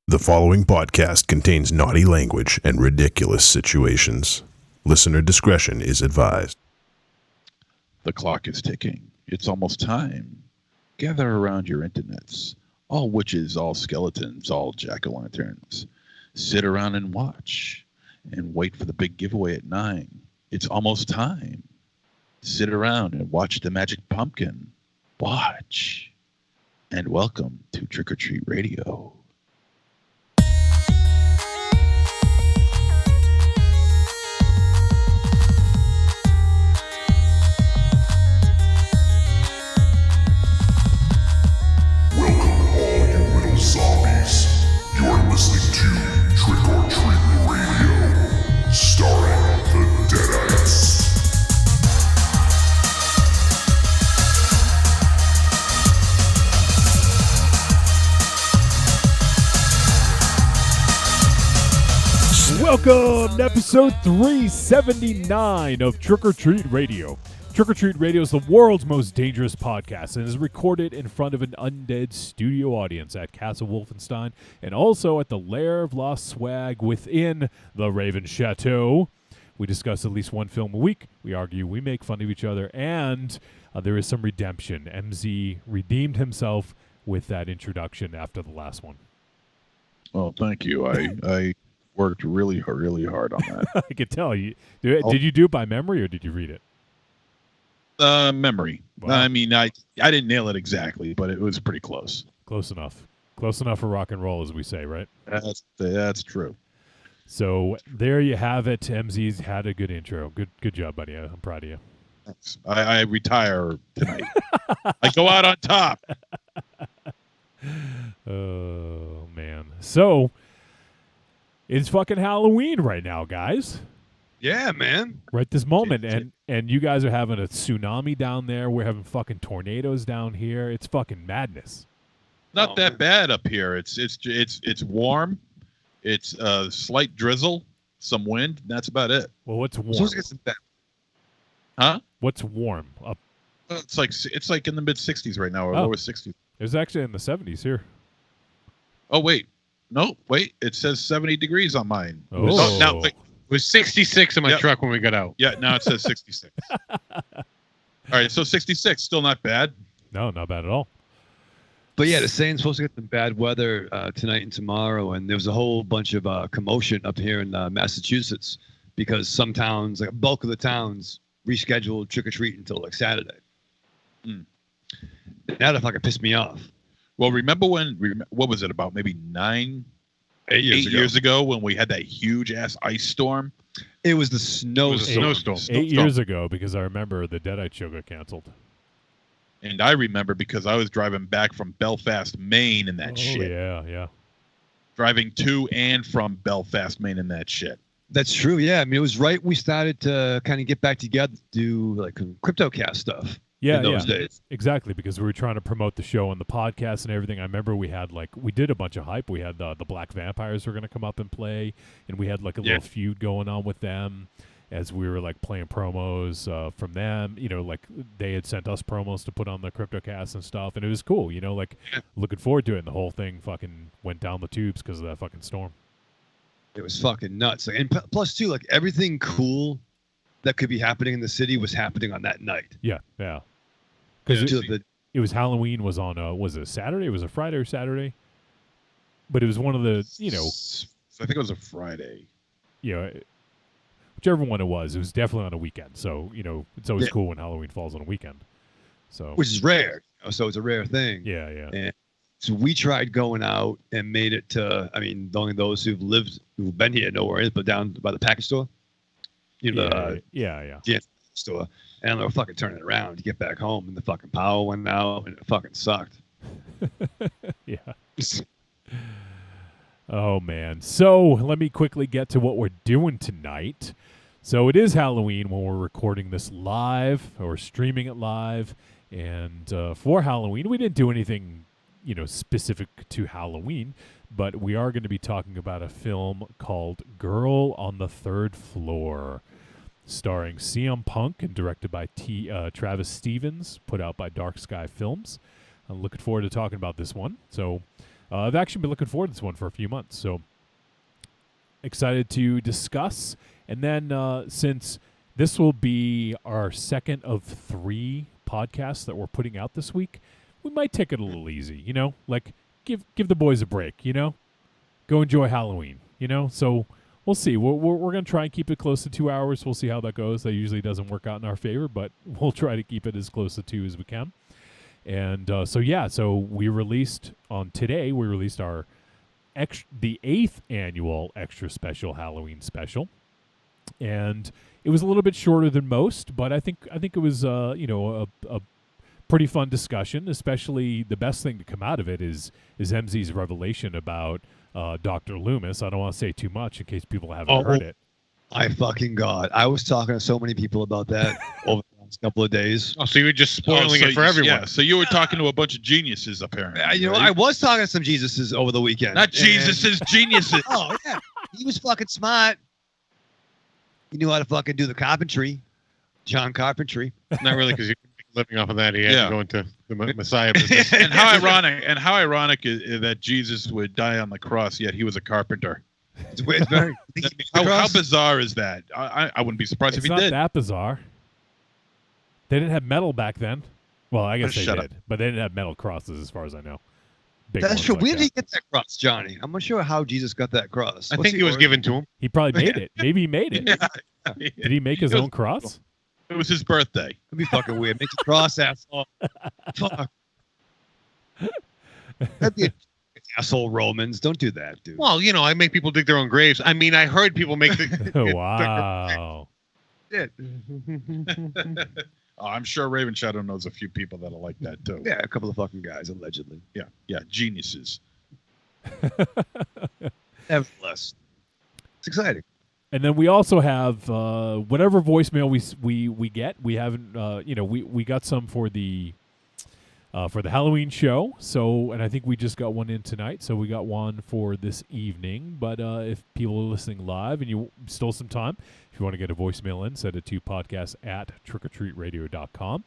The following podcast contains naughty language and ridiculous situations. Listener discretion is advised. The clock is ticking. It's almost time. Gather around your internets. All witches, all skeletons, all jack-o'-lanterns. Sit around and watch. And wait for the big giveaway at 9. It's almost time. Sit around and watch the magic pumpkin. Watch. And welcome to Trick or Treat Radio. Zombies. You're listening to Trick or Treat Radio, starring the Deadites. Welcome to episode 379 of Trick or Treat Radio. Trick or Treat Radio is the world's most dangerous podcast and is recorded in front of an undead studio audience at Castle Wolfenstein and also at the Lair of Lost Swag within the Raven Chateau. We discuss at least one film a week. We argue, we make fun of each other, and there is some redemption. MZ redeemed himself with that introduction after the last one. Oh, thank you. I worked really hard on that. I could tell you. Did you do it by memory or did you read it? Memory. Wow. I mean, I didn't nail it exactly, but it was pretty close. Close enough. Close enough for rock and roll, as we say, right? That's true. So there you have it. MZ's had a good intro. Good job, buddy. I'm proud of you. Thanks. I retire tonight. I go out on top. Oh, man. So it's fucking Halloween right now, guys. Yeah, man. Right this moment. And you guys are having a tsunami down there. We're having fucking tornadoes down here. It's fucking madness. Not that bad up here. It's warm. It's a slight drizzle, some wind. That's about it. Well, what's warm? Supposed to get some Huh? What's warm? Up. It's like in the mid 60s right now, or Oh. lower 60s. It was actually in the 70s here. Oh wait, no, wait. It says 70 degrees on mine. Oh. Now, wait. It was 66 in my Yep. truck when we got out. Yeah, now it says 66. All right, so 66, still not bad. No, not bad at all. But yeah, the saying's supposed to get some bad weather tonight and tomorrow, and there was a whole bunch of commotion up here in Massachusetts because some towns, like a bulk of the towns, rescheduled trick or treat until like Saturday. Mm. Now that fucking pissed me off. Well, remember what was it, about maybe 8 years ago when we had that huge ass ice storm? It was the snowstorm. 8 years ago, because I remember the Deadite show got canceled. And I remember because I was driving back from Belfast, Maine in that shit. Yeah. Driving to and from Belfast, Maine in that shit. That's true. Yeah, I mean, it was right. We started to kind of get back together, do like CryptoCast stuff. Yeah, in those days. Exactly, because we were trying to promote the show and the podcast and everything. I remember we did a bunch of hype. We had the Black Vampires were going to come up and play, and we had like a little feud going on with them as we were like playing promos from them. You know, like they had sent us promos to put on the CryptoCast and stuff, and it was cool. You know, like looking forward to it. And the whole thing fucking went down the tubes because of that fucking storm. It was fucking nuts. Like, and plus, too, like everything cool that could be happening in the city was happening on that night. Yeah. Because It was Halloween was on was it a Saturday? It was a Friday or Saturday? But it was one of the, I think it was a Friday. Whichever one it was definitely on a weekend. So, it's always cool when Halloween falls on a weekend. So, which is rare. So it's a rare thing. Yeah. And so we tried going out and made it to, I mean, only those who've been here know where it is, but down by the package store. Yeah. Store. And they were fucking turning it around to get back home, and the fucking power went out, and it fucking sucked. Yeah. Oh, man. So let me quickly get to what we're doing tonight. So it is Halloween when we're recording this live or streaming it live. And for Halloween, we didn't do anything, specific to Halloween, but we are going to be talking about a film called Girl on the Third Floor. starring CM Punk and directed by Travis Stevens, put out by Dark Sky Films. I'm looking forward to talking about this one. So I've actually been looking forward to this one for a few months. So excited to discuss. And then since this will be our second of 3 podcasts that we're putting out this week, we might take it a little easy, like give the boys a break, go enjoy Halloween, so we'll see. We're going to try and keep it close to 2 hours. We'll see how that goes. That usually doesn't work out in our favor, but we'll try to keep it as close to 2 as we can. And so we released on today, we released our the 8th annual extra special Halloween special. And it was a little bit shorter than most, but I think it was a pretty fun discussion. Especially the best thing to come out of it is MZ's revelation about Dr. Loomis. I don't want to say too much in case people haven't heard it. I fucking God! I was talking to so many people about that over the last couple of days. Oh, so you were just spoiling it for everyone. Yeah, so you were talking to a bunch of geniuses, apparently. I was talking to some Jesuses over the weekend. Not Jesuses, geniuses. Oh yeah, he was fucking smart. He knew how to fucking do the carpentry, John Carpentry. Not really, because you're living off of that. He had to go into the Messiah business. And how ironic is that Jesus would die on the cross, yet he was a carpenter. It's very. How bizarre is that? I wouldn't be surprised if he It's did. not that bizarre. They didn't have metal back then. Well, I guess they shut did, but they didn't have metal crosses as far as I know. Big That's ones true. like Where did that. he get that cross, Johnny? I'm not sure how Jesus got that cross. I think it was given to him. He probably made it. Maybe he made it. Yeah. Did he make his own cross? It was his birthday. That'd be fucking weird. Make a cross, asshole. Fuck. That'd be asshole Romans. Don't do that, dude. Well, I make people dig their own graves. I mean, I heard people make the. Wow. Oh, I'm sure Raven Shadow knows a few people that are like that too. Yeah, a couple of fucking guys, allegedly. Yeah, geniuses. Nevertheless, it's exciting. And then we also have whatever voicemail we get. We haven't we got some for the Halloween show. So, and I think we just got one in tonight. So we got one for this evening. But if people are listening live and you stole some time, if you want to get a voicemail in, send it to podcast@trickortreatradio.com.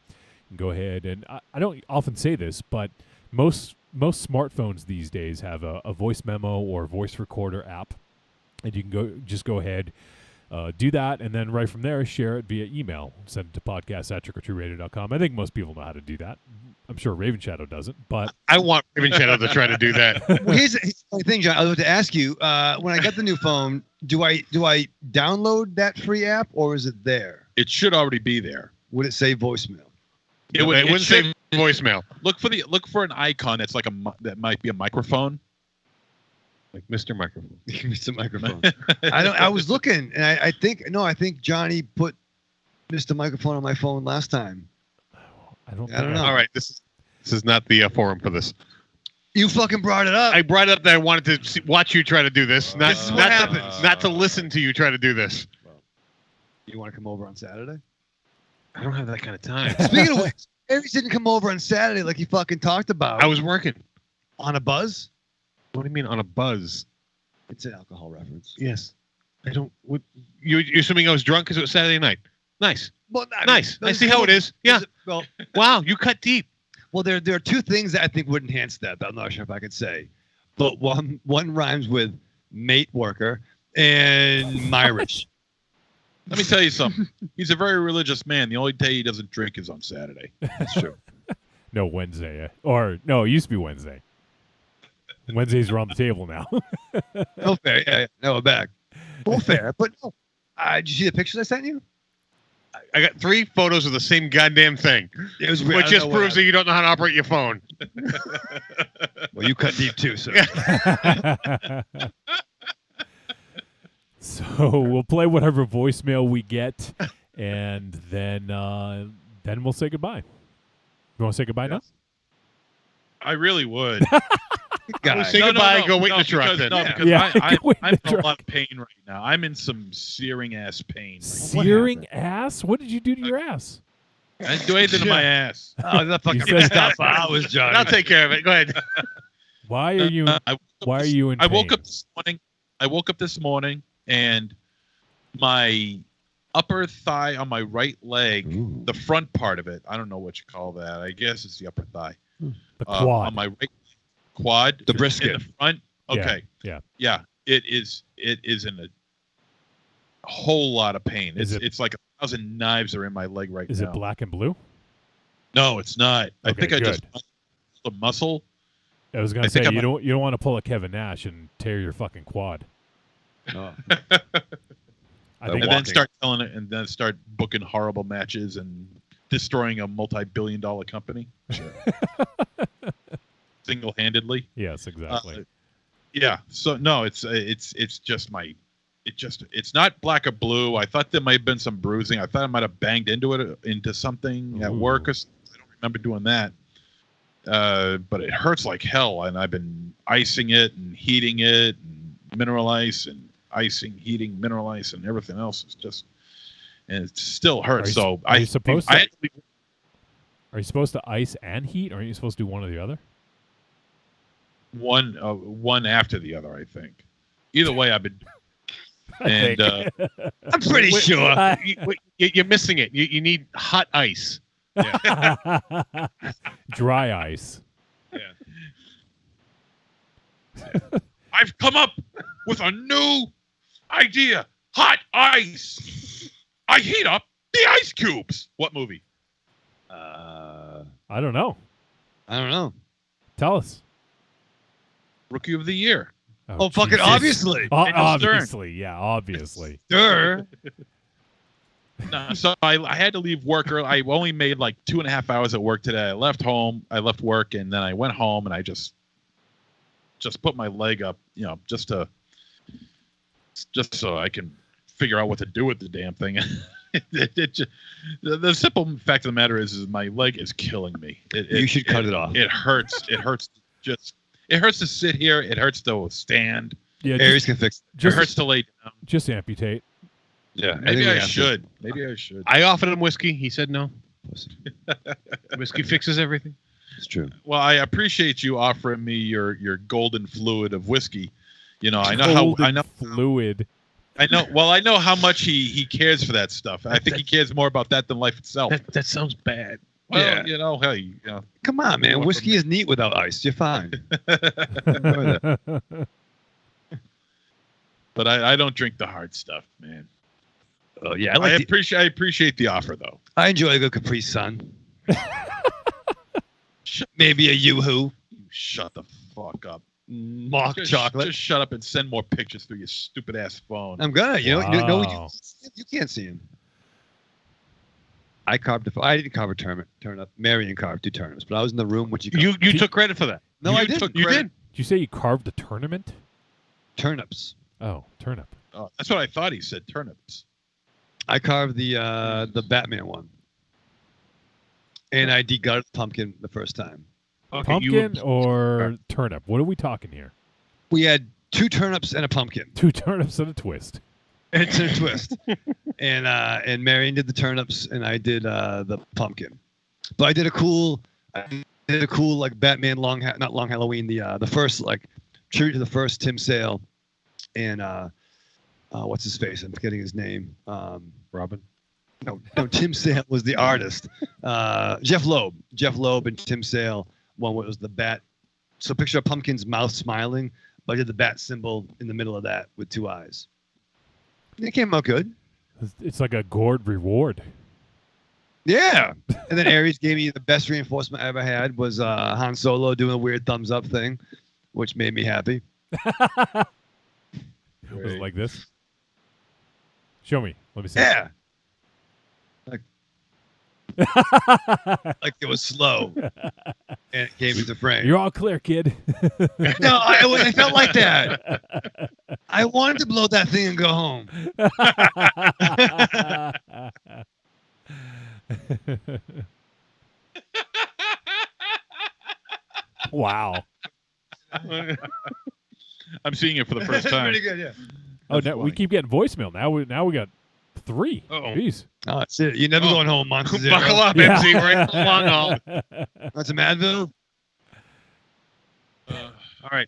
And go ahead and I don't often say this, but most smartphones these days have a voice memo or voice recorder app. And you can go ahead, do that, and then right from there, share it via email. Send it to podcast@trickortreatradio.com. I think most people know how to do that. I'm sure Raven Shadow doesn't, but I want Raven Shadow to try to do that. Well, here's the thing, John. I was about to ask you. When I get the new phone, do I download that free app or is it there? It should already be there. Would it say voicemail? It wouldn't say voicemail. Look for an icon that's like that might be a microphone. Like Mr. Microphone. Mr. Microphone. I was looking, and I think Johnny put Mr. Microphone on my phone last time. I don't know. All right, this is not the forum for this. You fucking brought it up. I brought it up that I wanted to watch you try to do this. This is what happens. Not to listen to you try to do this. You want to come over on Saturday? I don't have that kind of time. Speaking of which, Aries didn't come over on Saturday like he fucking talked about. I was working. On a buzz? What do you mean on a buzz? It's an alcohol reference. Yes. I don't. You're assuming I was drunk because it was Saturday night. Nice. Well, nice. I see how it is. Yeah. Well, wow, you cut deep. Well, there are two things that I think would enhance that I'm not sure if I could say. But one rhymes with mate worker and Myrish. Let me tell you something. He's a very religious man. The only day he doesn't drink is on Saturday. That's true. No, Wednesday. Or, no, it used to be Wednesday. Wednesdays are on the table now. No fair. Yeah. No, we're back. Full fair. But no. Did you see the pictures I sent you? I got 3 photos of the same goddamn thing. It was weird. Which just proves that you don't know how to operate your phone. Well, you cut deep too, sir. So we'll play whatever voicemail we get, and then we'll say goodbye. You want to say goodbye now? I really would. Guy. Say goodbye and go wait in the truck because, then. No, because Yeah, go wait in I'm the in a truck. lot of pain right now. I'm in some searing ass pain. Searing ass? What did you do to your ass? I didn't do anything to my ass. Oh, that fucking You said stuff. I was Johnny. I'll take care of it. Go ahead. Why are you? Why are you in I pain? woke up this morning and my upper thigh on my right leg, the front part of it, I don't know what you call that. I guess it's the upper thigh. The quad. On my right, quad, The brisket. in the front. Okay. Yeah. Yeah. It is in a whole lot of pain. It's like 1,000 knives are in my leg right Is now. it black and blue? No, it's not. I Okay, think I good. just the muscle. I was gonna I think say I you don't want to pull a Kevin Nash and tear your fucking quad. Oh. I think And then walking. start telling it, and then start booking horrible matches and destroying a multi-billion-dollar company. Single-handedly. yes, exactly. Yeah. So no, it's just it's not black or blue. I thought there might have been some bruising. I thought I might have banged into something at work. Or something. I don't remember doing that. But it hurts like hell, and I've been icing it and heating it, and mineral ice and icing, heating, mineral ice, and everything else. It's just, and it still hurts. Are you supposed to ice and heat, or are you supposed to do one or the other? one after the other, I think. Either way, I've been. And I'm pretty sure. You're missing it. You need hot ice. Dry ice. I've come up with a new idea. Hot ice. I heat up the ice cubes. What movie? I don't know. I don't know. Tell us. Rookie of the Year. Oh, fucking Jesus. obviously. Obviously, yeah, obviously. Sure. No, so I had to leave work early. I only made like 2.5 hours at work today. I left work, and then I went home, and I just put my leg up, just so I can figure out what to do with the damn thing. The simple fact of the matter is my leg is killing me. You should cut it off. It hurts. It hurts to sit here. It hurts to stand. Yeah, Aries can fix it. It hurts to lay down. just amputate. Yeah. Maybe I should. I offered him whiskey. He said no. Whiskey fixes everything. It's true. Well, I appreciate you offering me your golden fluid of whiskey. I know Fluid. I know how much he cares for that stuff. I think he cares more about that than life itself. That sounds bad. Well, Yeah. hey, Come on, man. Whiskey is neat without ice. You're fine. but I don't drink the hard stuff, man. Oh yeah, I appreciate the offer though. I enjoy a good Capri Sun. Maybe a Yoo-hoo. You shut the fuck up. Mock Just chocolate. Just shut up and send more pictures through your stupid ass phone. I'm gonna. Wow. You can't see him. I didn't carve a turnip. Marion carved 2 turnips, but I was in the room when You took credit for that. No, You I didn't. took You credit. did. Did you say you carved a tournament? Turnips. Oh, turnip. Oh, that's what I thought he said. Turnips. I carved the Batman one, and I degutted the pumpkin the first time. Okay, Pumpkin or turnip? What are we talking here? We had 2 turnips and a pumpkin. 2 turnips and a twist. It's a twist. And Marion did the turnips, and I did the pumpkin. But I did a cool like Batman not long Halloween, the first like tribute to the first Tim Sale, and what's his face? I'm forgetting his name. Robin. No, Tim Sale was the artist. Jeff Loeb and Tim Sale. One was the bat. So picture a pumpkin's mouth smiling, but I did the bat symbol in the middle of that with 2 eyes. It came out good. It's like a gourd reward. Yeah. And then Aries gave me the best reinforcement I ever had was Han Solo doing a weird thumbs up thing, which made me happy. Was it like this? Show me. Let me see. Yeah. Like it was slow. And it came into frame. You're all clear, kid. No, I felt like that. I wanted to blow that thing and go home. Wow. I'm seeing it for the first time. Pretty good, yeah. Oh, no, we keep getting voicemail. Now we got 3. Uh-oh. Jeez. Oh, that's it. You're never going home, Monster Zero. Buckle up, Yeah. MC. We're in the long haul. That's a Madville? All right.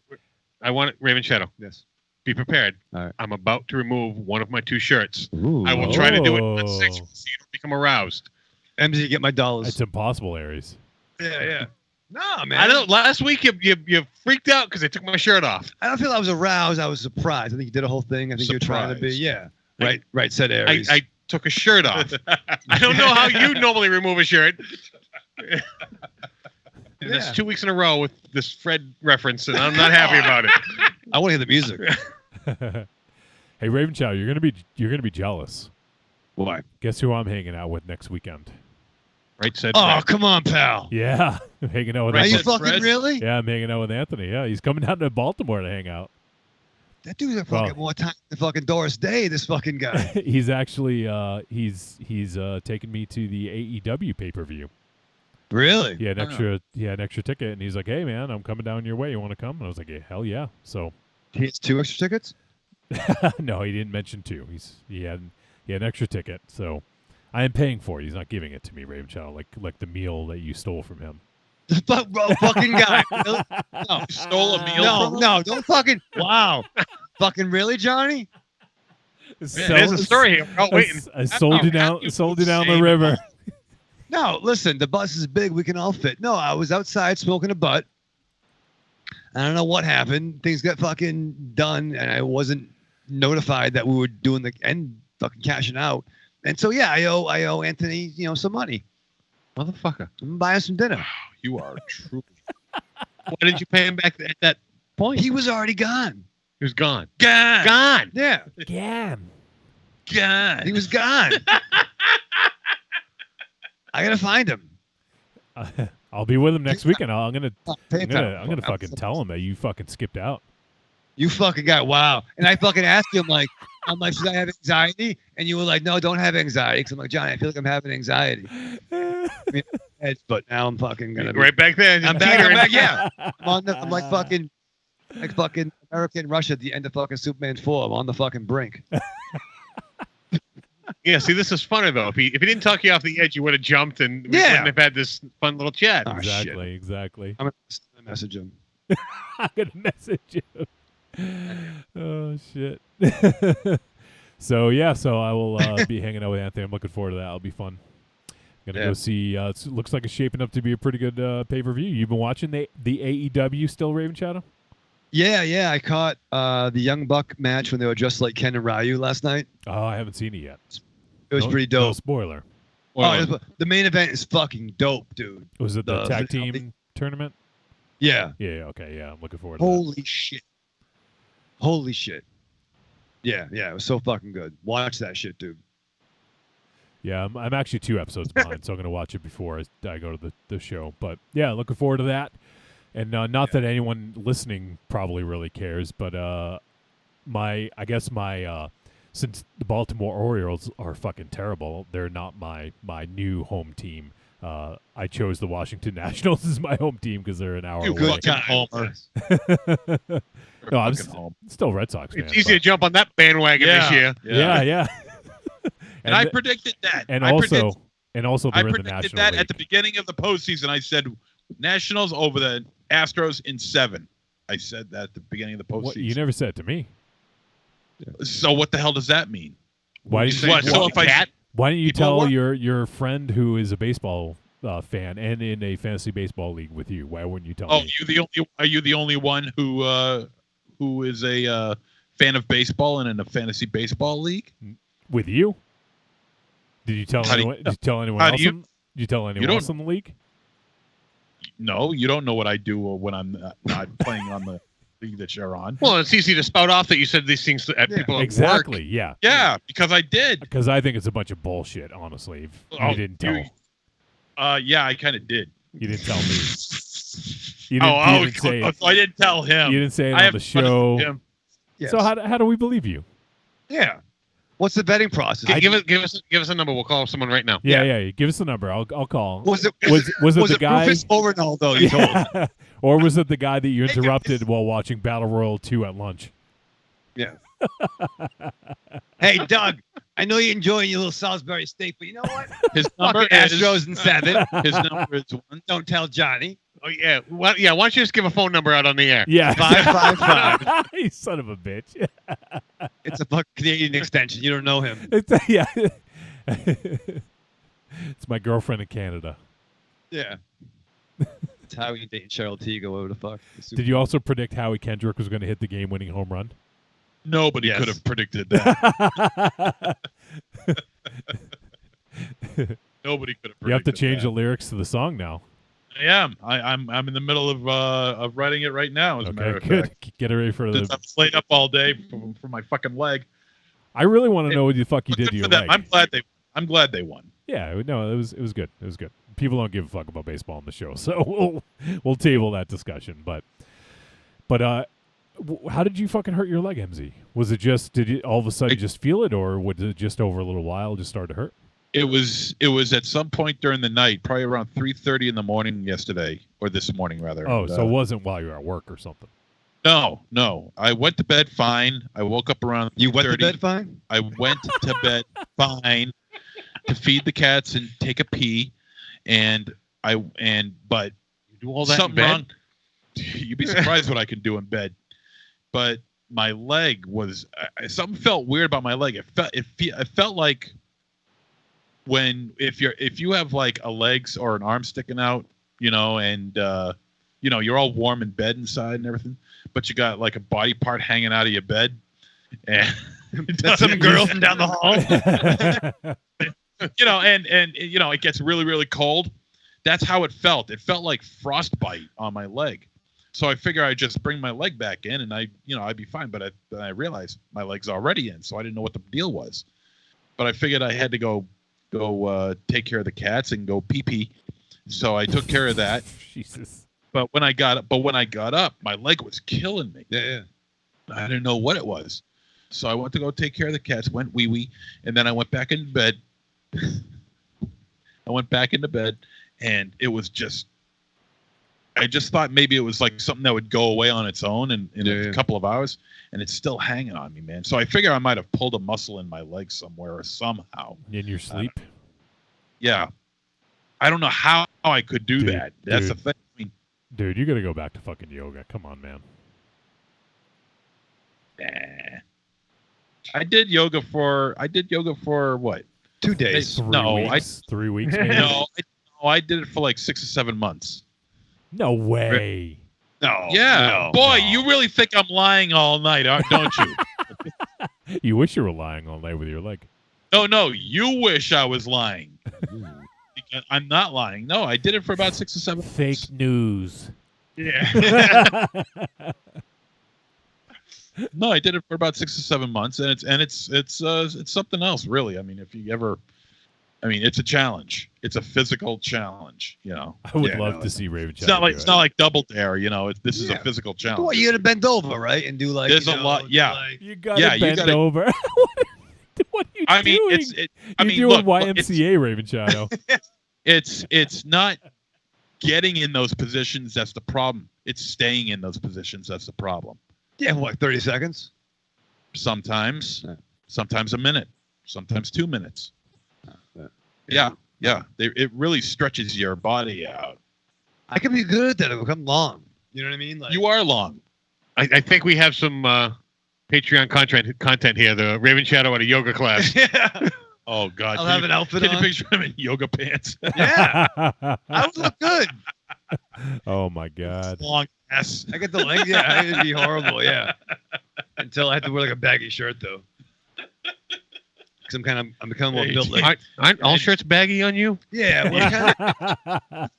I want it, Raven Shadow. Yes. Be prepared. All right. I'm about to remove one of my 2 shirts. Ooh. I will try to do it Oh. non-sexual so you don't become aroused. MZ, get my dollars. It's impossible, Aries. Yeah. No, man. I don't. Last week you freaked out because I took my shirt off. I don't feel I was aroused. I was surprised. I think you did a whole thing. I think you were trying to be, Surprised. yeah. Right, said Aries. I took a shirt off. I don't know how you normally remove a shirt. And that's 2 weeks in a row with this Fred reference, and I'm not happy about it. I want to hear the music. Hey, Raven Chow, you're gonna be jealous. Why? Guess who I'm hanging out with next weekend? Right said. Oh, Fred. come on, pal. Yeah, I'm hanging out with. Are Right you said fucking Fred. really? Yeah, I'm hanging out with Anthony. Yeah, he's coming down to Baltimore to hang out. That dude's got fucking more time than fucking Doris Day, this fucking guy. He's actually he's taking me to the AEW pay-per-view. Really? He had an extra ticket, and he's like, "Hey man, I'm coming down your way. You want to come?" And I was like, "Yeah, hell yeah!" So He has 2 extra tickets? no, he didn't mention 2. He had an extra ticket, so I am paying for it. He's not giving it to me, Raven Chow, like the meal that you stole from him. Fucking guy. Really? No. You stole a meal No, from him? no, don't fucking. Wow. Fucking really, Johnny? There's a story here. Oh, waiting. I sold you down the river. No, listen, the bus is big. We can all fit. No, I was outside smoking a butt. I don't know what happened. Things got fucking done, and I wasn't notified that we were doing the end fucking cashing out. And so, yeah, I owe Anthony, some money. Motherfucker. I'm buying some dinner. You are true. Why didn't you pay him back at that point? He was already gone. He was gone. Gone. Gone. Yeah, Damn. Gone. he was gone. I gotta find him. I'll be with him next week, and I'm gonna PayPal. fucking tell him that you fucking skipped out. You fucking guy, wow. And I fucking asked you, I'm like, should I have anxiety? And you were like, no, don't have anxiety. Because I'm like, Johnny, I feel like I'm having anxiety. But now I'm fucking gonna be Right back there. I'm back, yeah. I'm like fucking American Russia at the end of fucking Superman 4. I'm on the fucking brink. Yeah, see, this is funny, though. If he didn't talk you off the edge, you would have jumped, and we Yeah. wouldn't have had this fun little chat. Oh, Exactly. I'm gonna message him. I'm gonna message you. Oh shit. So I will be hanging out with Anthony. I'm looking forward to that. It'll be fun. Gonna go see. It looks like it's shaping up to be a pretty good pay-per-view. You've been watching the AEW still, Raven Shadow? Yeah. I caught the Young Buck match when they were just like Ken and Ryu last night. Oh, I haven't seen it yet. It was pretty No dope. spoiler. The main event is fucking dope, dude. Was it the The tag finale. team tournament? Yeah. Yeah. Okay. Yeah, I'm looking forward to that. Holy shit. Yeah. It was so fucking good. Watch that shit, dude. Yeah, I'm actually 2 episodes behind, so I'm going to watch it before I go to the show. But, yeah, looking forward to that. And not that anyone listening probably really cares, but since the Baltimore Orioles are fucking terrible, they're not my new home team. I chose the Washington Nationals as my home team because they're an hour You away. fucking homer. No, I'm Fucking home. still Red Sox fan. It's easy to jump on that bandwagon this year. Yeah. And I predicted that. and I also predicted, they're in the predicted National that League. at the beginning of the postseason. I said Nationals over the Astros in 7. I said that at the beginning of the postseason. What, you never said it to me. So what the hell does that mean? Why You didn't say you, what? So if I why didn't you people tell what? your friend who is a baseball fan and in a fantasy baseball league with you? Why wouldn't you tell me? are you the only one who is a fan of baseball and in a fantasy baseball league? With you? Did you tell How do you- anyone? Did you tell anyone how do else? you- Did you tell anyone don't- else in the league? No, you don't know what I do when I'm not playing on the league that you're on. Well, it's easy to spout off that you said these things at people at Exactly. work. Yeah. Yeah, because I did. Because I think it's a bunch of bullshit. Honestly, if Oh, you didn't tell. Yeah, I kind of did. You didn't tell me. You didn't say it. So I didn't tell him. You didn't say it I on have the fun with show. him. Yes. So how do we believe you? Yeah. What's the betting process? Give us a number. We'll call someone right now. Yeah. Give us the number. I'll call. Was it Was it the guy? Rufus or Ronaldo? You told. Yeah. Or was it the guy that you interrupted while watching Battle Royale 2 at lunch? Yeah. Hey, Doug, I know you're enjoying your little Salisbury steak, but you know what? His number Fucking is Astros in 7. His number is 1. Don't tell Johnny. Oh yeah. Well, yeah. Why don't you just give a phone number out on the air? Yeah. 555. You son of a bitch. It's a fucking Canadian extension. You don't know him. Yeah. It's my girlfriend in Canada. Yeah. It's Howie dating Cheryl Teague or whatever the fuck. Did you also predict Howie Kendrick was going to hit the game-winning home run? Nobody Yes. could have predicted that. Nobody could have predicted You have to change that. the lyrics to the song now. I am. I'm in the middle of writing it right now. As a matter Okay, of good. fact, Get it ready for since the. I'm laid up all day for my fucking leg. I really want to know what the fuck you did Good to your for them. leg. I'm glad they won. Yeah, no, it was good. It was good. People don't give a fuck about baseball on the show, so we'll table that discussion. But how did you fucking hurt your leg, MZ? Was it just did you all of a sudden just feel it, or was it just over a little while just start to hurt? It was at some point during the night, probably around 3:30 in the morning yesterday, or this morning rather. Oh, And, so it wasn't while you were at work or something. No. I went to bed fine. I woke up around. You went to 3:30. bed fine? I went to bed fine to feed the cats and take a pee, but You do all that in something bed? wrong. You'd be surprised what I can do in bed. But my leg was something felt weird about my leg. It felt like if you have like a legs or an arm sticking out, and you're all warm in bed inside and everything, but you got like a body part hanging out of your bed, and That's some girl from down the hall. it gets really, really cold. That's how it felt. It felt like frostbite on my leg. So I figure I'd just bring my leg back in and I'd be fine. But I realized my leg's already in, so I didn't know what the deal was. But I figured I had to go take care of the cats and go pee. So I took care of that. Jesus. But when I got up, my leg was killing me. Yeah. I didn't know what it was. So I went to go take care of the cats, went wee, and then I went back into bed. And it was just, I just thought maybe it was like something that would go away on its own in a couple of hours, and it's still hanging on me, man. So I figure I might have pulled a muscle in my leg somewhere or somehow. In your sleep? Yeah. I don't know how I could do that. That's the thing. I mean, Dude, you got to go back to fucking yoga. Come on, man. nah. I did yoga for what? 2 days. 3 weeks, maybe? No, I did it for like 6 or 7 months. No way. No. Yeah, no, boy, no. you really think I'm lying all night, don't you? You wish you were lying all night with your leg. No, you wish I was lying. Because I'm not lying. No, I did it for about 6 or 7 months. Fake news. Yeah. No, I did it for about 6 or 7 months, and it's something else, really. I mean, it's a challenge. It's a physical challenge, I would love to see Raven. It's not like Double Dare, This is a physical challenge. Well, you got to bend over, right, and do like. There's a lot. Yeah. Like, You got to bend gotta- over. What are you I mean, doing? You're doing YMCA, Raven Shadow. It's not getting in those positions that's the problem. It's staying in those positions that's the problem. yeah, what, 30 seconds? Sometimes a minute, sometimes 2 minutes. Yeah. Yeah. It really stretches your body out. I can be good at that. It'll become long. You know what I mean? Like, You are long. I think we have some Patreon content here. The Raven Shadow at a yoga class. yeah. Oh God! I'll have an outfit Can you on. picture him in yoga pants? Yeah. I would look good. Oh my God. Long ass. I get the leg. Yeah, it'd be horrible. Yeah. Until I have to wear like a baggy shirt though. Because I'm becoming more built like. Aren't all shirts baggy on you? Yeah. Well,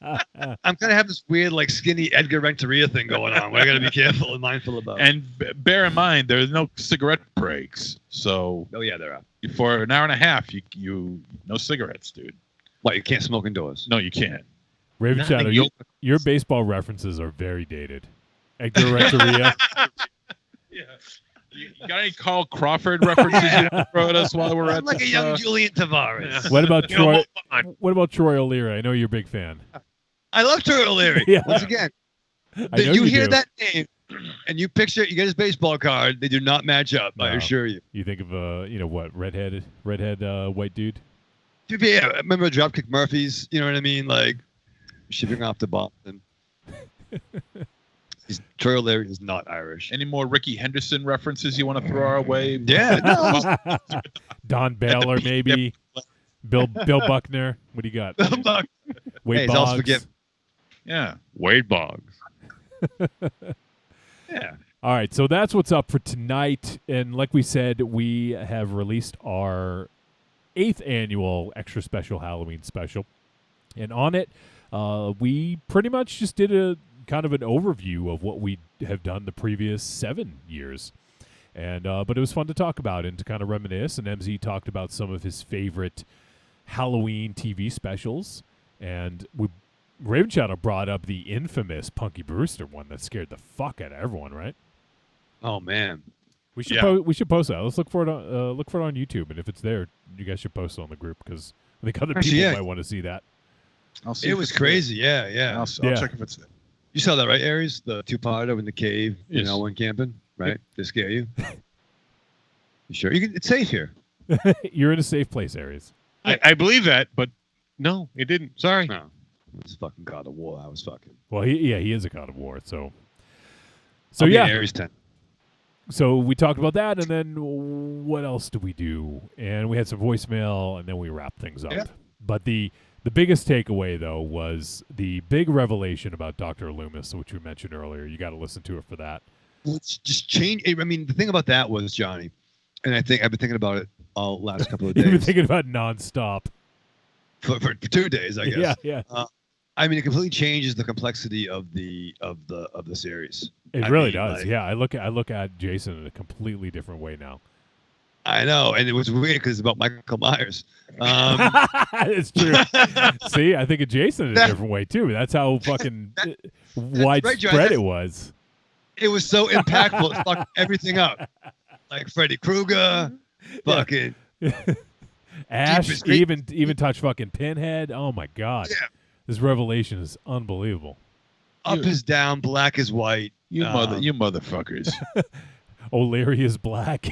I'm kind of have this weird like skinny Edgar Renteria thing going on. Where I got to be careful and mindful about. And bear in mind, there's no cigarette breaks. So Oh yeah, there are. for an hour and a half, you no cigarettes, dude. What, you can't smoke indoors? No, you can't. Raven Not Shadow, in yoga. your baseball references are very dated. Edgar Renteria. Yeah. You got any Carl Crawford references you want to throw at us while we're I'm at like a this, young Julian Tavares. What about You know, Troy? move on. What about Troy O'Leary? I know you're a big fan. I love Troy O'Leary. Yeah. Once again, I know you hear do. that name and you picture you get his baseball card. They do not match up. I No. assure you. You think of redhead white dude. Yeah, I remember Dropkick Murphys. You know what I mean? Like shipping off to Boston. Troy O'Leary is not Irish. Any more Ricky Henderson references you want to throw our way? Yeah, no. Don Baylor, maybe. Bill Buckner. What do you got? Wade Hey, he's also Boggs. forgiven. Yeah. Wade Boggs. Yeah. All right, so that's what's up for tonight. And like we said, we have released our 8th annual extra special Halloween special. And on it, we pretty much just did a kind of an overview of what we have done the previous 7 years. And but it was fun to talk about and to kind of reminisce. And MZ talked about some of his favorite Halloween TV specials. And Raven Shadow brought up the infamous Punky Brewster one that scared the fuck out of everyone, right? Oh man. We should we should post that. Let's look for it on YouTube, and if it's there, you guys should post it on the group because I think other people might want to see that. I'll see. It was crazy. There. Yeah. I'll check if it's there. You saw that, right, Aries? The 2-parter in the cave, Yes. went camping, right? They scare you. You sure? It's safe here. You're in a safe place, Aries. I believe that, but no, it didn't. Sorry. No. It's fucking God of War. I was fucking. Well, he is a God of War, so I'll be yeah. an Aries 10. So we talked about that, and then what else do we do? And we had some voicemail, and then we wrapped things up. Yeah. But the biggest takeaway, though, was the big revelation about Dr. Loomis, which we mentioned earlier. You got to listen to it for that. Let's just change. I mean, the thing about that was, Johnny, and I think I've been thinking about it all last couple of days. You've been thinking about it nonstop. for 2 days, I guess. Yeah. I mean, it completely changes the complexity of the series. It I really mean, does. like- Yeah, I look at Jason in a completely different way now. I know, and it was weird because it's about Michael Myers. It's true. See, I think of Jason in a different way too. That's how fucking widespread right, it was. It was so impactful. It fucked everything up. Like Freddy Krueger, fucking. Ash Jeepers Creepers. even touched fucking Pinhead. Oh my god. Yeah. This revelation is unbelievable. Up is down, black is white. You motherfuckers. O'Leary is black.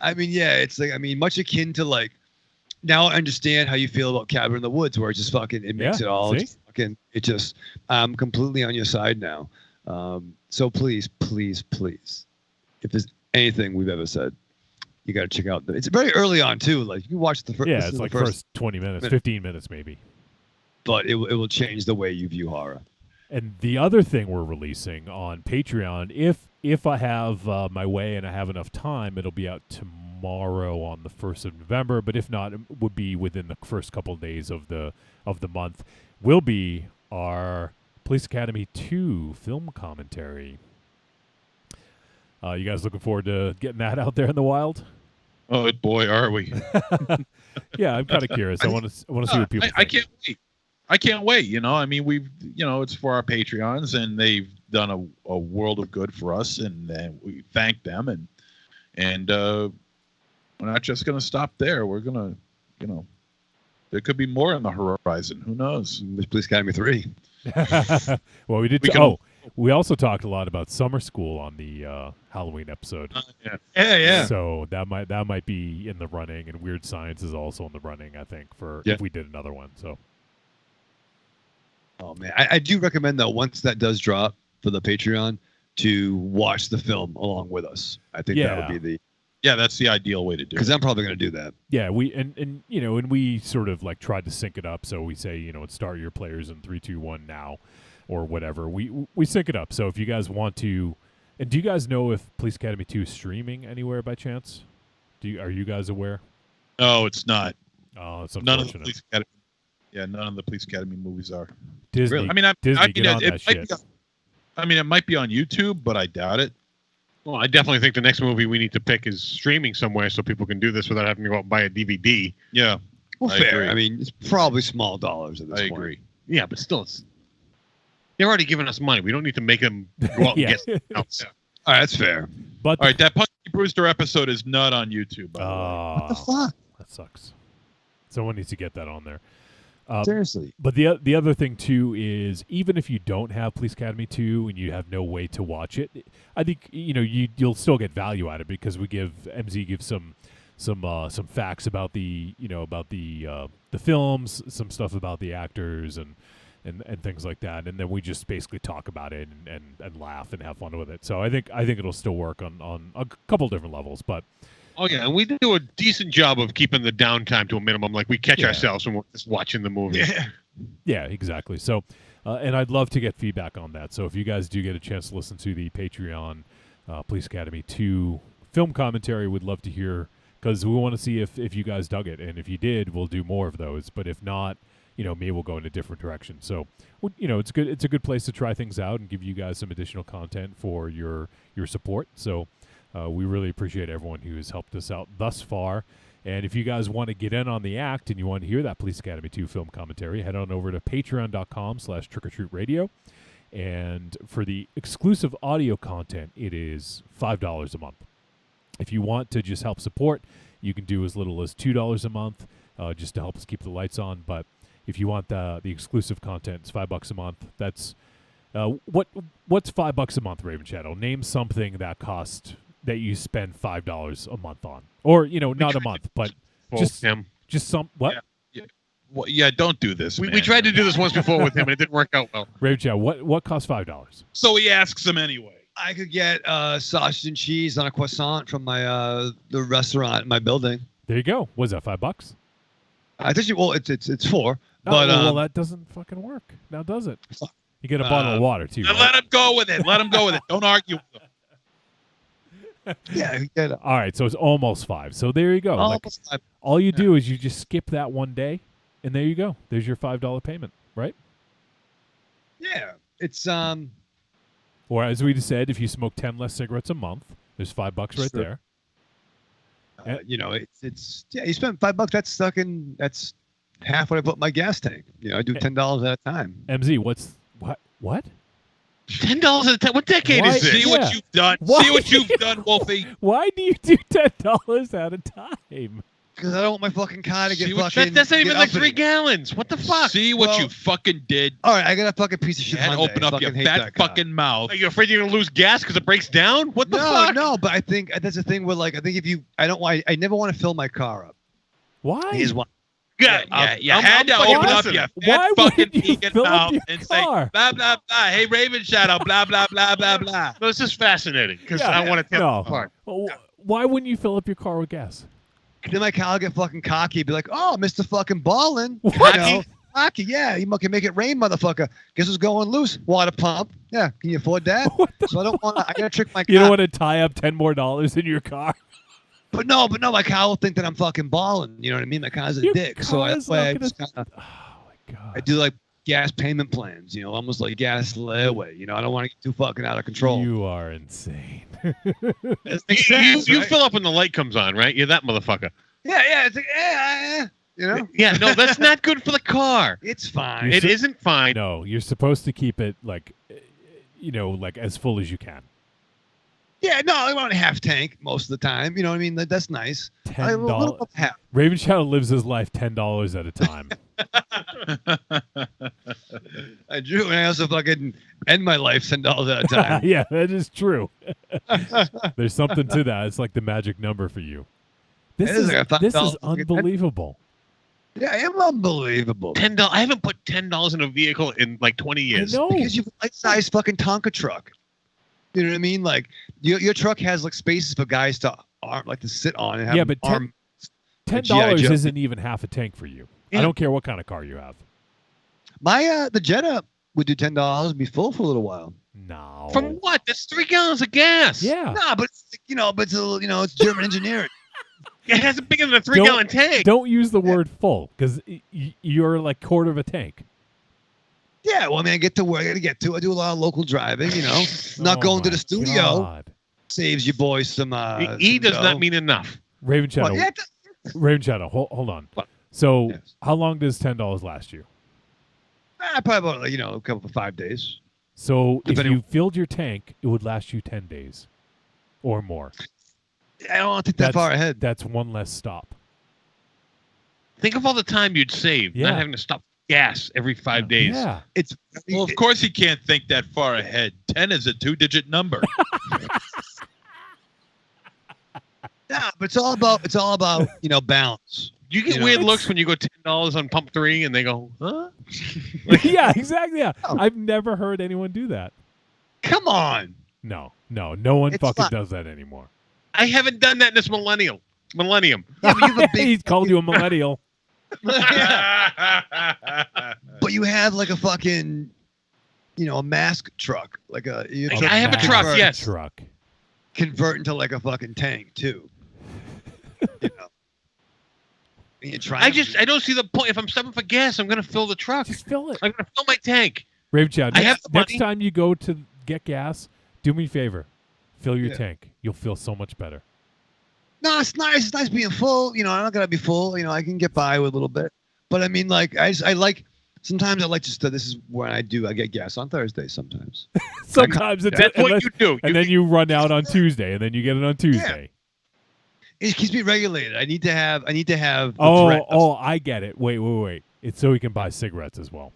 I mean, yeah, it's like, I mean, much akin to like, now I understand how you feel about Cabin in the Woods, where it just fucking, it makes Yeah, it all see? fucking, it just, I'm completely on your side now. So please, please, please, if there's anything we've ever said, you got to check out. It's very early on too. Like you watch the first, Yeah, it's like first 20 minutes, 15 minutes maybe. but it will change the way you view horror. And the other thing we're releasing on Patreon, if I have my way and I have enough time, it'll be out tomorrow on the 1st of November. But if not, it would be within the first couple of days of the month. Will be our Police Academy 2 film commentary. You guys looking forward to getting that out there in the wild? Oh boy, are we? Yeah, I'm kind of curious. I want to see what people think. I can't wait. I can't wait. I mean, it's for our Patreons, and they've done a world of good for us, and we thank them, and we're not just going to stop there. We're going to, there could be more on the horizon. Who knows? Police Academy 3. Well, we also talked a lot about summer school on the Halloween episode. Yeah. So that might be in the running, and Weird Science is also in the running, I think, for Yeah. if we did another one. So Oh man, I do recommend though, once that does drop for the Patreon, to watch the film along with us. I think that would be that's the ideal way to do it. because I'm probably going to do that. yeah, and we sort of like tried to sync it up. So we say, start your players in 3, 2, 1 now, or whatever. We sync it up. So if you guys want to, and do you guys know if Police Academy 2 is streaming anywhere by chance? Are you guys aware? No, it's not. Oh, it's None of the unfortunate. Police Academy. Yeah, none of the Police Academy movies are. Disney, Really? I mean, Disney, it get on that might shit. it might be on YouTube, but I doubt it. Well, I definitely think the next movie we need to pick is streaming somewhere so people can do this without having to go out and buy a DVD. Yeah, Well, I fair. agree. I mean, it's probably small dollars at this I point. agree. Yeah, but still, they're already giving us money. We don't need to make them go out Yeah. and get something else. All right, that's fair. But All right, that Punky Brewster episode is not on YouTube. By the way. What the fuck? that sucks. Someone needs to get that on there. Seriously. But the other thing too is, even if you don't have Police Academy 2 and you have no way to watch it, I think you'll still get value out of it because MZ gives some facts about the films, some stuff about the actors and things like that, and then we just basically talk about it and laugh and have fun with it. So I think it'll still work on a couple different levels, but. Oh, yeah, and we do a decent job of keeping the downtime to a minimum. Like, we catch Yeah. ourselves when we're just watching the movie. Yeah, exactly. So, and I'd love to get feedback on that. So if you guys do get a chance to listen to the Patreon Police Academy 2 film commentary, would love to hear, because we want to see if you guys dug it. And if you did, we'll do more of those. But if not, maybe we'll go in a different direction. So, it's good. It's a good place to try things out and give you guys some additional content for your support. So we really appreciate everyone who has helped us out thus far. And if you guys want to get in on the act and you want to hear that Police Academy 2 film commentary, head on over to patreon.com/trickortreatradio. And for the exclusive audio content, it is $5 a month. If you want to just help support, you can do as little as $2 a month just to help us keep the lights on. But if you want the exclusive content, it's $5 a month. That's what's $5 a month, Raven Shadow? Name something that you spend $5 a month on, or not a month, but just some what? Yeah. Well, yeah, don't do this. We tried to do this once before with him, and it didn't work out well. Raven Shadow, what costs $5? So he asks him anyway. I could get sausage and cheese on a croissant from my the restaurant in my building. There you go. Was that $5? I think it's $4. But But well, that doesn't fucking work. Now does it? You get a bottle of water too. Right? Let him go with it. Let him go with it. Don't argue with him. yeah, you get All right, so it's almost $5. So there you go. almost five. All you do is you just skip that one day, and there you go. There's your $5 payment, right? Yeah, it's Or as we just said, if you smoke 10 less cigarettes a month, there's $5 right Sure. there. it's you spend $5. That's half what I put in my gas tank. I do $10 at a time. MZ, what? $10 at a time. What decade Why- is this? See Yeah. what you've done. Why? See what you've done, Wolfie. Why do you do $10 at a time? Because I don't want my fucking car to get See what- fucking. That's not even get like uppity. 3 gallons. What the fuck? See what Well- you fucking did. All right, I got a fucking piece of You shit. had to Hyundai. open I up your fucking hate fat that car. fucking mouth. Are you afraid you're gonna lose gas because it breaks down? What the fuck? No, but I think that's the thing where I think I never want to fill my car up. Why? Here's why. Yeah, you I'm had to fucking open up listening. your Why fat fucking wouldn't you vegan fill up mouth your and say car? blah blah blah. Hey, Raven Shadow, blah blah blah blah blah. No, this is fascinating because Yeah. I want to tell No. it apart. Well, why wouldn't you fill up your car with gas? Then my car will get fucking cocky. Be like, oh, Mr. Fucking Ballin. Cocky? Cocky, yeah. You can make it rain, motherfucker. Guess what's going loose? Water pump. Yeah, can you afford that? What the- So I don't want to. I gotta trick my car. You don't want to tie up $10 more in your car? But no, my car will think that I'm fucking balling. You know what I mean? My car's a Your dick. So car's that's why I, not just gonna- kinda, Oh my god! I do like gas payment plans. Almost like gas layaway. I don't want to get too fucking out of control. You are insane. It makes You, sense, you right? fill up when the light comes on, right? You're that motherfucker. Yeah. It's like, Yeah, no, that's not good for the car. it's fine. It isn't fine. No, you're supposed to keep it like as full as you can. Yeah, no, I want a half tank most of the time. You know what I mean? That's nice. A little $10. over half. Raven Shadow lives his life $10 at a time. I do, and I also fucking end my life $10 at a time. Yeah, that is true. There's something to that. It's like the magic number for you. This It is is like a this is $5 unbelievable. Yeah, I am unbelievable. $10. I haven't put $10 in a vehicle in like 20 years. I know. Because you have a light-size fucking Tonka truck. You know what I mean? Like your truck has like spaces for guys to to sit on and have Yeah, but arm. $10 G.I. Joe. isn't even half a tank for you. I Yeah. don't care what kind of car you have. My the Jetta would do $10 and be full for a little while. No. From what? That's 3 gallons of gas. Yeah. Nah, but it's, but it's a little, it's German engineering. It has a bigger than a 3-gallon tank. Don't use the word full because you're like quarter of a tank. Yeah, well, I mean, I get to where I got to get to. I do a lot of local driving. Not Oh going to my the studio God. saves you boys some. E does some not dough. mean enough. Raven Shadow. Well, yeah, Raven Shadow. Hold on. What? So Yes. how long does $10 last you? probably about a couple of 5 days. So if Depending- you filled your tank, it would last you 10 days or more. I don't want to think that far ahead. That's one less stop. Think of all the time you'd save Yeah. not having to stop gas every 5 days. Yeah. It's Well, of course he can't think that far ahead. 10 is a 2-digit number. yeah, but it's all about balance. You get You know, weird it's- looks when you go $10 on pump 3 and they go, huh? Yeah, exactly. Yeah. Oh. I've never heard anyone do that. Come on. No one It's fucking not- does that anymore. I haven't done that in this millennium. Yeah, but you have a big. He's called you a millennial. Yeah. but you have like a fucking, a mask truck, like a. I have a truck. convert- Yes. Truck. Convert into like a fucking tank too. And you try. I don't see the point. If I'm stopping for gas, I'm gonna fill the truck. Just fill it. I'm gonna fill my tank. Raven Chow, I have the next money. time you go to get gas, do me a favor. Fill your Yeah. tank. You'll feel so much better. No, it's nice. It's nice being full. I'm not gonna be full. I can get by with a little bit. But I mean, like, I like. Sometimes I like just. This is when I get gas on Thursdays. Sometimes. Sometimes it's That's what you do. and then you run out on Tuesday, and then you get it on Tuesday. It keeps me regulated. I need to have. The Oh, threat of- I get it. Wait. It's so he can buy cigarettes as well.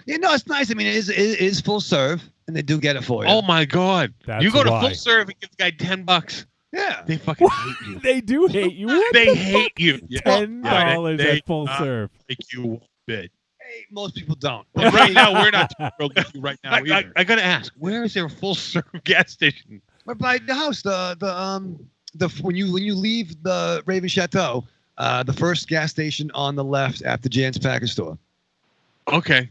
Yeah, no, it's nice. I mean, it is full serve, and they do get it for you. Oh my God! That's you go to why. full serve and give the guy $10. yeah. They fucking hate you. They do hate you. What They the hate you. $10 they- at full serve. Like you one bit. Hey, most people don't. But right now, we're not too thrilled with you right now either. I gotta ask, where is there a full serve gas station? We're by the house. The when you leave the Raven Chateau, the first gas station on the left after Jan's Package Store, Okay.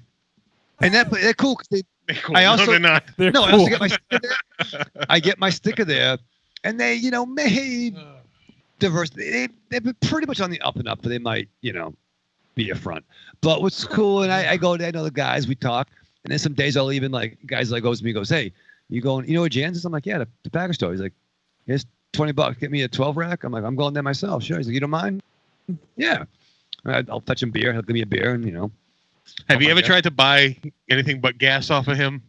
and they're cool because They're cool. I also- no, they're not. They're I cool. also get my sticker there. I get my sticker there, and they may diverse. They're pretty much on the up and up, but they might be a front. But what's cool, and I go there, I know the guys, we talk, and then some days I'll even guys goes to me, goes, hey, you going? You know where Jan's is? I'm like, yeah, the package store. He's like, here's $20. Get me a 12 rack. I'm like, I'm going there myself. Sure. He's like, you don't mind? Yeah. I'll fetch him beer. He'll give me a beer, and Have you my ever God. tried to buy anything but gas off of him?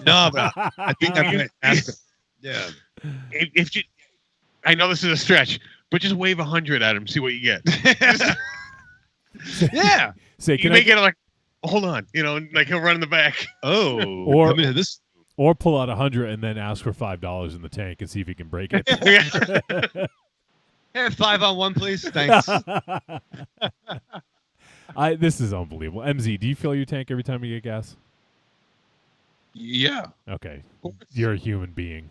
No, but I think I'm gonna ask him. Yeah. If you, I know this is a stretch, but just wave 100 at him, see what you get. Yeah. Say, You can may I get like, hold on, like he'll run in the back. Oh, Or- come into this. or pull out 100 and then ask for $5 in the tank and see if he can break it. Hey, 5 on 1, please. Thanks. This is unbelievable. MZ, do you fill your tank every time you get gas? Yeah, Okay, you're a human being.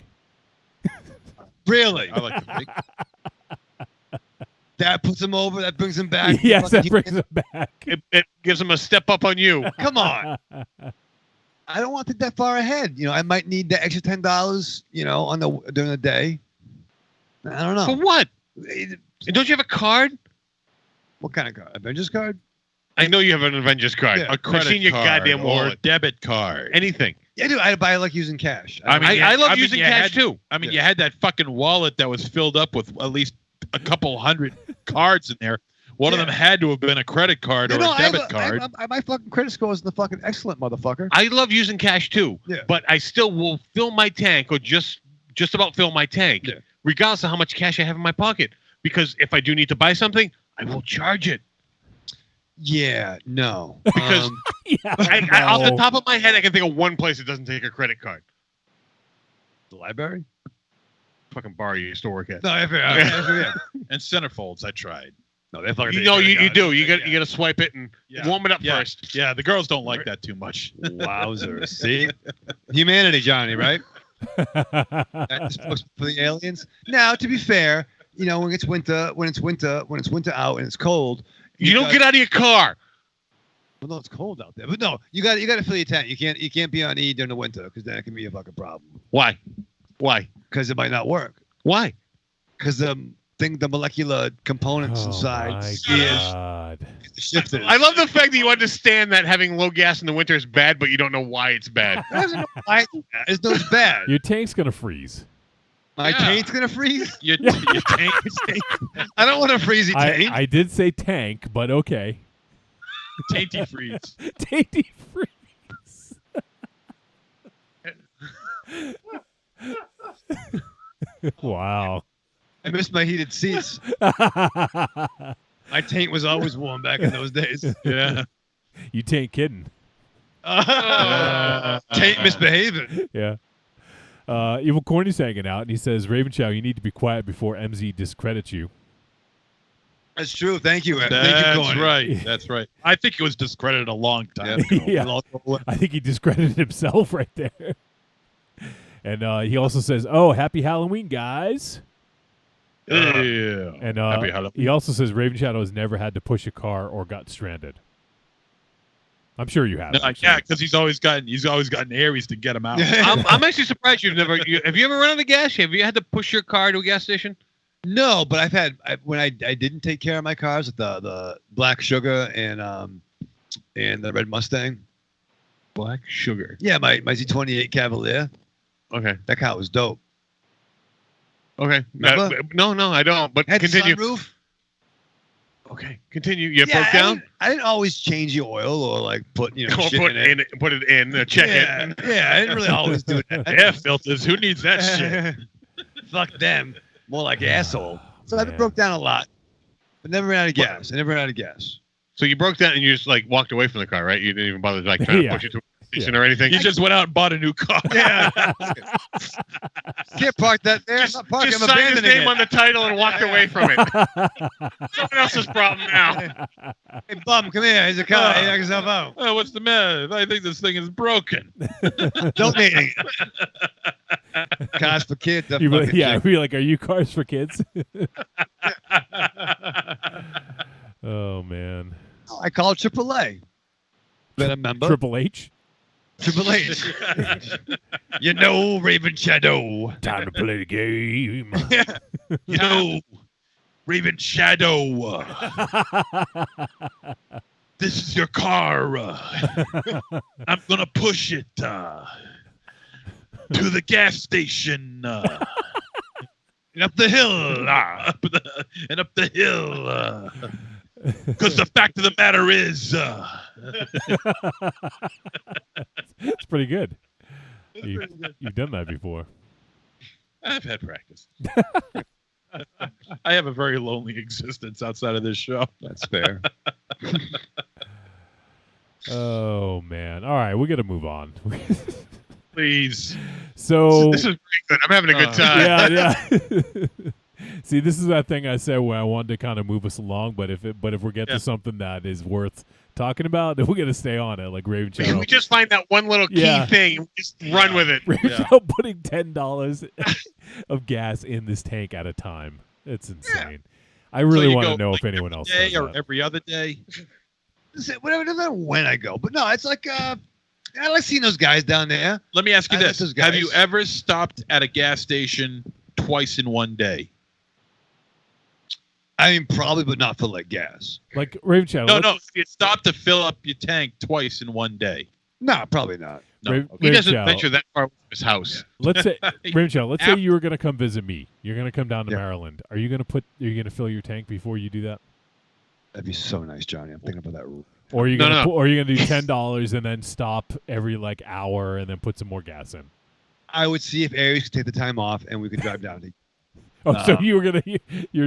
Really? I like to think. That puts him over. That brings him back. Yes, that Fucking- brings it back. It gives him a step up on you. Come on. I don't want to think that far ahead. I might need the extra $10. During the day. I don't For know. what? And don't you have a card? What kind of card? Avengers card? I know you have an Avengers card. Yeah. A I've credit seen your card goddamn or wallet. debit card. Anything. Yeah, dude. I like using cash. I mean, I love I mean, using you cash had- too. I mean, Yeah. you had that fucking wallet that was filled up with at least a couple hundred cards in there. One of Yeah. them had to have been a credit card or a debit card. My fucking credit score is the fucking excellent, motherfucker. I love using cash too. Yeah. But I still will fill my tank or just about fill my tank, Yeah. regardless of how much cash I have in my pocket. Because if I do need to buy something, I will charge it. Yeah, no. Because Yeah, off the no. top of my head, I can think of one place that doesn't take a credit card. The library? Fucking bar you used to work at. No, yeah. And centerfolds, I tried. No, they fucking. You know, you do. You got to swipe it and Yeah. warm it up Yeah. first. Yeah, the girls don't like that too much. Wowzers. See? Humanity, Johnny, right? That's supposed for the aliens. Now, to be fair, when it's winter out and it's cold. You don't get out of your car. Well, no, it's cold out there. But no, you got to fill your tank. You can't be on E during the winter because then it can be a fucking problem. Why? Why? Because it might not work. Why? Because the molecular components inside my is God. shifted. I love the fact that you understand that having low gas in the winter is bad, but you don't know why it's bad. It's no bad. Your tank's going to freeze. My Yeah. tank's gonna freeze. Your tank is I don't want a freezy tank. I did say tank, but okay. tainty freeze. Tainty freeze. Wow. I miss my heated seats. My tank was always warm back in those days. Yeah. You tain't kidding. Tank misbehaving. Yeah. Evil Corny's hanging out, and he says, Raven Chow, you need to be quiet before MZ discredits you. That's true. Thank you. Thank you, That's Corny. right. That's right. I think it was discredited a long time ago. Yeah. I think he discredited himself right there. And he also says, oh, happy Halloween, guys. Yeah. And Happy Halloween. he also says Raven Shadow has never had to push a car or got stranded. I'm sure you have. Yeah, because he's always gotten Aries to get him out. I'm actually surprised you've never. Have you ever run out of gas? Have you had to push your car to a gas station? No, but I've had when I didn't take care of my cars with the Black Sugar and the Red Mustang. Black Sugar. Yeah, my Z28 Cavalier. Okay. That car was dope. Okay. Remember? No, I don't. But Had continue. sunroof. Okay, continue. You broke down. I didn't always change the oil or like put shit put in it. put it in. Check it. Yeah, I didn't really always do that. Air filters. Who needs that shit? Fuck them. More like asshole. So I man. broke down a lot, but never ran out of gas. I never ran out of gas. So you broke down and you just like walked away from the car, right? You didn't even bother like trying to push it to a station or anything. You just went out and bought a new car. Yeah. Can't park that there. Just, I'm not parking. just I'm signed his abandoning name it. on the title and walked away from it. Someone else's problem now. Hey, bum, come here. Here's a car. Hey, knock yourself out. Oh, what's the matter? I think this thing is broken. Donating. Cars for kids. You'd be like, are you cars for kids? Oh man. I called AAA. Been a member. Triple H. Triple H. You know, Raven Shadow. Time to play the game. You know, Raven Shadow. This is your car. I'm gonna push it to the gas station. And up the hill. Up the hill. Because the fact of the matter is, It's pretty good. You've done that before. I've had practice. I have a very lonely existence outside of this show. That's fair. Oh man. All right, we got to move on. Please. So This is pretty good. I'm having a good time. yeah. See, this is that thing I said where I wanted to kind of move us along, but if we get to something that is worth talking about, then we're gonna stay on it, like Raven Shadow. We just find that one little key thing and we just run with it. Raven Shadow putting $10 of gas in this tank at a time. It's insane. I really want to know if anyone else does or that. every other day. Whatever, no matter when I go. But no, it's like I like seeing those guys down there. Let me ask you I like this: those guys. have you ever stopped at a gas station twice in one day? I mean, probably, but not for like gas. Like Raven Shadow. No. You stopped to fill up your tank twice in one day. No, probably not. No. Raven He doesn't Shadow, venture that far from his house. Let's say Raven Shadow, let's say After- you were gonna come visit me. You're gonna come down to Yeah. Maryland. Are you gonna fill your tank before you do that? That'd be so nice, Johnny. I'm thinking about that rule. Or are you No, gonna no. or are you gonna do $10 and then stop every like hour and then put some more gas in? I would see if Aries could take the time off and we could drive down to. Oh, so you're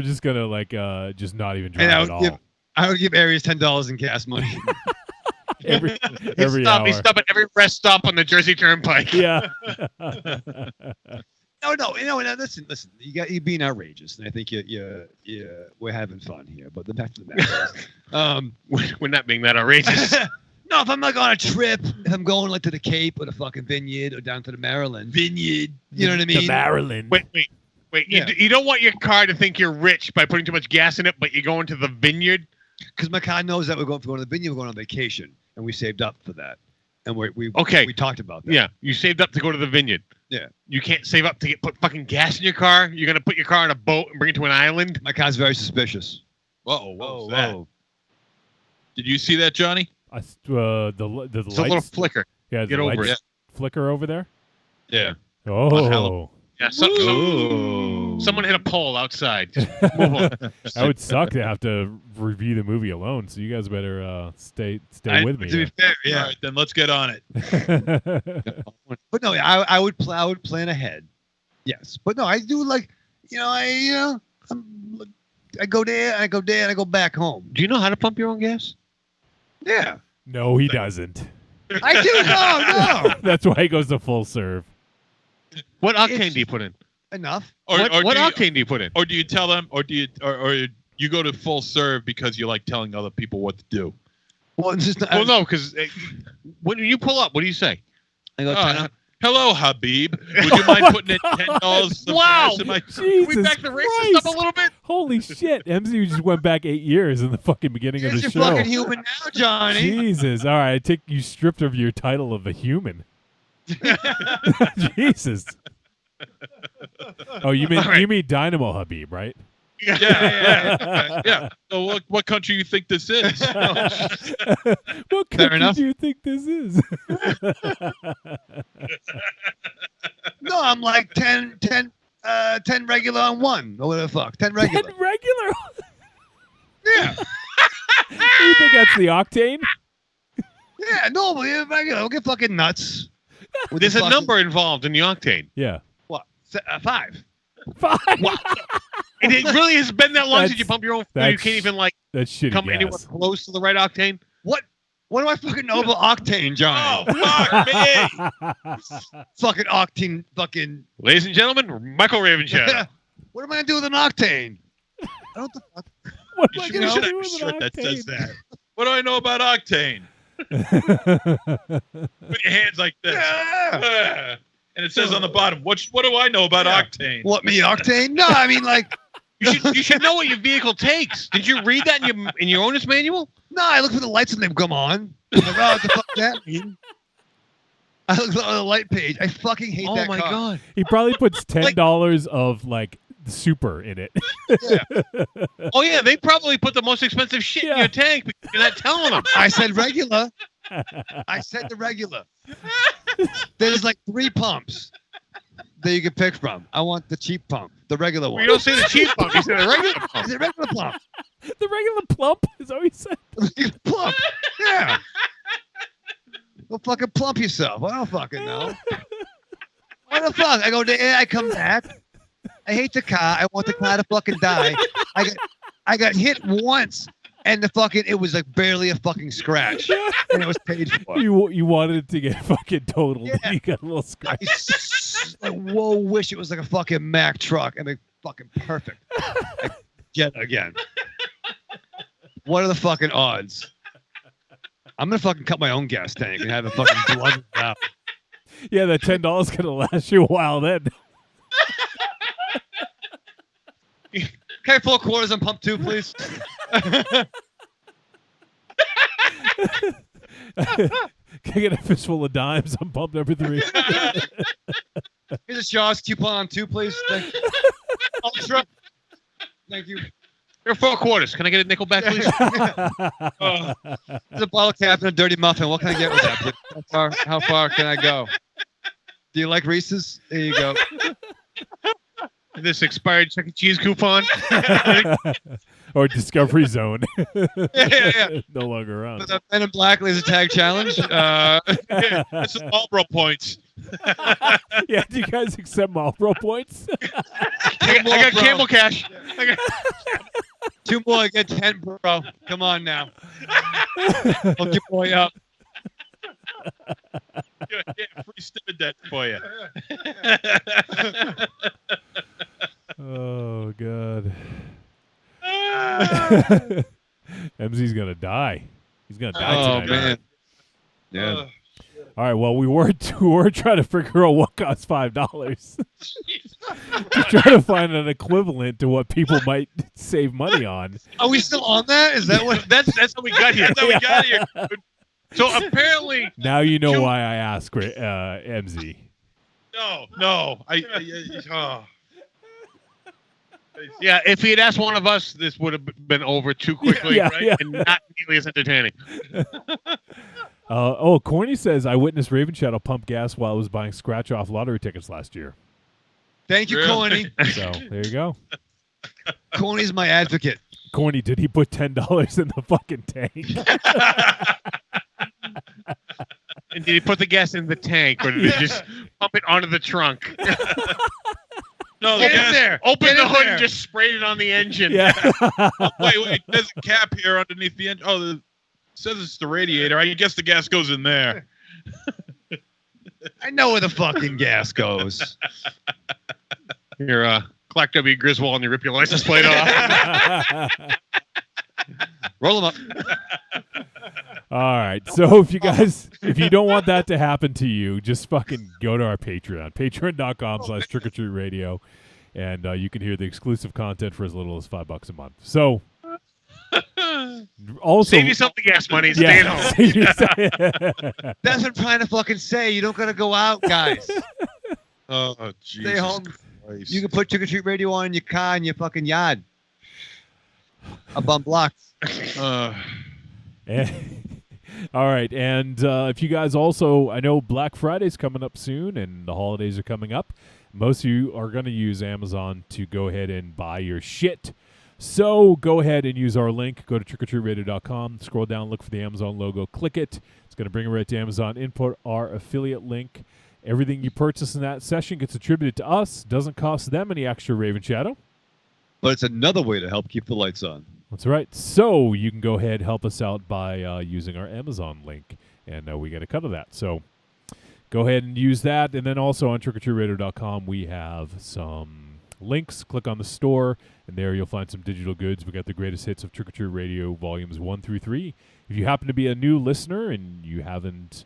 just gonna like just not even drive And at all I would give Aries $10 in gas money. every He'd hour. stop at every rest stop on the Jersey Turnpike. Yeah. No. Listen. You're being outrageous, and I think we're having fun here. But the fact of the matter is, We're not being that outrageous. no, if I'm like on a trip, if I'm going like to the Cape or the fucking Vineyard or down to the Maryland, you know what I mean? To Maryland. Wait. Yeah. You don't want your car to think you're rich by putting too much gas in it, but you're going to the vineyard? Because my car knows that we're going to the Vineyard, we're going on vacation, and we saved up for that, and we talked about that. Yeah, you saved up to go to the vineyard. Yeah. You can't save up to put fucking gas in your car? You're going to put your car on a boat and bring it to an island? My car's very suspicious. What was that? Did you see that, Johnny? The It's a little lights. flicker. Yeah, Get the over lights it. flicker over there. Yeah. Oh, Yeah, someone hit a pole outside. Just move on. that would suck to have to review the movie alone. So you guys better stay with me. To be fair, All yeah. right, then let's get on it. But no, I would plan ahead. Yes, but no, I do like I go there and I go there and I go back home. Do you know how to pump your own gas? Yeah, No, he doesn't. I do. No, That's why he goes to full serve. What octane do you put in? enough. Or What do you- octane do you put in? Or do you tell them, or do you go to full serve because you like telling other people what to do? Well, it's just Well, no, because when you pull up, what do you say? I go Oh, Hello, Habib. Would you mind putting in $10 of Wow. gas in my Can we Jesus back the racist Christ. up a little bit? Holy shit. MZ just went back 8 years in the fucking beginning of the You're show. fucking human now, Johnny. Jesus. All right. I take you stripped of your title of a human. Jesus. Oh, you mean Dynamo Habib, right? Yeah. So what country you think this is? What country enough. do you think this is? No, I'm like 10 regular on one. Or whatever the fuck. 10 regular. 10 regular? Yeah. You think that's the octane? Yeah, normally regular. Don't get fucking nuts. With There's the a fucking- number involved in the octane. Yeah. What? 5. 5. And it really has been that long That's- since you pump your own fuel. You can't even like That's shitty come gas. anywhere close to the right octane. What do I fucking know about octane, Johnny? Oh, fuck me. Fucking octane. Fucking. Ladies and gentlemen, Michael Ravenshadow. What am I gonna do with an octane? I don't. The fuck. What You am I should gonna have do a with an shirt that says octane? that. What do I know about octane? Put your hands like this. Yeah. And it says on the bottom, what do I know about octane? What, me octane? No, I mean like. You should know what your vehicle takes. Did you read that in your owner's manual? No, I look for the lights and they come on. I'm like, oh, what the fuck does that mean? I look at the light page. I fucking hate Oh that my car. god! He probably puts $10 of like super in it. Oh yeah, they probably put the most expensive shit in your tank because you're not telling them. I said regular. I said the regular. There's like 3 pumps that you can pick from. I want the cheap pump, the regular one. You don't say the cheap pump. You say the regular I pump. said regular pump. The regular plump is what he said. Regular plump. Yeah. Go fucking plump yourself. I don't fucking know. What the fuck? I go there, I come back. I hate the car. I want the car to fucking die. I got hit once, and it was like barely a fucking scratch, and it was paid for. You wanted it to get fucking totaled. Yeah. You got a little scratch. Like, whoa, wish it was like a fucking Mack truck and fucking perfect. Like, yet again. What are the fucking odds? I'm gonna fucking cut my own gas tank and have it fucking blood out. Yeah, that $10 gonna last you a while then. Can I 4 quarters on pump 2, please? Can I get a fistful of dimes on pump number 3? Here's a Shaw's coupon on 2, please. Thank you. Ultra. Thank you. You're 4 quarters. Can I get a nickel back, please? There's a bottle cap and a dirty muffin. What can I get with that, please? How far can I go? Do you like Reese's? There you go. This expired Chuck E. Cheese coupon. Or Discovery Zone. Yeah. No longer around. The Men in Black laser tag challenge. This is Marlboro points. Yeah, do you guys accept Marlboro points? I got Camel Cash. 2 more, I get 10, bro. Come on now. Hook your boy up. Yeah, free stimulus debt for you. Oh, God. MZ's going to die. He's going to die Oh, tonight. man. Yeah. All right, well, we were trying to figure out what costs $5 to try to find an equivalent to what people might save money on. Are we still on that? Is that what? That's how we got here. That's how we got here. So apparently, Now you know why I asked MZ. No. yeah, if he had asked one of us, this would have been over too quickly, Yeah, right? yeah. And not nearly as entertaining. Corny says, I witnessed Raven Shadow pump gas while I was buying scratch-off lottery tickets last year. Thank you, Really? Corny. So there you go. Corny's my advocate. Corny, did he put $10 in the fucking tank? And did he put the gas in the tank, or did he just pump it onto the trunk? No, the Get in gas. there. Open Get the in hood there. and just sprayed it on the engine. Yeah. Wait. There's a cap here underneath the engine. Oh, it says it's the radiator. I guess the gas goes in there. I know where the fucking gas goes. You're Clark W. Griswold, and you rip your license plate off. Roll them up. All right. So if you guys if you don't want that to happen to you, just fucking go to our Patreon, patreon.com/trickortreatradio, and you can hear the exclusive content for as little as $5 a month. So, also Save yourself the gas money. Stay at home. That's what I'm trying to fucking say. You don't gotta go out, guys. Oh, Jesus Stay home. Christ. You can put Trick or Treat Radio on in your car in your fucking yard. Up on blocks. All right, and if you guys also, I know Black Friday's coming up soon, and the holidays are coming up. Most of you are going to use Amazon to go ahead and buy your shit. So go ahead and use our link. Go to trickortreatradio.com, scroll down, look for the Amazon logo, click it. It's going to bring it right to Amazon. Input our affiliate link. Everything you purchase in that session gets attributed to us. Doesn't cost them any extra, Raven Shadow. But it's another way to help keep the lights on. That's right. So you can go ahead and help us out by using our Amazon link, and we get a cut of that. So go ahead and use that. And then also on trickortreatradio.com, we have some links. Click on the store, and there you'll find some digital goods. We got the greatest hits of Trick or Treat Radio volumes 1 through 3. If you happen to be a new listener and you haven't,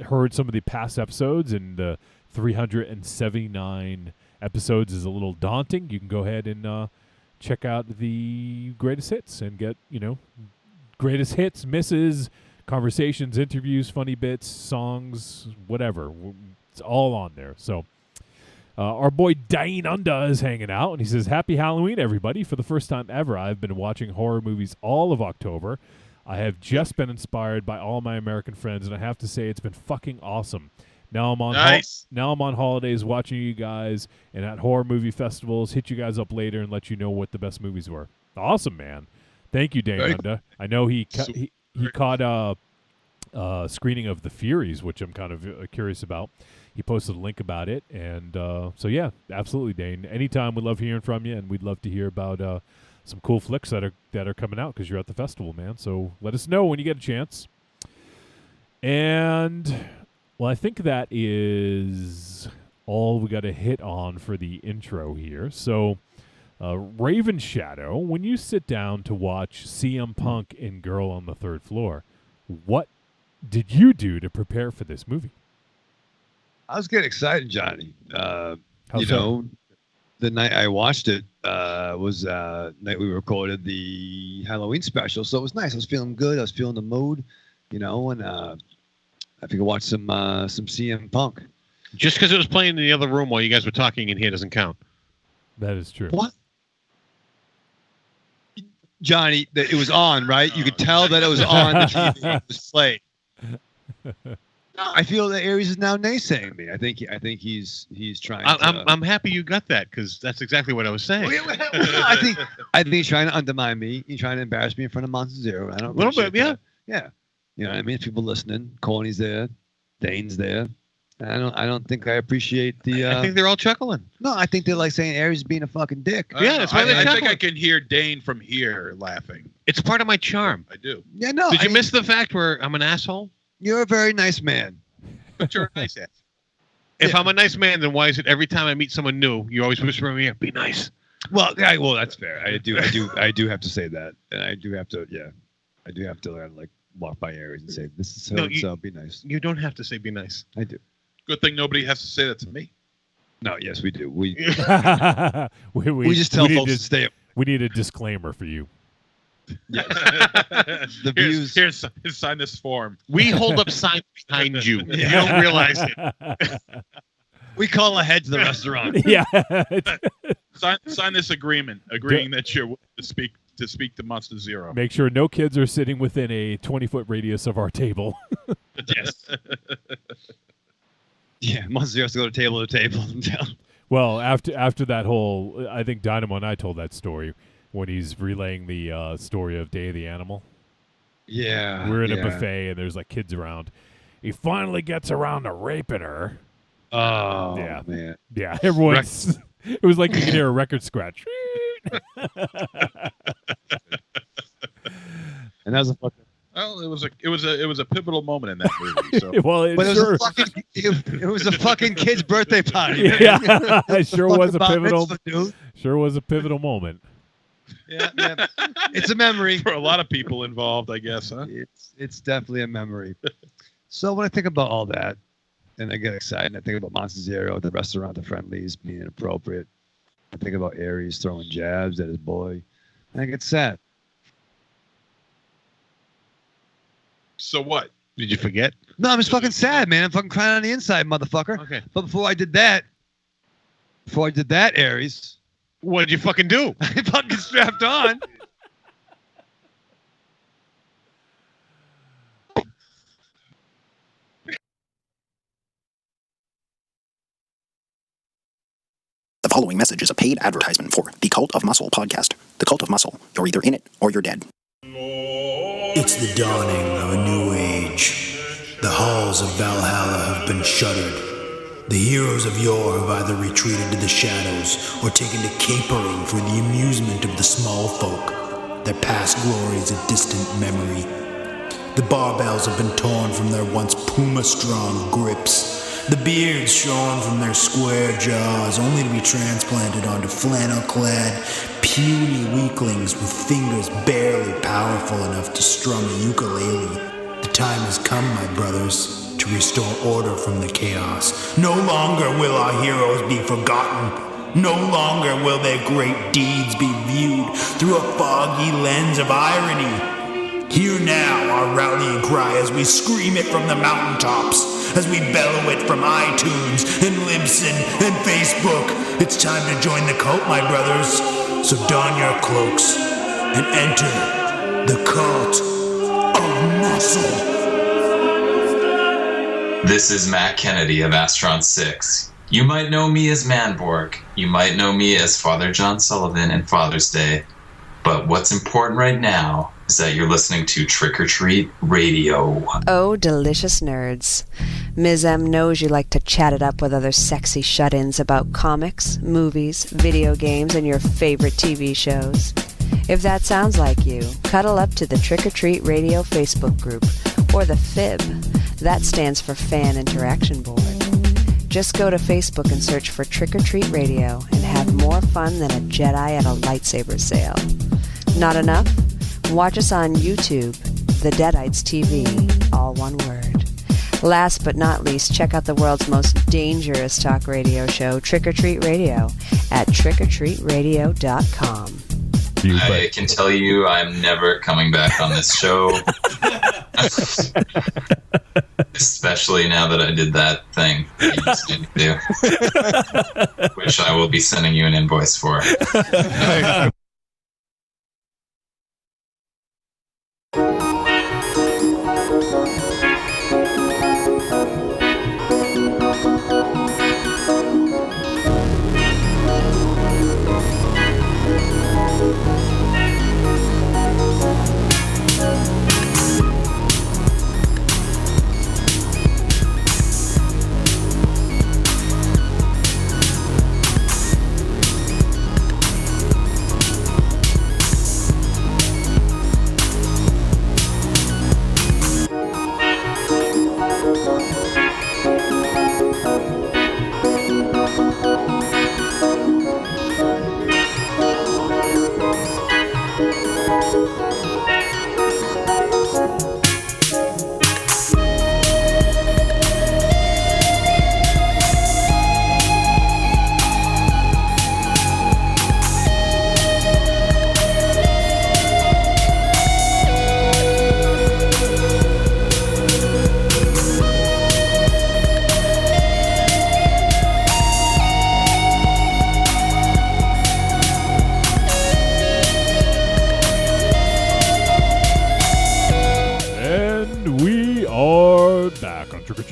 heard some of the past episodes, and the 379 episodes is a little daunting, you can go ahead and check out the greatest hits and get, greatest hits, misses, conversations, interviews, funny bits, songs, whatever. It's all on there. So our boy Dane Unda is hanging out, and he says, "Happy Halloween, everybody. For the first time ever, I've been watching horror movies all of October. I have just been inspired by all my American friends, and I have to say it's been fucking awesome. Now I'm on now I'm on holidays watching you guys, and at horror movie festivals, hit you guys up later and let you know what the best movies were." Awesome, man. Thank you, Dane Unda. I know he caught a screening of The Furies, which I'm kind of curious about. He posted a link about it, and so yeah, absolutely, Dane. Anytime, we love hearing from you, and we'd love to hear about some cool flicks that are coming out because you're at the festival, man. So let us know when you get a chance. And well, I think that is all we got to hit on for the intro here. So, Raven Shadow, when you sit down to watch CM Punk and Girl on the Third Floor, what did you do to prepare for this movie? I was getting excited, Johnny. How so? The night I watched it was night we recorded the Halloween special, so it was nice. I was feeling good. I was feeling the mood, and I could watch some CM Punk. Just because it was playing in the other room while you guys were talking in here doesn't count. That is true. What? Johnny, it was on, right? You could tell that it was on the TV. It was played. I feel that Aries is now naysaying me. I think he's trying. I'm happy you got that, because that's exactly what I was saying. I think he's trying to undermine me. He's trying to embarrass me in front of Monster Zero. I don't. A little bit, yeah. Yeah. You know what I mean? People listening. Corny's there. Dane's there. I don't think I appreciate the. I think they're all chuckling. No, I think they're like saying Aries is being a fucking dick. Yeah, that's why they're I chuckling. think I can hear Dane from here laughing. It's part of my charm. I do. Yeah, no. Did you miss the fact where I'm an asshole? You're a very nice man. But you're a nice ass. If I'm a nice man, then why is it every time I meet someone new, you always whisper in my ear, "Be nice"? Well, that's fair. I do have to say that, and I do have to like walk by Aries and say, "This is so be nice." You don't have to say "be nice." I do. Good thing nobody has to say that to me. No, yes, we do. We we just tell folks to stay. We need a disclaimer for you. Yes. The views. Here's sign this form. We hold up signs behind you. You don't realize it. We call ahead to the restaurant. Yeah. Sign this agreement, agreeing that you're to speak to Monster Zero. Make sure no kids are sitting within a 20-foot radius of our table. Yes. Yeah, Monster Zero has to go table to table. Well, after that whole, I think Dynamo and I told that story when he's relaying the story of Day of the Animal. Yeah. We're in a buffet and there's like kids around. He finally gets around to raping her. Oh, yeah, man. Yeah, everyone's. It was like you could hear a record scratch. And that was a fucking. Well, it was a pivotal moment in that movie. So. Well, it was a fucking kid's birthday party. Yeah, it sure was a pivotal. Dude. Sure was a pivotal moment. Yeah. It's a memory for a lot of people involved, I guess, huh? It's definitely a memory. So when I think about all that, and I get excited, and I think about Monster Zero, the restaurant, the friendlies being inappropriate. I think about Aries throwing jabs at his boy. And I get sad. So what? Did you forget? No, I'm just fucking sad, man. I'm fucking crying on the inside, motherfucker. Okay. But before I did that, Aries, What did you fucking do? I fucking strapped on. The following message is a paid advertisement for the Cult of Muscle podcast. The Cult of Muscle. You're either in it or you're dead. It's the dawning of a new age. The halls of Valhalla have been shuttered. The heroes of yore have either retreated to the shadows or taken to capering for the amusement of the small folk, their past glories a distant memory. The barbells have been torn from their once puma-strong grips. The beards shorn from their square jaws, only to be transplanted onto flannel-clad, puny weaklings with fingers barely powerful enough to strum a ukulele. The time has come, my brothers, to restore order from the chaos. No longer will our heroes be forgotten. No longer will their great deeds be viewed through a foggy lens of irony. Hear now our rallying cry as we scream it from the mountaintops, as we bellow it from iTunes and Libsyn and Facebook. It's time to join the cult, my brothers. So don your cloaks and enter the Cult of Muscle. This is Matt Kennedy of Astron 6. You might know me as Manborg. You might know me as Father John Sullivan in Father's Day. But what's important right now is that you're listening to Trick or Treat Radio. Oh, delicious nerds. Ms. M knows you like to chat it up with other sexy shut-ins about comics, movies, video games, and your favorite TV shows. If that sounds like you, cuddle up to the Trick or Treat Radio Facebook group, or the FIB. That stands for Fan Interaction Board. Just go to Facebook and search for Trick or Treat Radio and have more fun than a Jedi at a lightsaber sale. Not enough? Watch us on YouTube, The Deadites TV, all one word. Last but not least, check out the world's most dangerous talk radio show, Trick or Treat Radio, at trickortreatradio.com. I can tell you I'm never coming back on this show. Especially now that I did that thing that you just didn't do. Which I will be sending you an invoice for.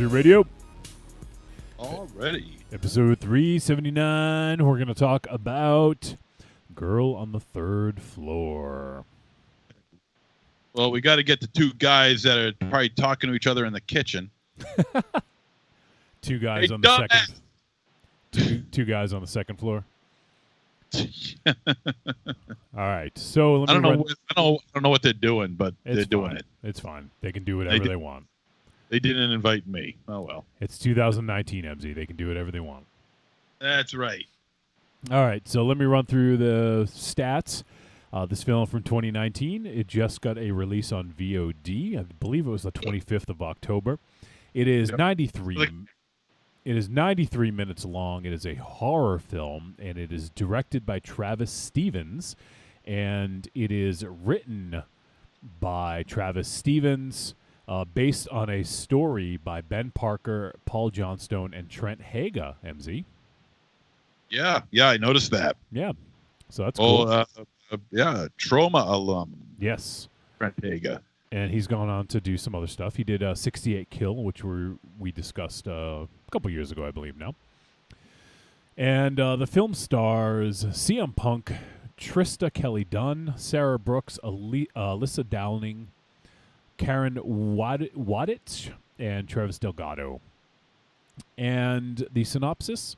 Radio. Already. Episode 379. We're going to talk about Girl on the Third Floor. Well, we got to get the two guys that are probably talking to each other in the kitchen. Two guys Hey, on the dumbass. second. Two guys on the second floor. All right. So let me I don't know what they're doing, but they're doing it. It's fine. They can do whatever they want. They didn't invite me. Oh, well. It's 2019, MZ. They can do whatever they want. That's right. All right, so let me run through the stats. This film from 2019, it just got a release on VOD. I believe it was the 25th of October. It is Yep. 93. Like- It is 93 minutes long. It is a horror film, and it is directed by Travis Stevens, and it is written by Travis Stevens, based on a story by Ben Parker, Paul Johnstone, and Trent Haga. MZ. Yeah, I noticed that. Yeah, so that's cool. Trauma alum. Yes. Trent Haga. And he's gone on to do some other stuff. He did 68 Kill, which we discussed a couple years ago, I believe now. And the film stars CM Punk, Trista Kelly Dunn, Sarah Brooks, Alyssa Downing, Karen Wadich, and Travis Delgado. And the synopsis,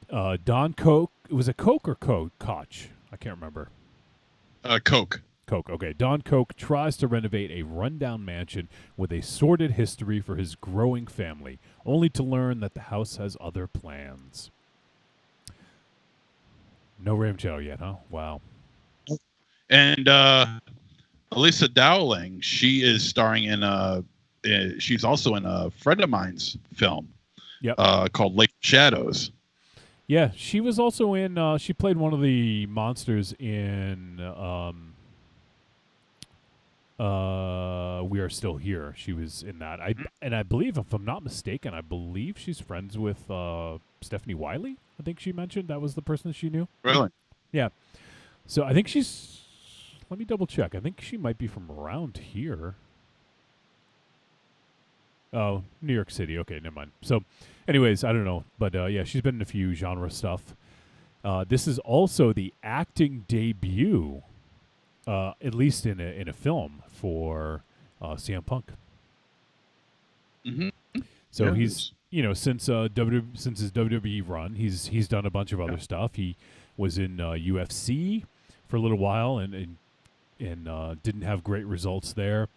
Don Koch, was it Koch or Koch? I can't remember. Coke. Koch, okay. Don Koch tries to renovate a rundown mansion with a sordid history for his growing family, only to learn that the house has other plans. No Ramchow yet, huh? Wow. And Alyssa Dowling, she is starring in she's also in a friend of mine's film. Yep. Called Lake Shadows. Yeah, she was also in. She played one of the monsters in. We Are Still Here. She was in that. I believe, if I'm not mistaken, I believe she's friends with Stephanie Wiley. I think she mentioned that was the person she knew. Really? Yeah. So I think she's. Let me double check. I think she might be from around here. Oh, New York City. Okay, never mind. So, anyways, I don't know, but yeah, she's been in a few genre stuff. This is also the acting debut, at least in a film, for CM Punk. Mm-hmm. So Yeah, he's since his WWE run, he's done a bunch of other stuff. He was in UFC for a little while and didn't have great results there,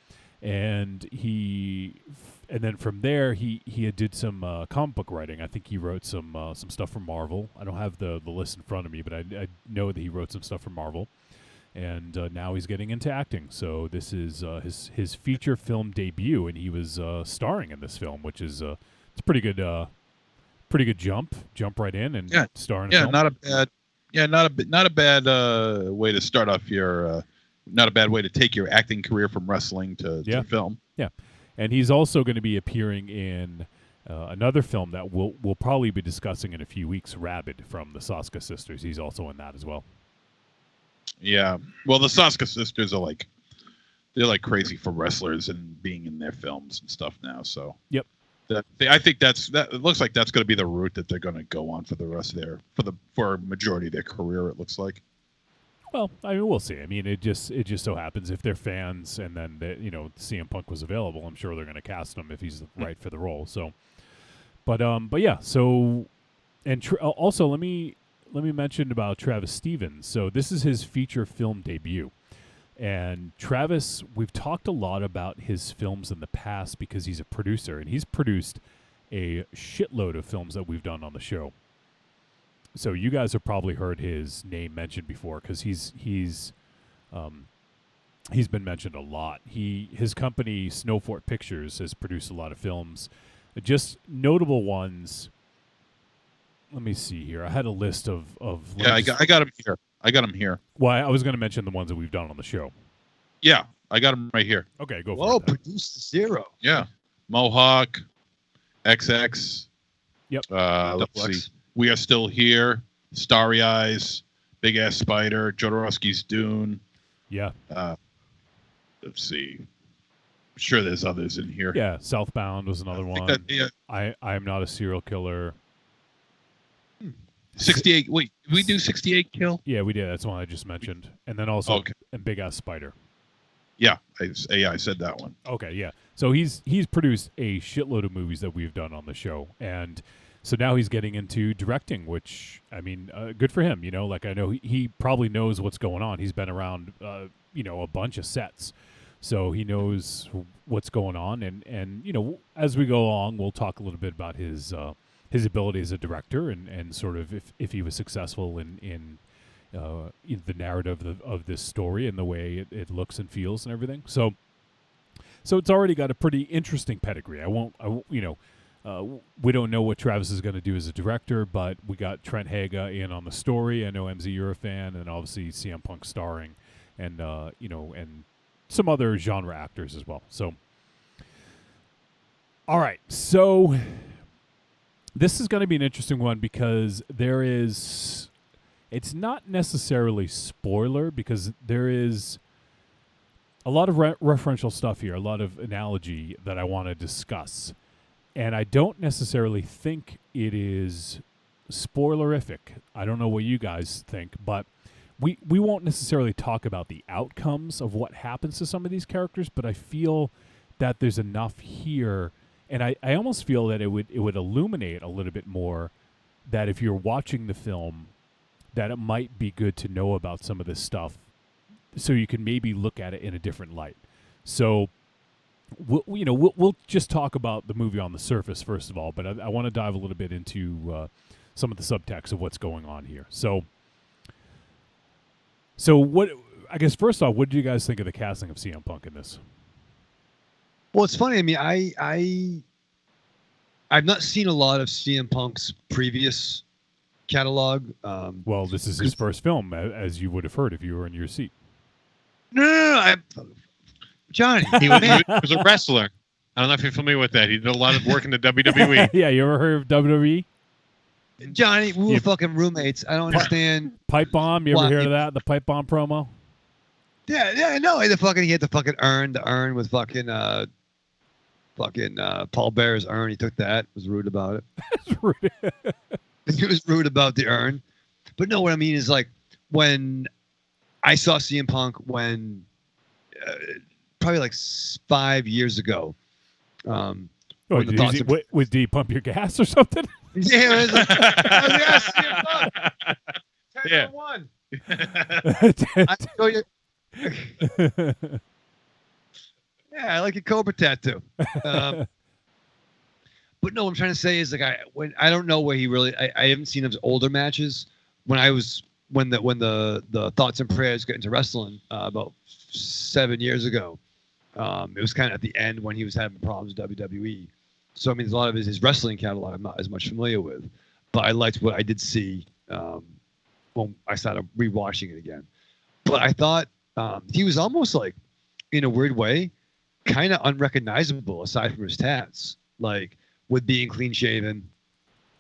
and then from there he had did some comic book writing. I think he wrote some stuff for Marvel. I don't have the list in front of me, but I know that he wrote some stuff for Marvel. And now he's getting into acting. So this is his feature film debut, and he was starring in this film, which is it's a pretty good jump right in and star in a film. Not a bad way to start off your not a bad way to take your acting career from wrestling to film. Yeah, and he's also going to be appearing in another film that we'll probably be discussing in a few weeks, Rabid, from the Saska sisters. He's also in that as well. Yeah, well, the Saska sisters are they're like crazy for wrestlers and being in their films and stuff now. So yep, I think it looks like that's going to be the route that they're going to go on for the rest of for a majority of their career. It looks like. Well, I mean, we'll see. I mean, it just so happens if they're fans and then CM Punk was available, I'm sure they're going to cast him if he's right for the role. So, but yeah. So, and also let me mention about Travis Stevens. So this is his feature film debut. And Travis, we've talked a lot about his films in the past because he's a producer, and he's produced a shitload of films that we've done on the show. So you guys have probably heard his name mentioned before because he's been mentioned a lot. His company Snowfort Pictures has produced a lot of films, just notable ones. Let me see here. I had a list of. Yeah, I got him here. Well, I was going to mention the ones that we've done on the show. Yeah, I got him right here. Okay, go for Whoa, it. Produce Zero. Yeah, Mohawk, XX. Yep. Let's see. We Are Still Here. Starry Eyes. Big Ass Spider. Jodorowsky's Dune. Yeah. Let's see. I'm sure there's others in here. Yeah, Southbound was another one. Yeah. I Am Not a Serial Killer. 68. Wait, did we do 68 Kill? Yeah, we did. That's one I just mentioned. And then also and Big Ass Spider. Yeah, I said that one. Okay, yeah. So he's produced a shitload of movies that we've done on the show, and so now he's getting into directing, which I mean, good for him. Like I know he probably knows what's going on. He's been around, a bunch of sets, so he knows what's going on. And as we go along, we'll talk a little bit about his ability as a director and sort of if he was successful in the narrative of this story and the way it looks and feels and everything. So So it's already got a pretty interesting pedigree. We don't know what Travis is going to do as a director, but we got Trent Haga in on the story. I know MZ, you're a fan, and obviously CM Punk starring, and and some other genre actors as well. So, all right, so this is going to be an interesting one because it's not necessarily spoiler because there is a lot of referential stuff here, a lot of analogy that I want to discuss. And I don't necessarily think it is spoilerific. I don't know what you guys think, but we won't necessarily talk about the outcomes of what happens to some of these characters, but I feel that there's enough here, and I almost feel that it would illuminate a little bit more that if you're watching the film, that it might be good to know about some of this stuff so you can maybe look at it in a different light. So we'll just talk about the movie on the surface first of all, but I want to dive a little bit into some of the subtext of what's going on here. So what? I guess first off, what did you guys think of the casting of CM Punk in this? Well, it's funny. I mean, I've not seen a lot of CM Punk's previous catalog. Well, this is his first film, as you would have heard if you were in your seat. No, Johnny. He was a wrestler. I don't know if you're familiar with that. He did a lot of work in the WWE. Yeah, you ever heard of WWE? Johnny, we were fucking roommates. I don't understand. Pipe bomb. You ever hear of that? The pipe bomb promo. Yeah, no. He had the fucking urn. The urn with fucking Paul Bear's urn. He took that. Was rude about it. He was rude about the urn. But no, what I mean is like when I saw CM Punk when probably like 5 years ago. Did he pump your gas or something? Yeah, it was like, yes, CM Punk. 10-1. Yeah, I like your Cobra tattoo. But no, what I'm trying to say is like I don't know where he really. I haven't seen his older matches. When the Thoughts and Prayers got into wrestling about 7 years ago, it was kind of at the end when he was having problems with WWE. So I mean, a lot of his wrestling catalog I'm not as much familiar with, but I liked what I did see when I started rewatching it again. But I thought he was almost like, in a weird way, kind of unrecognizable aside from his tats. Like with being clean shaven,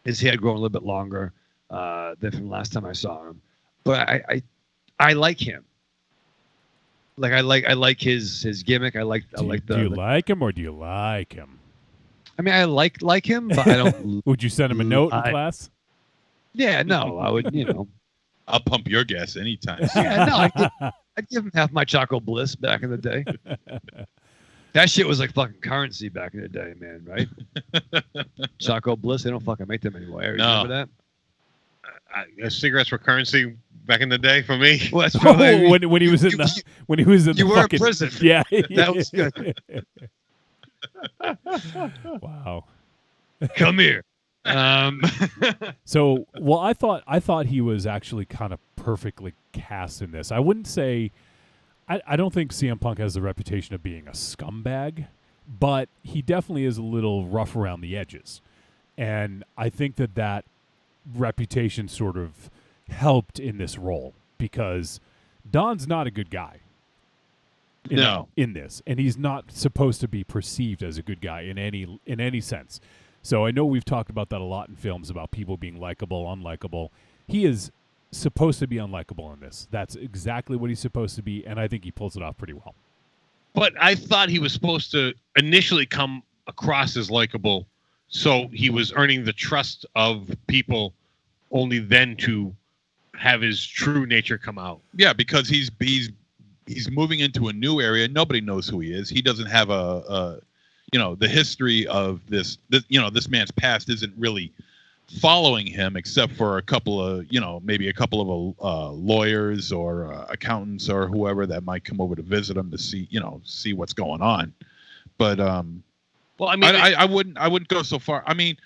his hair growing a little bit longer than from the last time I saw him. But I like him. Like I like his gimmick. Do you like him or do you like him? I mean, I like him, but I don't. Would you send him a note in class? Yeah, no, I would. I'll pump your gas anytime. Yeah, no, I'd give him half my Choco Bliss back in the day. That shit was like fucking currency back in the day, man. Right? Choco Bliss, they don't fucking make them anymore. Remember that? Cigarettes were currency back in the day for me. Well, that's probably when he was in you were fucking, in prison. Yeah, that was good. Wow. Come here. So, well, I thought he was actually kind of perfectly cast in this. I wouldn't say. I don't think CM Punk has the reputation of being a scumbag, but he definitely is a little rough around the edges, and I think that reputation sort of helped in this role because Don's not a good guy. In this, and he's not supposed to be perceived as a good guy in any sense. So I know we've talked about that a lot in films about people being likable, unlikable. He is supposed to be unlikable in this. That's exactly what he's supposed to be, and I think he pulls it off pretty well. But I thought he was supposed to initially come across as likable, so he was earning the trust of people, only then to have his true nature come out. Yeah, because he's moving into a new area. Nobody knows who he is. He doesn't have the history of this man's past isn't really following him except for a couple of, maybe a couple of lawyers or accountants or whoever that might come over to visit him to see what's going on. But well, I mean, I wouldn't go so far. I mean,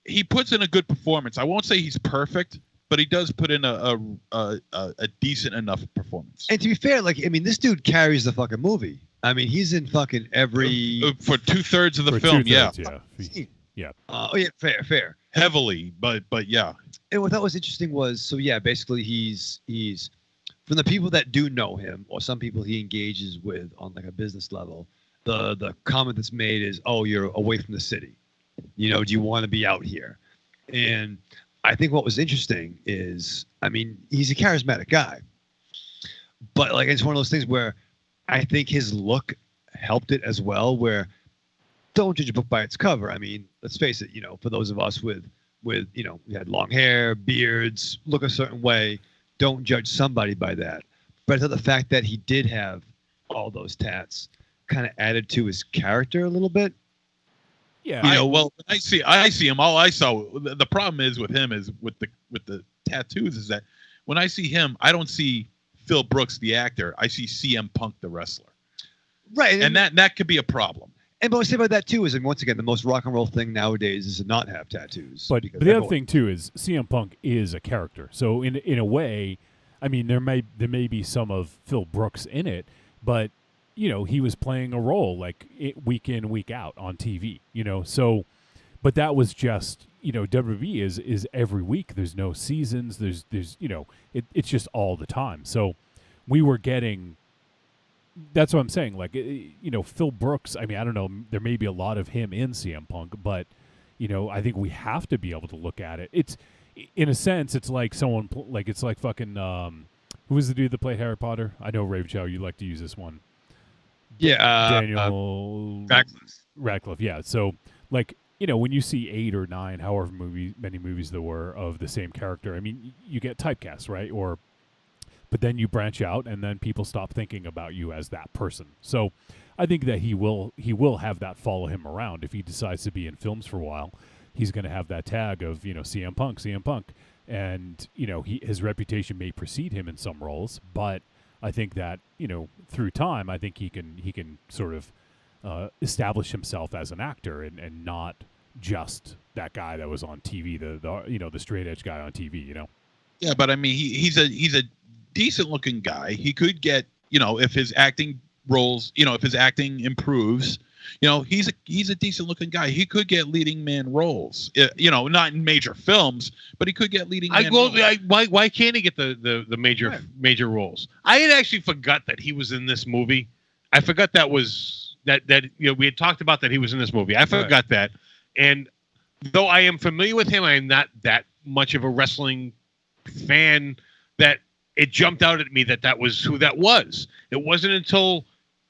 he puts in a good performance. I won't say he's perfect, but he does put in a decent enough performance. And to be fair, like, I mean, this dude carries the fucking movie. I mean, he's in fucking every for 2/3 of the For film. 2/3, yeah. oh yeah, fair. Heavily, but yeah. And what I thought was interesting was, so yeah, basically he's from the people that do know him, or some people he engages with on like a business level. The comment that's made is, "Oh, you're away from the city. You know, do you want to be out here?" And I think what was interesting is, I mean, he's a charismatic guy, but like it's one of those things where I think his look helped it as well. Where don't judge a book by its cover. I mean, let's face it. You know, for those of us with you know, we had long hair, beards, look a certain way. Don't judge somebody by that. But I thought the fact that he did have all those tats kind of added to his character a little bit. Yeah. You know, well, I see him. All I saw, the problem is with him is with the tattoos is that when I see him, I don't see Phil Brooks the actor. I see CM Punk the wrestler. Right. And that could be a problem. And what I say about that too is, and once again, the most rock and roll thing nowadays is to not have tattoos. But because the other everyone- thing too is CM Punk is a character. So in a way, I mean, there may be some of Phil Brooks in it, but you know, he was playing a role like week in, week out on TV. You know, so but that was just, you know, WWE is every week. There's no seasons. There's you know, it's just all the time. So we were getting. That's what I'm saying. Like, you know, Phil Brooks, I mean, I don't know. There may be a lot of him in CM Punk, but, you know, I think we have to be able to look at it. It's, in a sense, it's like someone, like, it's like fucking, who was the dude that played Harry Potter? I know, Rave Chow, you like to use this one. Yeah. Daniel Radcliffe. Yeah. So, like, you know, when you see 8 or 9, however many movies there were of the same character, I mean, you get typecast, right? But then you branch out, and then people stop thinking about you as that person. So I think that he will have that follow him around. If he decides to be in films for a while, he's going to have that tag of, you know, CM Punk. And, you know, his reputation may precede him in some roles, but I think that, you know, through time, I think he can sort of establish himself as an actor and not just that guy that was on TV, the you know, the straight edge guy on TV, you know? Yeah, but I mean, he's a decent looking guy. He could get, you know, if his acting roles, you know, if his acting improves, you know, he's a decent looking guy. He could get leading man roles, you know, not in major films, but he could get leading man roles. Why can't he get the major roles? I had actually forgot that he was in this movie. I forgot that you know, we had talked about that he was in this movie. I forgot that. And though I am familiar with him, I am not that much of a wrestling fan that it jumped out at me that was who that was. It wasn't until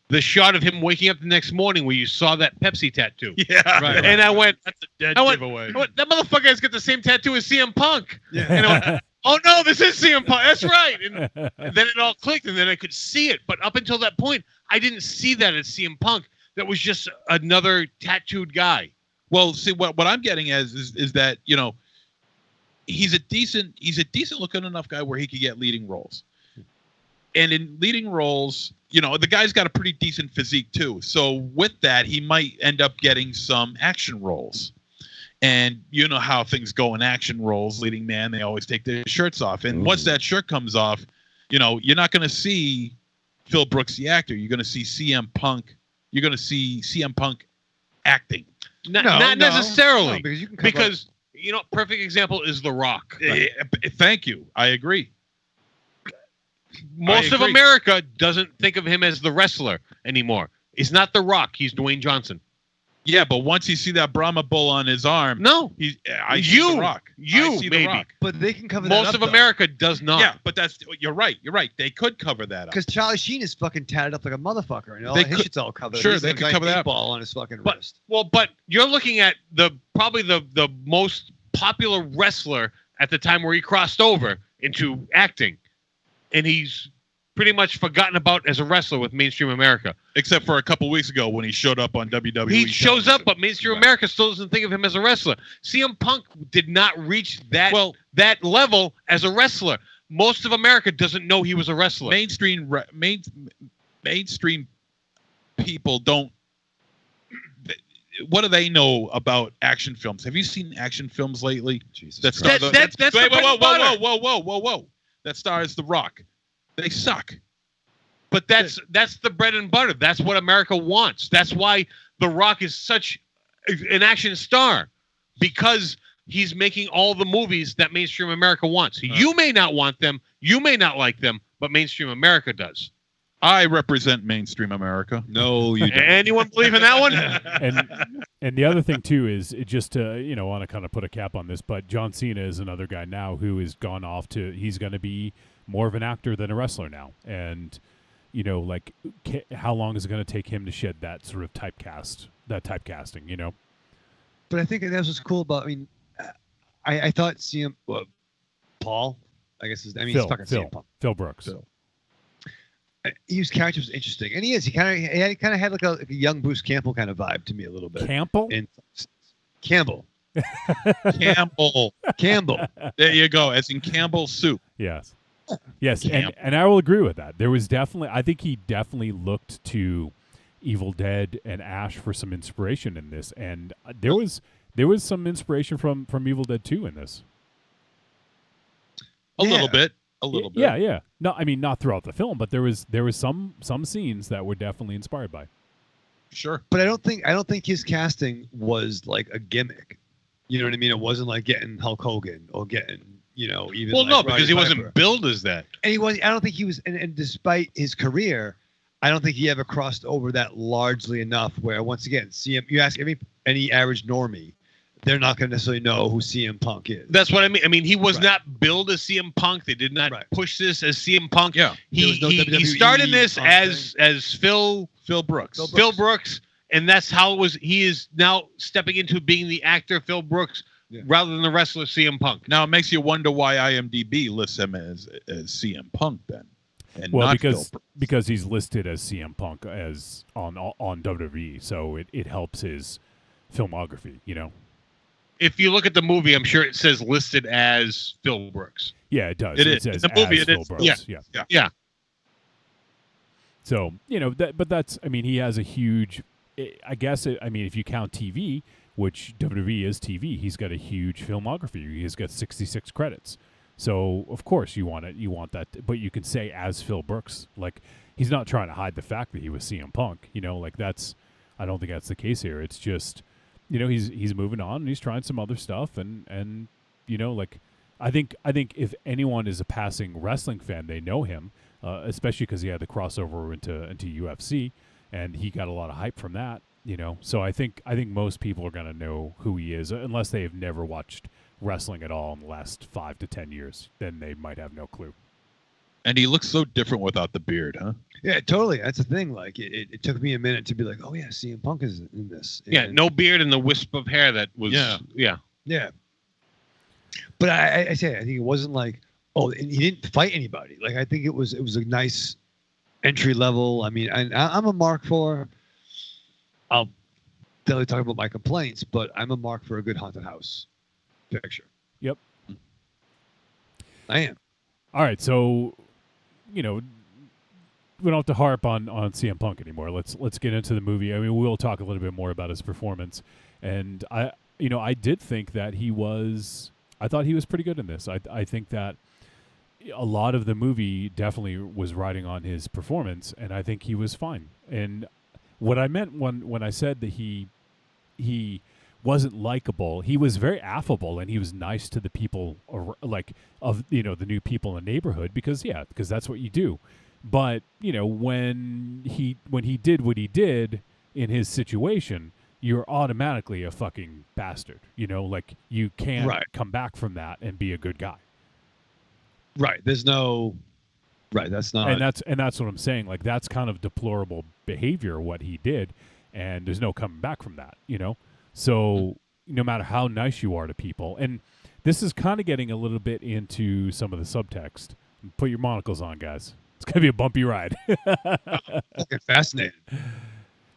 the shot of him waking up the next morning where you saw that Pepsi tattoo. Yeah. Right. And I went, That's a dead giveaway. that motherfucker has got the same tattoo as CM Punk. Yeah. And I went, oh no, this is CM Punk. That's right. And then it all clicked, and then I could see it. But up until that point, I didn't see that as CM Punk. That was just another tattooed guy. Well, see, what I'm getting at is that, you know, he's a decent looking enough guy where he could get leading roles. And in leading roles, you know, the guy's got a pretty decent physique too. So with that, he might end up getting some action roles. And you know how things go in action roles, leading man, they always take their shirts off. And once that shirt comes off, you know, you're not going to see Phil Brooks, the actor. You're going to see CM Punk. You're going to see CM Punk acting. Not necessarily. No, because you know, perfect example is The Rock. Thank you. I agree. Most of America doesn't think of him as the wrestler anymore. He's not The Rock. He's Dwayne Johnson. Yeah, but once you see that Brahma bull on his arm, I see The Rock. I see The Rock. But they can cover that Most up, of though. America does not. Yeah, but you're right. They could cover that up. Because Charlie Sheen is fucking tatted up like a motherfucker, and all They his could- shit's all covered. sure, He's they got a could giant cover that up. ball on his fucking But wrist. but you're looking at probably the most popular wrestler at the time where he crossed over into acting, and he's pretty much forgotten about as a wrestler with mainstream America. Except for a couple weeks ago when he showed up on WWE. He shows television. up, but mainstream Right. America still doesn't think of him as a wrestler. CM Punk did not reach that level as a wrestler. Most of America doesn't know he was a wrestler. Mainstream people don't. what do they know about action films? Have you seen action films lately? Jesus That Christ. star That's the bread and butter. whoa. That stars The Rock. They suck. But that's the bread and butter. That's what America wants. That's why The Rock is such an action star, because he's making all the movies that mainstream America wants. You may not want them, you may not like them, but mainstream America does. I represent mainstream America. No, you don't. Anyone believe in that one? And the other thing too is just to want to kind of put a cap on this, but John Cena is another guy now who has gone off to, he's going to be more of an actor than a wrestler now, and like how long is it going to take him to shed that sort of typecasting? But I think that's what's cool about. I mean, I thought Paul. I guess he's fucking CM Punk. Phil Brooks. His character was interesting, and he is. He kind of had like a young Bruce Campbell kind of vibe to me a little bit. Campbell. Campbell. Campbell. There you go. As in Campbell's soup. Yes. And I will agree with that. There was I think he definitely looked to Evil Dead and Ash for some inspiration in this, and there was some inspiration from Evil Dead 2 in this. A little bit. Yeah. No, I mean not throughout the film, but there was some scenes that were definitely inspired by. Sure. But I don't think his casting was like a gimmick. You know what I mean? It wasn't like getting Hulk Hogan or getting even. Well, like no, Roddy because he Piper. wasn't billed as that. And he was. I don't think he was. And despite his career, I don't think he ever crossed over that largely enough. Where once again, you ask any average normie, they're not going to necessarily know who CM Punk is. That's what I mean. I mean, he was not billed as CM Punk. They did not push this as CM Punk. Yeah. He started this as Phil Brooks. Phil Brooks, and that's how it was. He is now stepping into being the actor Phil Brooks rather than the wrestler CM Punk. Now it makes you wonder why IMDb lists him as CM Punk then. And well, not because he's listed as CM Punk as on WWE, so it helps his filmography, If you look at the movie, I'm sure it says listed as Phil Brooks. Yeah, it does. It is. Says in the movie, it is. Brooks. Yeah. So but that's. I mean, he has a huge. I guess. If you count TV, which WWE is TV, he's got a huge filmography. He's got 66 credits. So of course you want it. You want that, but you can say as Phil Brooks. Like he's not trying to hide the fact that he was CM Punk. Like that's. I don't think that's the case here. It's just. He's moving on and he's trying some other stuff and like I think if anyone is a passing wrestling fan, they know him, especially because he had the crossover into UFC and he got a lot of hype from that. So I think most people are gonna know who he is unless they have never watched wrestling at all in the last 5 to 10 years. Then they might have no clue. And he looks so different without the beard, huh? Yeah, totally. That's the thing. Like, it took me a minute to be like, oh, yeah, CM Punk is in this. Yeah, no beard and the wisp of hair that was... Yeah. But I think it wasn't like, and he didn't fight anybody. Like, I think it was a nice entry level. I mean, I'm a mark for... I'll definitely talk about my complaints, but I'm a mark for a good haunted house picture. Yep. I am. All right, so... we don't have to harp on CM Punk anymore. Let's get into the movie. I mean, we'll talk a little bit more about his performance. And I did think that I thought he was pretty good in this. I think that a lot of the movie definitely was riding on his performance, and I think he was fine. And what I meant when I said that he wasn't likable, he was very affable and he was nice to the people the new people in the neighborhood because that's what you do. But when he did what he did in his situation, you're automatically a fucking bastard. You can't come back from that and be a good guy. Right. There's no. Right. That's not. And that's what I'm saying. Like that's kind of deplorable behavior what he did, and there's no coming back from that. So no matter how nice you are to people, and this is kind of getting a little bit into some of the subtext. Put your monocles on, guys. It's going to be a bumpy ride. Fucking fascinated.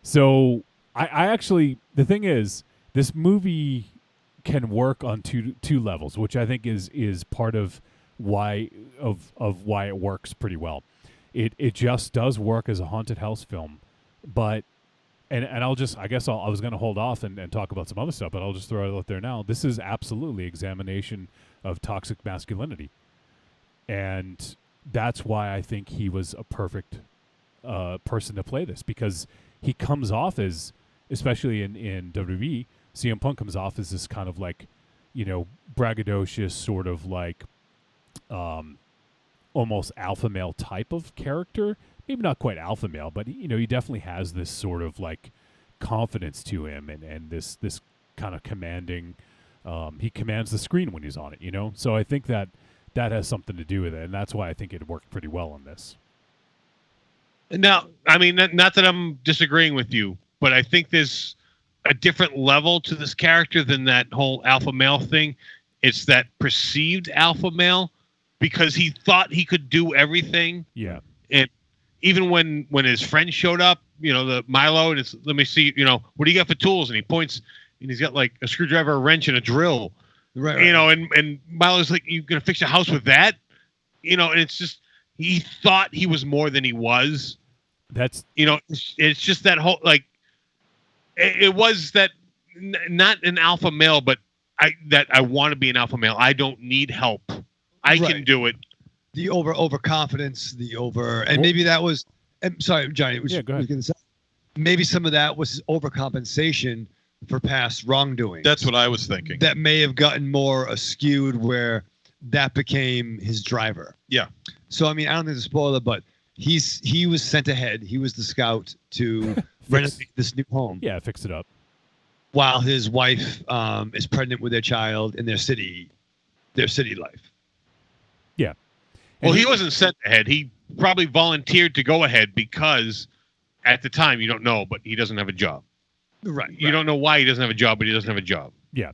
So I actually, the thing is, this movie can work on two levels, which I think is part of why it works pretty well. It just does work as a haunted house film, but and I was going to hold off and talk about some other stuff, but I'll just throw it out there now. This is absolutely examination of toxic masculinity, and that's why I think he was a perfect person to play this, because he comes off as, especially in WWE, CM Punk comes off as this kind of like, braggadocious sort of like almost alpha male type of character. Maybe not quite alpha male, but he definitely has this sort of like confidence to him, and this kind of commanding. He commands the screen when he's on it, So I think that has something to do with it, and that's why I think it worked pretty well on this. Now, I mean, not that I'm disagreeing with you, but I think there's a different level to this character than that whole alpha male thing. It's that perceived alpha male, because he thought he could do everything. Yeah. And even when his friend showed up, the Milo, and let me see, what do you got for tools? And he points, and he's got like a screwdriver, a wrench, and a drill. Right. And Milo's like, "You gonna fix your house with that?" And it's just, he thought he was more than he was. That's it's just that whole like, it was that not an alpha male, but I want to be an alpha male. I don't need help. I can do it. The overconfidence, and maybe that was. I'm sorry, Johnny. Go ahead. Maybe some of that was his overcompensation for past wrongdoing. That's what I was thinking. That may have gotten more askewed, where that became his driver. Yeah. So I mean, I don't think it's a spoiler, but he was sent ahead. He was the scout to renovate this new home. Yeah, fix it up. While his wife is pregnant with their child in their city life. Yeah. Well, he wasn't sent ahead. He probably volunteered to go ahead because at the time, you don't know, but he doesn't have a job. Right. You don't know why he doesn't have a job, but he doesn't have a job. Yeah.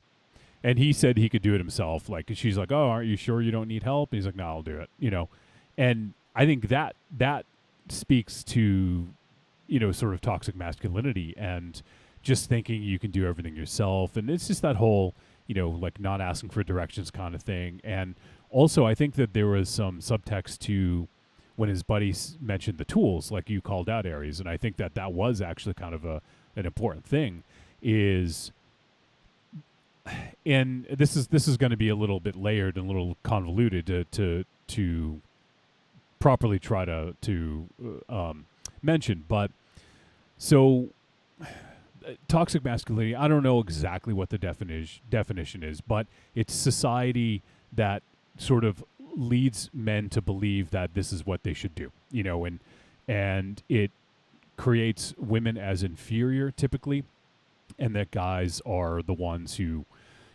And he said he could do it himself. Like, she's like, "Oh, aren't you sure you don't need help?" And he's like, "No, I'll do it." And I think that speaks to, sort of toxic masculinity and just thinking you can do everything yourself. And it's just that whole, like not asking for directions kind of thing. And also, I think that there was some subtext to when his buddies mentioned the tools, like you called out, Aries. And I think that was actually kind of an important thing is, and this is going to be a little bit layered and a little convoluted to properly try to mention, but so toxic masculinity, I don't know exactly what the definition is, but it's society that sort of leads men to believe that this is what they should do, and it creates women as inferior typically, and that guys are the ones who,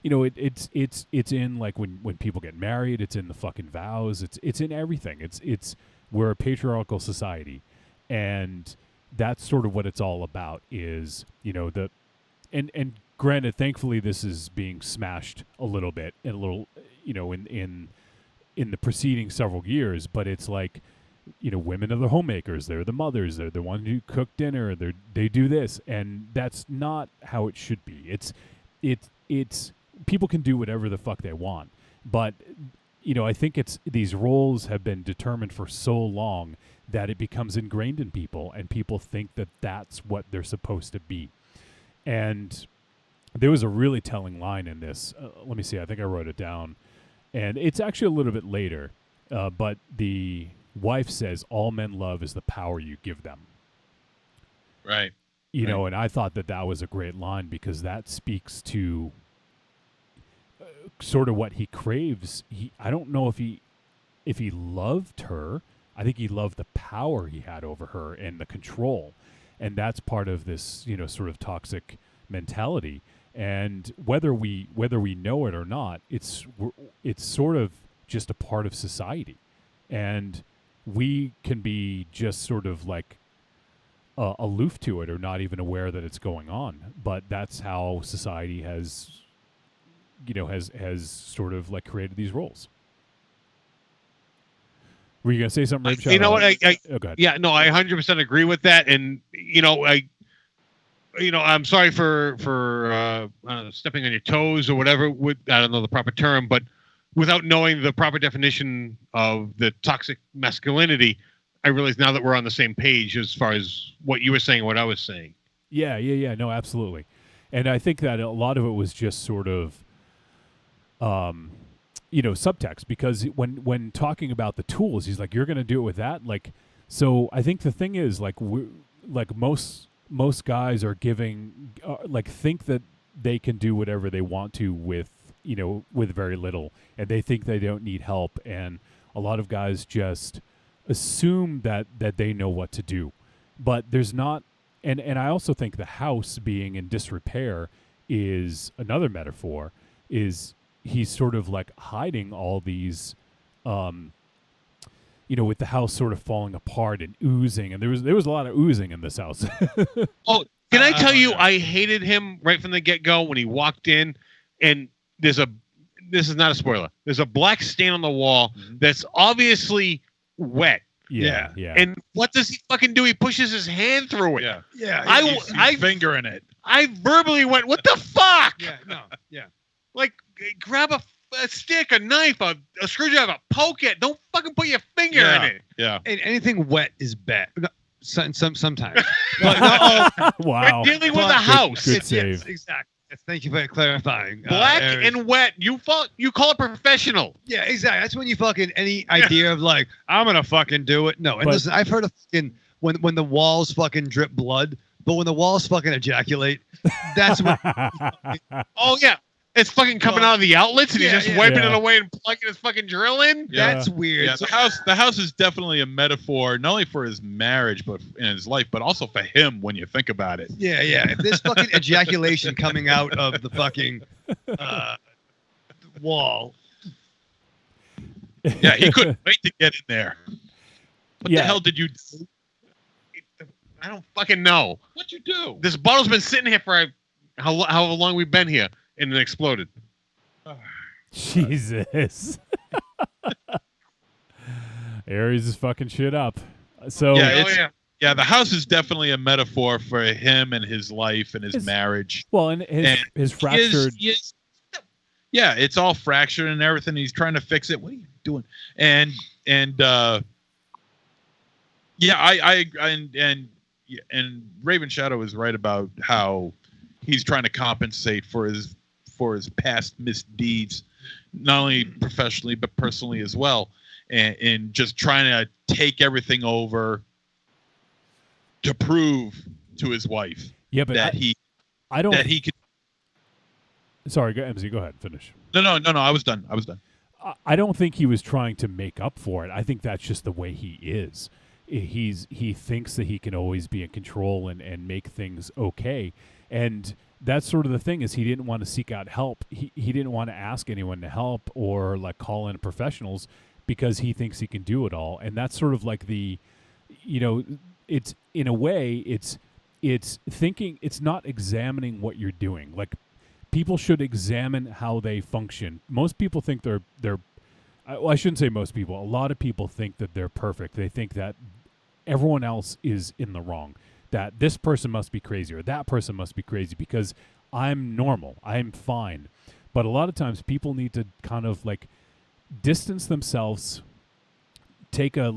it's in like when people get married, it's in the fucking vows, it's in everything. It's we're a patriarchal society, and that's sort of what it's all about. Is and granted, thankfully, this is being smashed a little bit and a little, in the preceding several years, but it's like, women are the homemakers, they're the mothers, they're the ones who cook dinner, they do this, and that's not how it should be. It's people can do whatever the fuck they want, but I think these roles have been determined for so long that it becomes ingrained in people, and people think that that's what they're supposed to be. And there was a really telling line in this. Let me see. I think I wrote it down, and it's actually a little bit later. But the wife says, "All men love is the power you give them." Right. And I thought that was a great line, because that speaks to sort of what he craves. I don't know if he loved her. I think he loved the power he had over her and the control, and that's part of this, sort of toxic mentality. And whether we know it or not, it's sort of just a part of society, and we can be just sort of like aloof to it or not even aware that it's going on. But that's how society has sort of like created these roles. Were you gonna say something, Rich? You know what? Oh, go ahead. Yeah, no, I 100% agree with that, and I'm sorry for stepping on your toes or whatever. I don't know the proper term, but without knowing the proper definition of the toxic masculinity, I realize now that we're on the same page as far as what you were saying and what I was saying. Yeah. No, absolutely. And I think that a lot of it was just sort of, subtext, because when talking about the tools, he's like, "You're going to do it with that." Like, so I think the thing is, like, most guys are giving, think that they can do whatever they want to with very little, and they think they don't need help, and a lot of guys just assume that they know what to do, but there's not. And I also think the house being in disrepair is another metaphor. Is he's sort of like hiding all these, with the house sort of falling apart and oozing, and there was a lot of oozing in this house. Oh, can I tell you, I hated him right from the get-go when he walked in, and this is not a spoiler. There's a black stain on the wall that's obviously wet. Yeah. And what does he fucking do? He pushes his hand through it. Yeah. I finger in it. I verbally went, "What the fuck?" Yeah, no, yeah. Like, grab a stick, a knife, a screwdriver, poke it. Don't fucking put your finger in it. Yeah. And anything wet is bad. Sometimes. But Wow. We're dealing with a house. Good save. Yes, exactly. Yes, thank you for clarifying. Black Aries. and wet. You call it professional. Yeah, exactly. That's when you fucking any idea of like, I'm gonna fucking do it. No, and But- listen, I've heard of fucking when the walls fucking drip blood, but when the walls fucking ejaculate, that's when. Oh yeah, it's fucking coming out of the outlets, and he's just wiping Yeah. it away and plugging his fucking drill in. Yeah. That's weird. Yeah, the house is definitely a metaphor, not only for his marriage, but in his life, but also for him when you think about it. Yeah. If there's fucking ejaculation coming out of the fucking wall, Yeah, he couldn't wait to get in there. What Yeah. the hell did you do? I don't fucking know. What'd you do? This bottle's been sitting here for however long we've been here, and it exploded. Jesus. Aries is fucking shit up. So Yeah, the house is definitely a metaphor for him and his life and his marriage. well, and his fractured. Yeah, it's all fractured and everything. He's trying to fix it. What are you doing? And Raven Shadow is right about how he's trying to compensate for his past misdeeds, not only professionally but personally as well, and just trying to take everything over to prove to his wife but he could. Sorry, MZ, go ahead, finish. No, I was done. I don't think he was trying to make up for it. I think that's just the way he is. He thinks that he can always be in control and make things okay. And that's sort of the thing, is he didn't want to seek out help. He didn't want to ask anyone to help or like call in professionals because he thinks he can do it all. And that's sort of like it's in a way it's thinking, it's not examining what you're doing. Like, people should examine how they function. Most people think I shouldn't say most people. A lot of people think that they're perfect. They think that everyone else is in the wrong, that this person must be crazy or that person must be crazy because I'm normal, I'm fine. But a lot of times people need to kind of like distance themselves, take a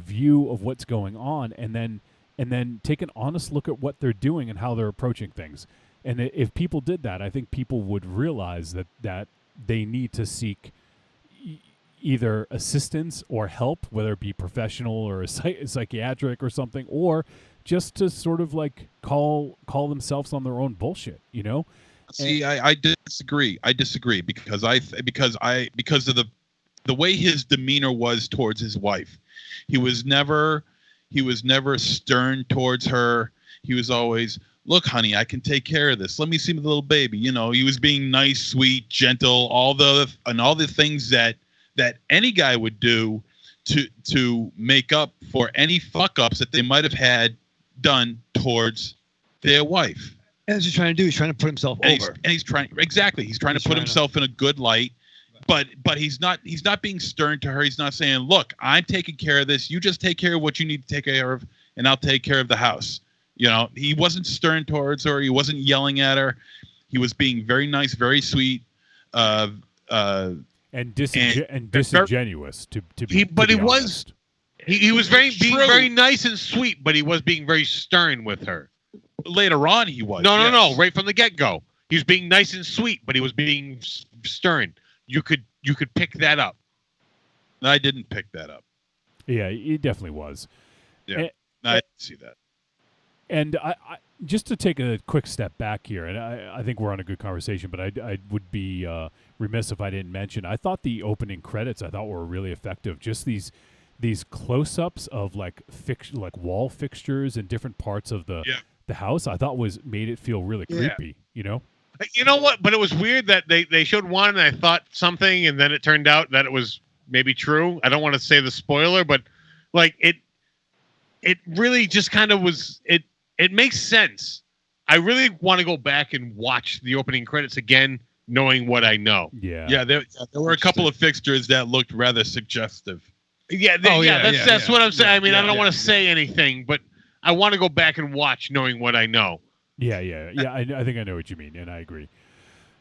view of what's going on, and then take an honest look at what they're doing and how they're approaching things. And if people did that, I think people would realize that they need to seek either assistance or help, whether it be professional or psychiatric or something, or just to sort of like call themselves on their own bullshit, See, I disagree. I disagree because of the way his demeanor was towards his wife. He was never stern towards her. He was always, "Look, honey, I can take care of this. Let me see the little baby." He was being nice, sweet, gentle, all the things that any guy would do to make up for any fuck ups that they might have had done towards their wife. and that's what he's trying to do. He's trying to put himself over. He's trying to put himself in a good light. But he's not being stern to her. He's not saying, "Look, I'm taking care of this. You just take care of what you need to take care of, and I'll take care of the house." He wasn't stern towards her. He wasn't yelling at her. He was being very nice, very sweet, and disingenuous to be. But he was very nice and sweet, but he was being very stern with her. Later on, he was. No. Right from the get-go, he was being nice and sweet, but he was being stern. You could pick that up. No, I didn't pick that up. Yeah, he definitely was. Yeah, no, I didn't see that. And I just to take a quick step back here, and I think we're on a good conversation, but I would be remiss if I didn't mention, I thought the opening credits were really effective. Just these close-ups of like wall fixtures and different parts of the house, I thought made it feel really creepy. You know. You know what? But it was weird that they showed one and I thought something, and then it turned out that it was maybe true. I don't want to say the spoiler, but like it really just kind of was. It makes sense. I really want to go back and watch the opening credits again, knowing what I know. Yeah. There were a couple of fixtures that looked rather suggestive. That's what I'm saying. I mean, I don't want to say anything, but I want to go back and watch, knowing what I know. Yeah. I think I know what you mean, and I agree.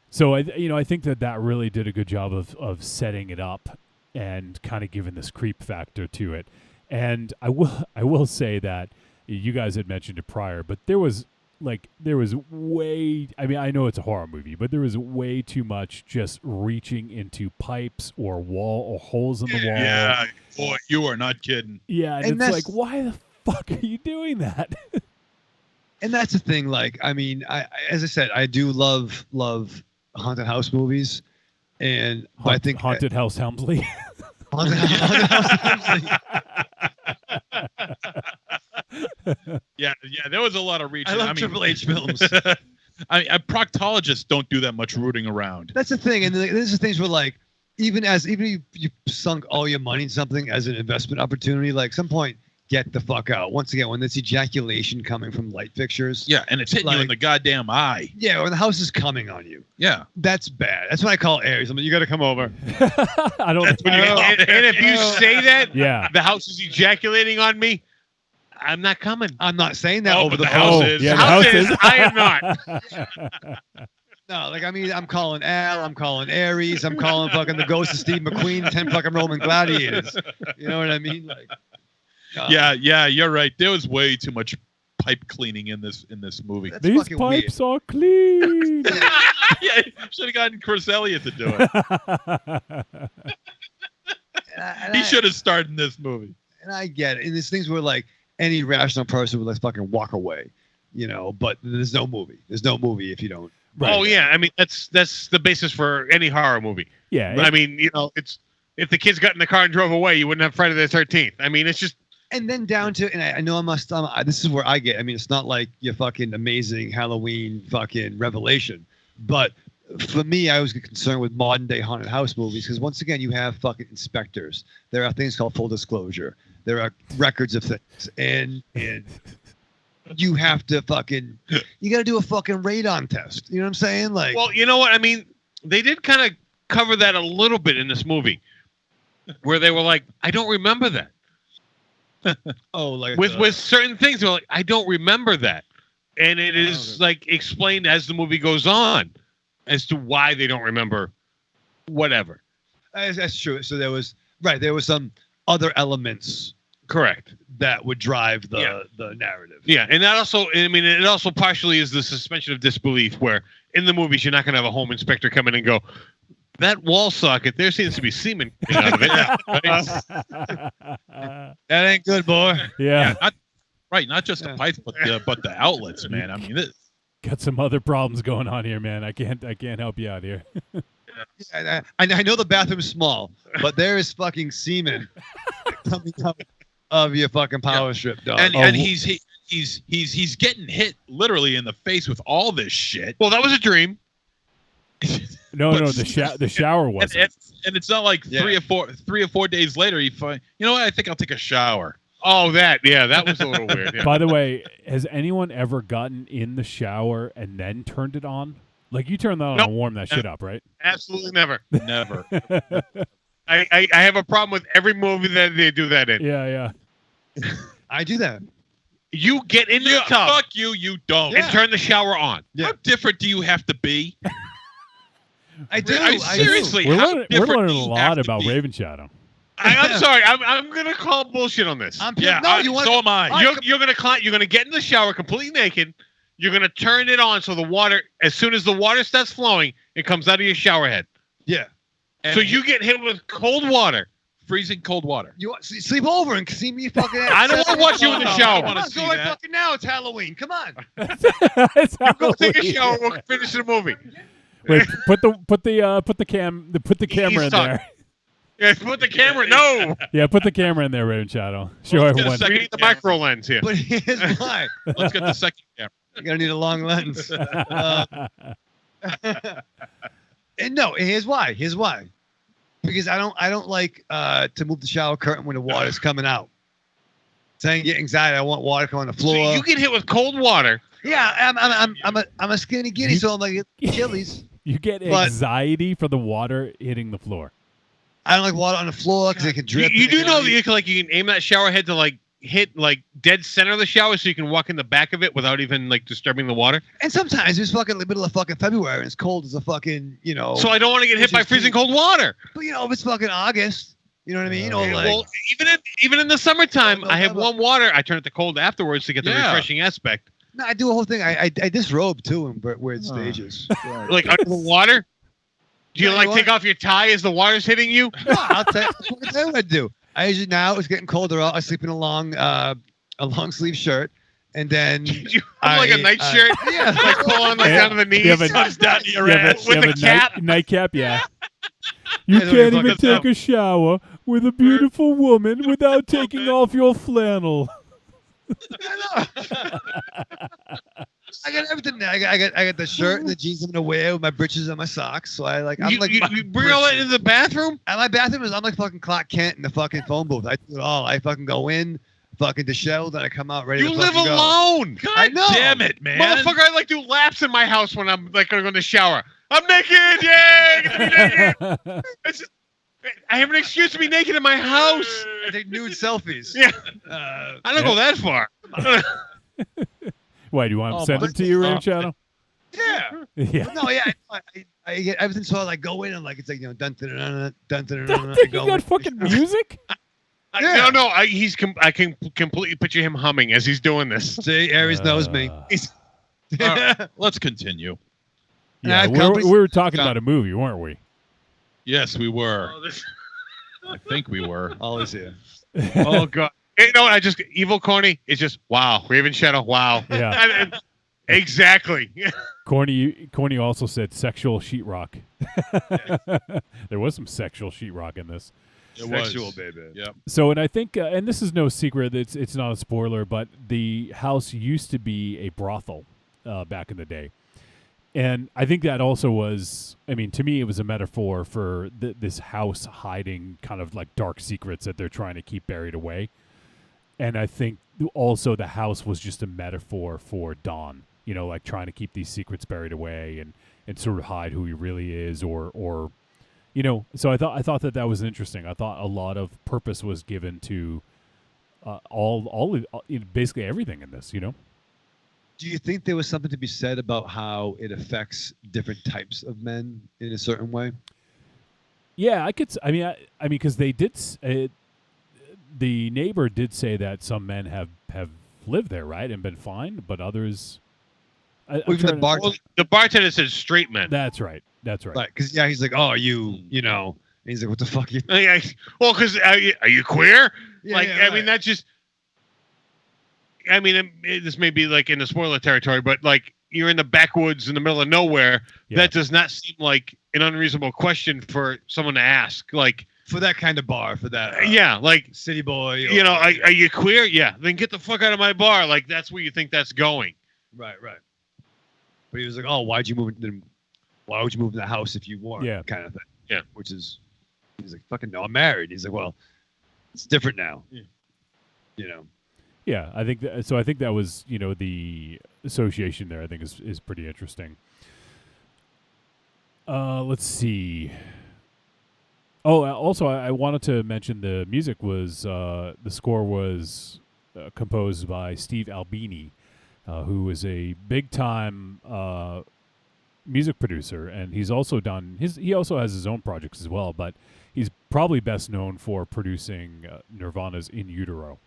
So I think that really did a good job of setting it up and kind of giving this creep factor to it. And I will say that you guys had mentioned it prior, but there was way. I mean, I know it's a horror movie, but there was way too much just reaching into pipes or wall or holes in the wall. Yeah, boy, you are not kidding. Yeah, and it's like, why the fuck are you doing that? And that's the thing. Like, I mean, as I said, I do love haunted house movies, and I think Haunted House Helmsley. Haunted House Helmsley. Yeah, there was a lot of reaching. I love Triple H films. Proctologists don't do that much rooting around. That's the thing, and there's the things where like even if you sunk all your money in something as an investment opportunity, like some point get the fuck out. Once again, when there's ejaculation coming from light fixtures, yeah, and it's hitting you in the goddamn eye. Yeah, or the house is coming on you. Yeah, that's bad. That's what I call Aries. I mean, you got to come over. I don't. And if you say that, yeah, the house is ejaculating on me, I'm not coming. I'm not saying that over but the house phone. is. Yeah, the house is. I am not. No, like I mean, I'm calling Al, I'm calling Aries, I'm calling fucking the ghost of Steve McQueen, 10 fucking Roman gladiators. You know what I mean? Like, yeah, you're right. There was way too much pipe cleaning in this movie. That's These pipes are clean. Yeah, should have gotten Chris Elliott to do it. He should have starred in this movie. And I get it. And there's things where like any rational person would like fucking walk away, you know. But there's no movie. There's no movie if you don't. Right. Oh yeah, I mean that's the basis for any horror movie. Yeah, I mean, you know, it's if the kids got in the car and drove away, you wouldn't have Friday the 13th. I mean, it's just. And then down to, and I know this is where I get. I mean, it's not like your fucking amazing Halloween fucking revelation, but for me, I was concerned with modern day haunted house movies because once again, you have fucking inspectors. There are things called full disclosure. There are records of things, and you have to fucking, you got to do a fucking radon test. You know what I'm saying? Like, well, you know what I mean. They did kind of cover that a little bit in this movie, where they were like, "I don't remember that." with certain things, they're like, "I don't remember that," and it is like explained as the movie goes on as to why they don't remember whatever. That's true. So there was some other elements. Correct. That would drive the narrative. Yeah, and that also, I mean, it also partially is the suspension of disbelief, where in the movies you're not going to have a home inspector come in and go, "That wall socket, there seems to be semen out of it." That ain't good, boy. Yeah. Not just the pipes, but the outlets, man. I mean, this got some other problems going on here, man. I can't help you out here. I know the bathroom's small, but there is fucking semen coming out of your fucking power strip, dog. And he's getting hit literally in the face with all this shit. Well, that was a dream. No, the shower wasn't. And it's not like 3 or 4 days later you find, you know what? I think I'll take a shower. Oh, that was a little weird. Yeah. By the way, has anyone ever gotten in the shower and then turned it on? Like you turn that on and warm that shit up, right? Absolutely never. Never. I have a problem with every movie that they do that in. Yeah. I do that. You get in the tub. Fuck you, you don't. And turn the shower on. Yeah. How different do you have to be? I do. Seriously, we're learning a lot about Raven Shadow. I'm sorry. I'm gonna call bullshit on this. So am I. You're gonna get in the shower completely naked, you're gonna turn it on so the water, as soon as the water starts flowing, it comes out of your shower head. Yeah. So you get hit with cold water. Freezing cold water. You want sleep over and see me fucking. I don't want to watch you in the shower. Come on, go right fucking now. It's Halloween. Come on. You go take a shower. We'll finish the movie. Wait, put the camera in there. Yeah, put the camera. No. Yeah, put the camera in there, Raven Shadow. Show everyone. We need the micro lens here. But here's why. Let's get the second camera. You're gonna need a long lens. And no, here's why. Because I don't like to move the shower curtain when the water's coming out. Saying get anxiety. I want water coming on the floor. So you get hit with cold water. Yeah, I'm a skinny giddy, so I'm like chilies. You get anxiety for the water hitting the floor. I don't like water on the floor because it can drip. You do know that you can aim that shower head to like hit like dead center of the shower, so you can walk in the back of it without even like disturbing the water. And sometimes it's fucking the middle of fucking February and it's cold as a fucking So I don't want to get hit by freezing cold water. But if it's fucking August, you know what I mean? Well, even in the summertime, I have warm water. I turn it to cold afterwards to get the refreshing aspect. No, I do a whole thing. I disrobe too in weird stages. Like under the water. Do you take off your tie as the water's hitting you? No, I'll tell you what I do. I usually now it's getting colder out. I sleep in a long sleeve shirt, and then like a night shirt. Yeah, like pull on down to the knees. Comes down to your ass with the cap. Nightcap, yeah. You can't even take a shower with a beautiful woman without taking off your flannel. I got everything there. I got the shirt and the jeans I'm gonna wear with my britches and my socks. So you bring all that into the bathroom? And my bathroom I'm like fucking Clark Kent in the fucking phone booth. I do it all. I fucking go in, fucking disheveled, then I come out ready. You to live fucking alone. Go. God damn it, man. Motherfucker, I like do laps in my house when I'm like gonna go in the shower. I'm naked, yeah. Get to be naked. It's just, I have an excuse to be naked in my house. I take nude selfies. Yeah. I don't go that far. Why, do you want to send them to you, Raven Shadow? Yeah. Yeah. No, yeah. I get everything. So I like go in and like it's like dun dun dun dun dun dun. You got fucking music? Yeah. No. I can completely picture him humming as he's doing this. See, Aries knows me. Right, let's continue. Yeah, we were talking about a movie, weren't we? Yes, we were. I think we were. Always here. Oh God. Evil Corny. It's just wow. Raven Shadow. Wow. Yeah. Exactly. Corny also said sexual sheetrock. There was some sexual sheetrock in this. Sexual, baby. Yep. So, and I think, and this is no secret, it's not a spoiler, but the house used to be a brothel back in the day. And I think that also was, I mean, to me, it was a metaphor for this house hiding kind of like dark secrets that they're trying to keep buried away. And I think also the house was just a metaphor for Don, like trying to keep these secrets buried away and sort of hide who he really is or so I thought that was interesting. I thought a lot of purpose was given to all basically everything in this, Do you think there was something to be said about how it affects different types of men in a certain way? Yeah, I could. I mean, because they did. The neighbor did say that some men have lived there, right, and been fine, but others. Even the bartender said straight men. That's right. Right, because he's like, oh, and he's like, what the fuck? Well, because are you queer? Yeah, I mean, that's just. I mean, this may be like in the spoiler territory, but like you're in the backwoods in the middle of nowhere. Yeah. That does not seem like an unreasonable question for someone to ask. Like for that kind of bar, for that. Like city boy. Are you queer? Yeah. Then get the fuck out of my bar. Like that's where you think that's going. Right. But he was like, oh, why would you move in the house if you weren't? Yeah. Kind of thing. Yeah. Which is, he's like, fucking no, I'm married. He's like, well, it's different now. Yeah. Yeah, I think that. So I think that was, the association there. I think is pretty interesting. Let's see. Oh, also I wanted to mention the music was the score was composed by Steve Albini, who is a big time music producer, and he's also he also has his own projects as well, but he's probably best known for producing Nirvana's In Utero.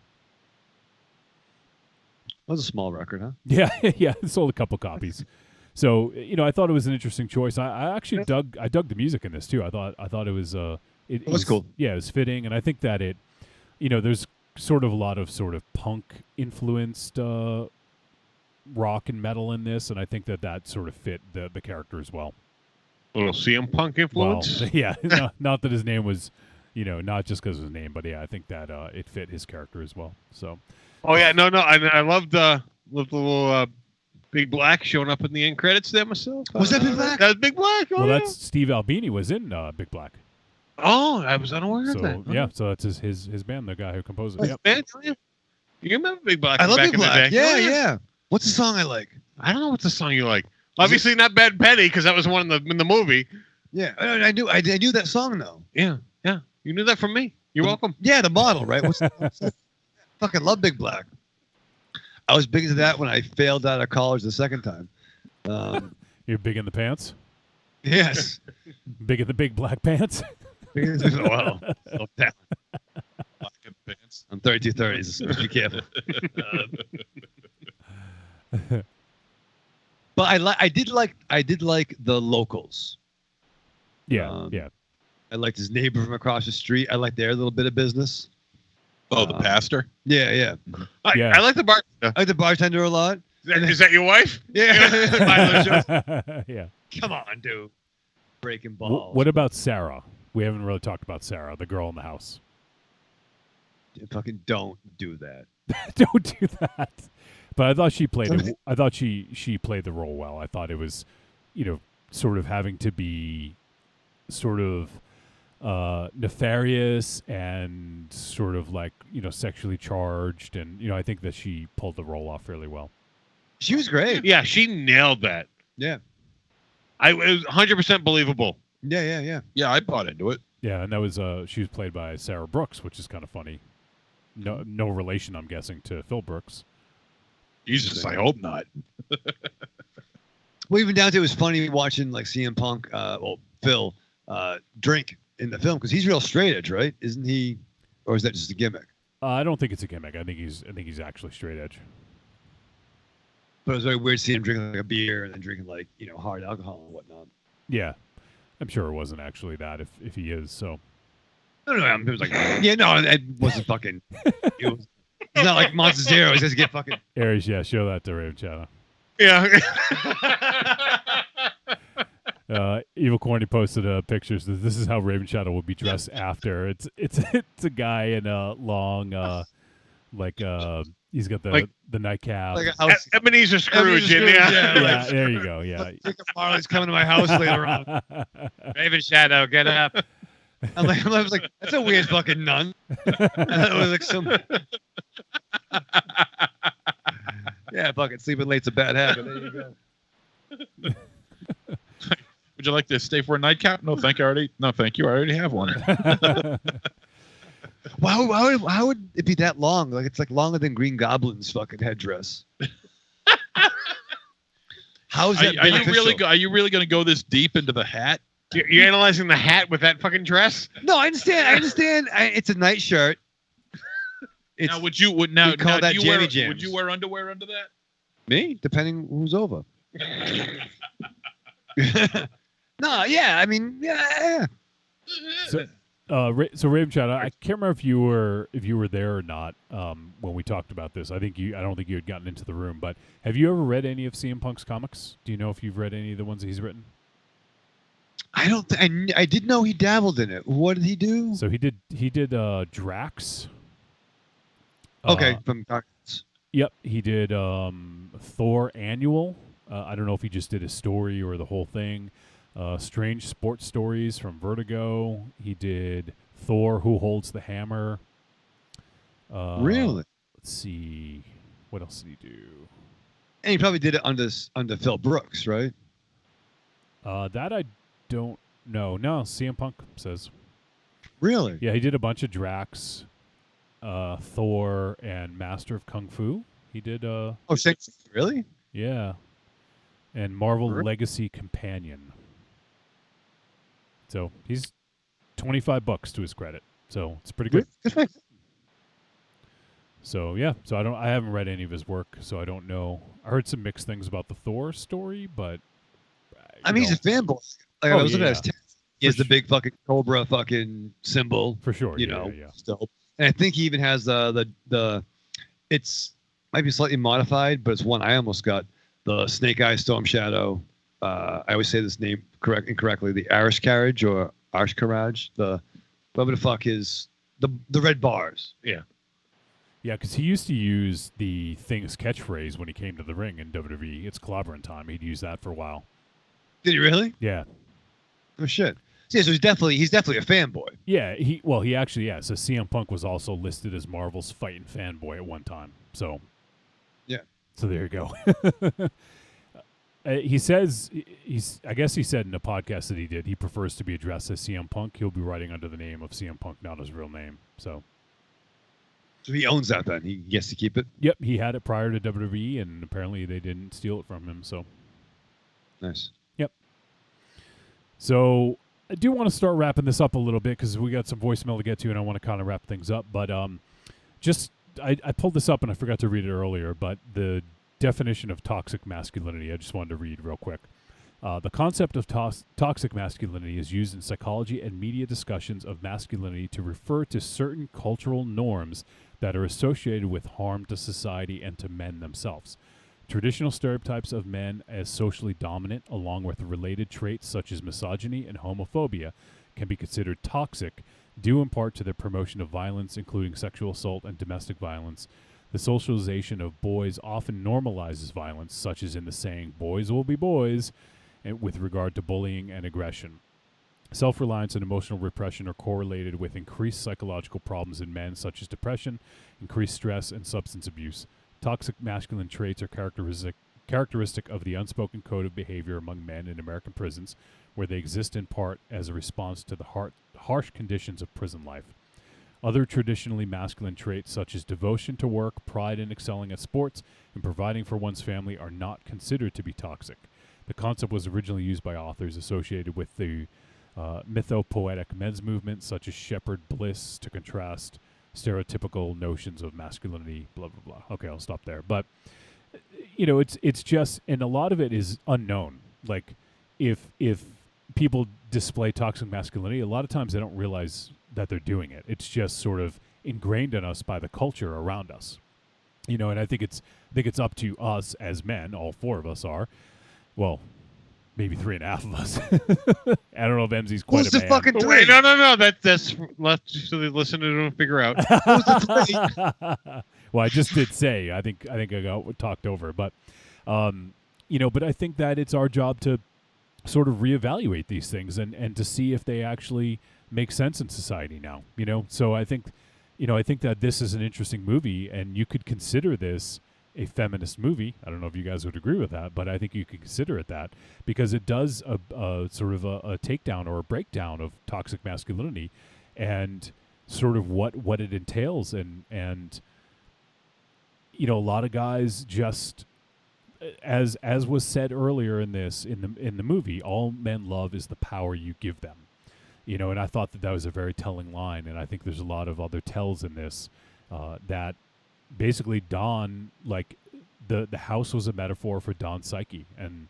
was a small record, huh? Yeah, yeah, it sold a couple copies. So I thought it was an interesting choice. I actually dug the music in this too. I thought it was it was cool. Yeah, it was fitting, and I think that it there's sort of a lot of sort of punk influenced rock and metal in this, and I think that sort of fit the character as well. A little CM Punk influence. Well, yeah, not that his name was, not just because of his name, but yeah, I think that it fit his character as well. So. Oh yeah, no, I loved the little Big Black showing up in the end credits there myself. Was that Big Black? That was Big Black. Oh, Well, yeah. that's Steve Albini was in Big Black. Oh, I was unaware of So that. yeah, so that's his band, the guy who composed it. Yep. Man, you remember Big Black? I love back Big Black. in the day? Yeah. What's the song I like? I don't know what's the song you like. Obviously, not Bad Penny because that was one in the movie. Yeah, I knew that song though. Yeah. You knew that from me. You're welcome. Yeah, the model, right? Fucking love Big Black. I was big into that when I failed out of college the second time. You're big in the pants? Yes. Big in the big black pants? Well, slow down. Black and pants. I'm 3230s, so be careful. But I did like the locals. Yeah, yeah. I liked his neighbor from across the street. I liked their little bit of business. Oh, the pastor? Yeah. Yeah. I like the bar. I like the bartender a lot. Is that your wife? Yeah. Yeah. Come on, dude. Breaking balls. What about Sarah? We haven't really talked about Sarah, the girl in the house. Fucking don't do that. Don't do that. But I thought she played it. I thought she played the role well. I thought it was, sort of having to be sort of nefarious and sort of like, sexually charged. And, I think that she pulled the role off fairly well. She was great. Yeah, she nailed that. Yeah. It was 100% believable. Yeah. Yeah, I bought into it. Yeah, and that was she was played by Sarah Brooks, which is kind of funny. No relation, I'm guessing, to Phil Brooks. Jesus, I hope not. Well, even down to it was funny watching like CM Punk, Phil, drink in the film because he's real straight edge, right? Isn't he? Or is that just a gimmick? I don't think it's a gimmick. I think he's actually straight edge. But it was very weird seeing him drinking like a beer and then drinking like hard alcohol and whatnot. Yeah, I'm sure it wasn't actually that if he is. So. No, it was like it wasn't fucking. It's not like Monster Zero. It just get fucking. Aries, yeah, show that to Raven Shadow. Yeah. Evil Corny posted pictures. This is how Raven Shadow will be dressed after. It's a guy in a long he's got the nightcap. Like a house. Ebenezer Scrooge. Yeah, there you go. Yeah. Jacob Marley's coming to my house later on. Raven Shadow, get up. I was like, that's a weird fucking nun. It was like some. Yeah, fucking sleeping late's a bad habit. There you go. Would you like to stay for a nightcap? No, thank you. I already have one. How would it be that long? Like it's like longer than Green Goblin's fucking headdress. How is that? Are you really going to go this deep into the hat? You're analyzing the hat with that fucking dress? No, I understand. It's a night shirt. Now, would you wear underwear under that? Me? Depending who's over. No, yeah. I mean, yeah. So Raven Shadow, I can't remember if you were there or not when we talked about this. I don't think you had gotten into the room, but have you ever read any of CM Punk's comics? Do you know if you've read any of the ones that he's written? I don't. I did know he dabbled in it. What did he do? So he did Drax. Okay, from Darkness. Yep, he did Thor Annual. I don't know if he just did a story or the whole thing. Strange Sports Stories from Vertigo. He did Thor: Who Holds the Hammer. Really? Let's see. What else did he do? And he probably did it under Phil Brooks, right? That I don't know. No, CM Punk says. Really? Yeah, he did a bunch of Drax, Thor, and Master of Kung Fu. He did. Really? Yeah. And Marvel Legacy Companion. So he's $25 to his credit. So it's pretty good. So yeah, so I haven't read any of his work, so I don't know. I heard some mixed things about the Thor story, but I mean, he's a fanboy. Like, I was looking at his text. He has the big fucking cobra fucking symbol for sure. You know, still. And I think he even has the it's might be slightly modified, but it's one I almost got, the Snake Eye Storm Shadow. I always say this name incorrectly. The Irish Carriage or Irish Carriage. The whatever the fuck is the red bars. Yeah. Yeah, because he used to use the Thing's catchphrase when he came to the ring in WWE. It's clobbering time. He'd use that for a while. Did he really? Yeah. Oh shit. Yeah, so he's definitely a fanboy. Yeah, he actually so CM Punk was also listed as Marvel's fighting fanboy at one time. So yeah. So there you go. He says I guess he said in a podcast that he did, he prefers to be addressed as CM Punk. He'll be writing under the name of CM Punk, not his real name. So he owns that then. He gets to keep it? Yep, he had it prior to WWE, and apparently they didn't steal it from him. So nice. Yep. So I do want to start wrapping this up a little bit because we got some voicemail to get to, and I want to kind of wrap things up. But I pulled this up and I forgot to read it earlier, but the definition of toxic masculinity, I just wanted to read real quick. The concept of toxic masculinity is used in psychology and media discussions of masculinity to refer to certain cultural norms that are associated with harm to society and to men themselves. Traditional stereotypes of men as socially dominant, along with related traits such as misogyny and homophobia, can be considered toxic, due in part to the promotion of violence, including sexual assault and domestic violence. The socialization of boys often normalizes violence, such as in the saying, "boys will be boys," and with regard to bullying and aggression. Self-reliance and emotional repression are correlated with increased psychological problems in men, such as depression, increased stress, and substance abuse. Toxic masculine traits are characteristic of the unspoken code of behavior among men in American prisons, where they exist in part as a response to the harsh conditions of prison life. Other traditionally masculine traits, such as devotion to work, pride in excelling at sports, and providing for one's family, are not considered to be toxic. The concept was originally used by authors associated with the mythopoetic men's movement, such as Shepherd Bliss, to contrast stereotypical notions of masculinity, blah, blah, blah. Okay, I'll stop there. But, it's just, and a lot of it is unknown. Like, if people display toxic masculinity, a lot of times they don't realize that they're doing it. It's just sort of ingrained in us by the culture around us. And I think it's up to us as men, all four of us are, well, maybe 3.5 of us. I don't know if MZ's quite a man. Fucking wait, no. That's left so the listener don't figure out. Well, I just did say. I think I got talked over, but but I think that it's our job to sort of reevaluate these things and to see if they actually make sense in society now. So I think that this is an interesting movie, and you could consider this a feminist movie. I don't know if you guys would agree with that, but I think you could consider it that, because it does a sort of a takedown or a breakdown of toxic masculinity and sort of what it entails. And a lot of guys just, as was said earlier in the movie, all men love is the power you give them. And I thought that was a very telling line, and I think there's a lot of other tells in this that basically Don, like the house was a metaphor for Don's psyche, and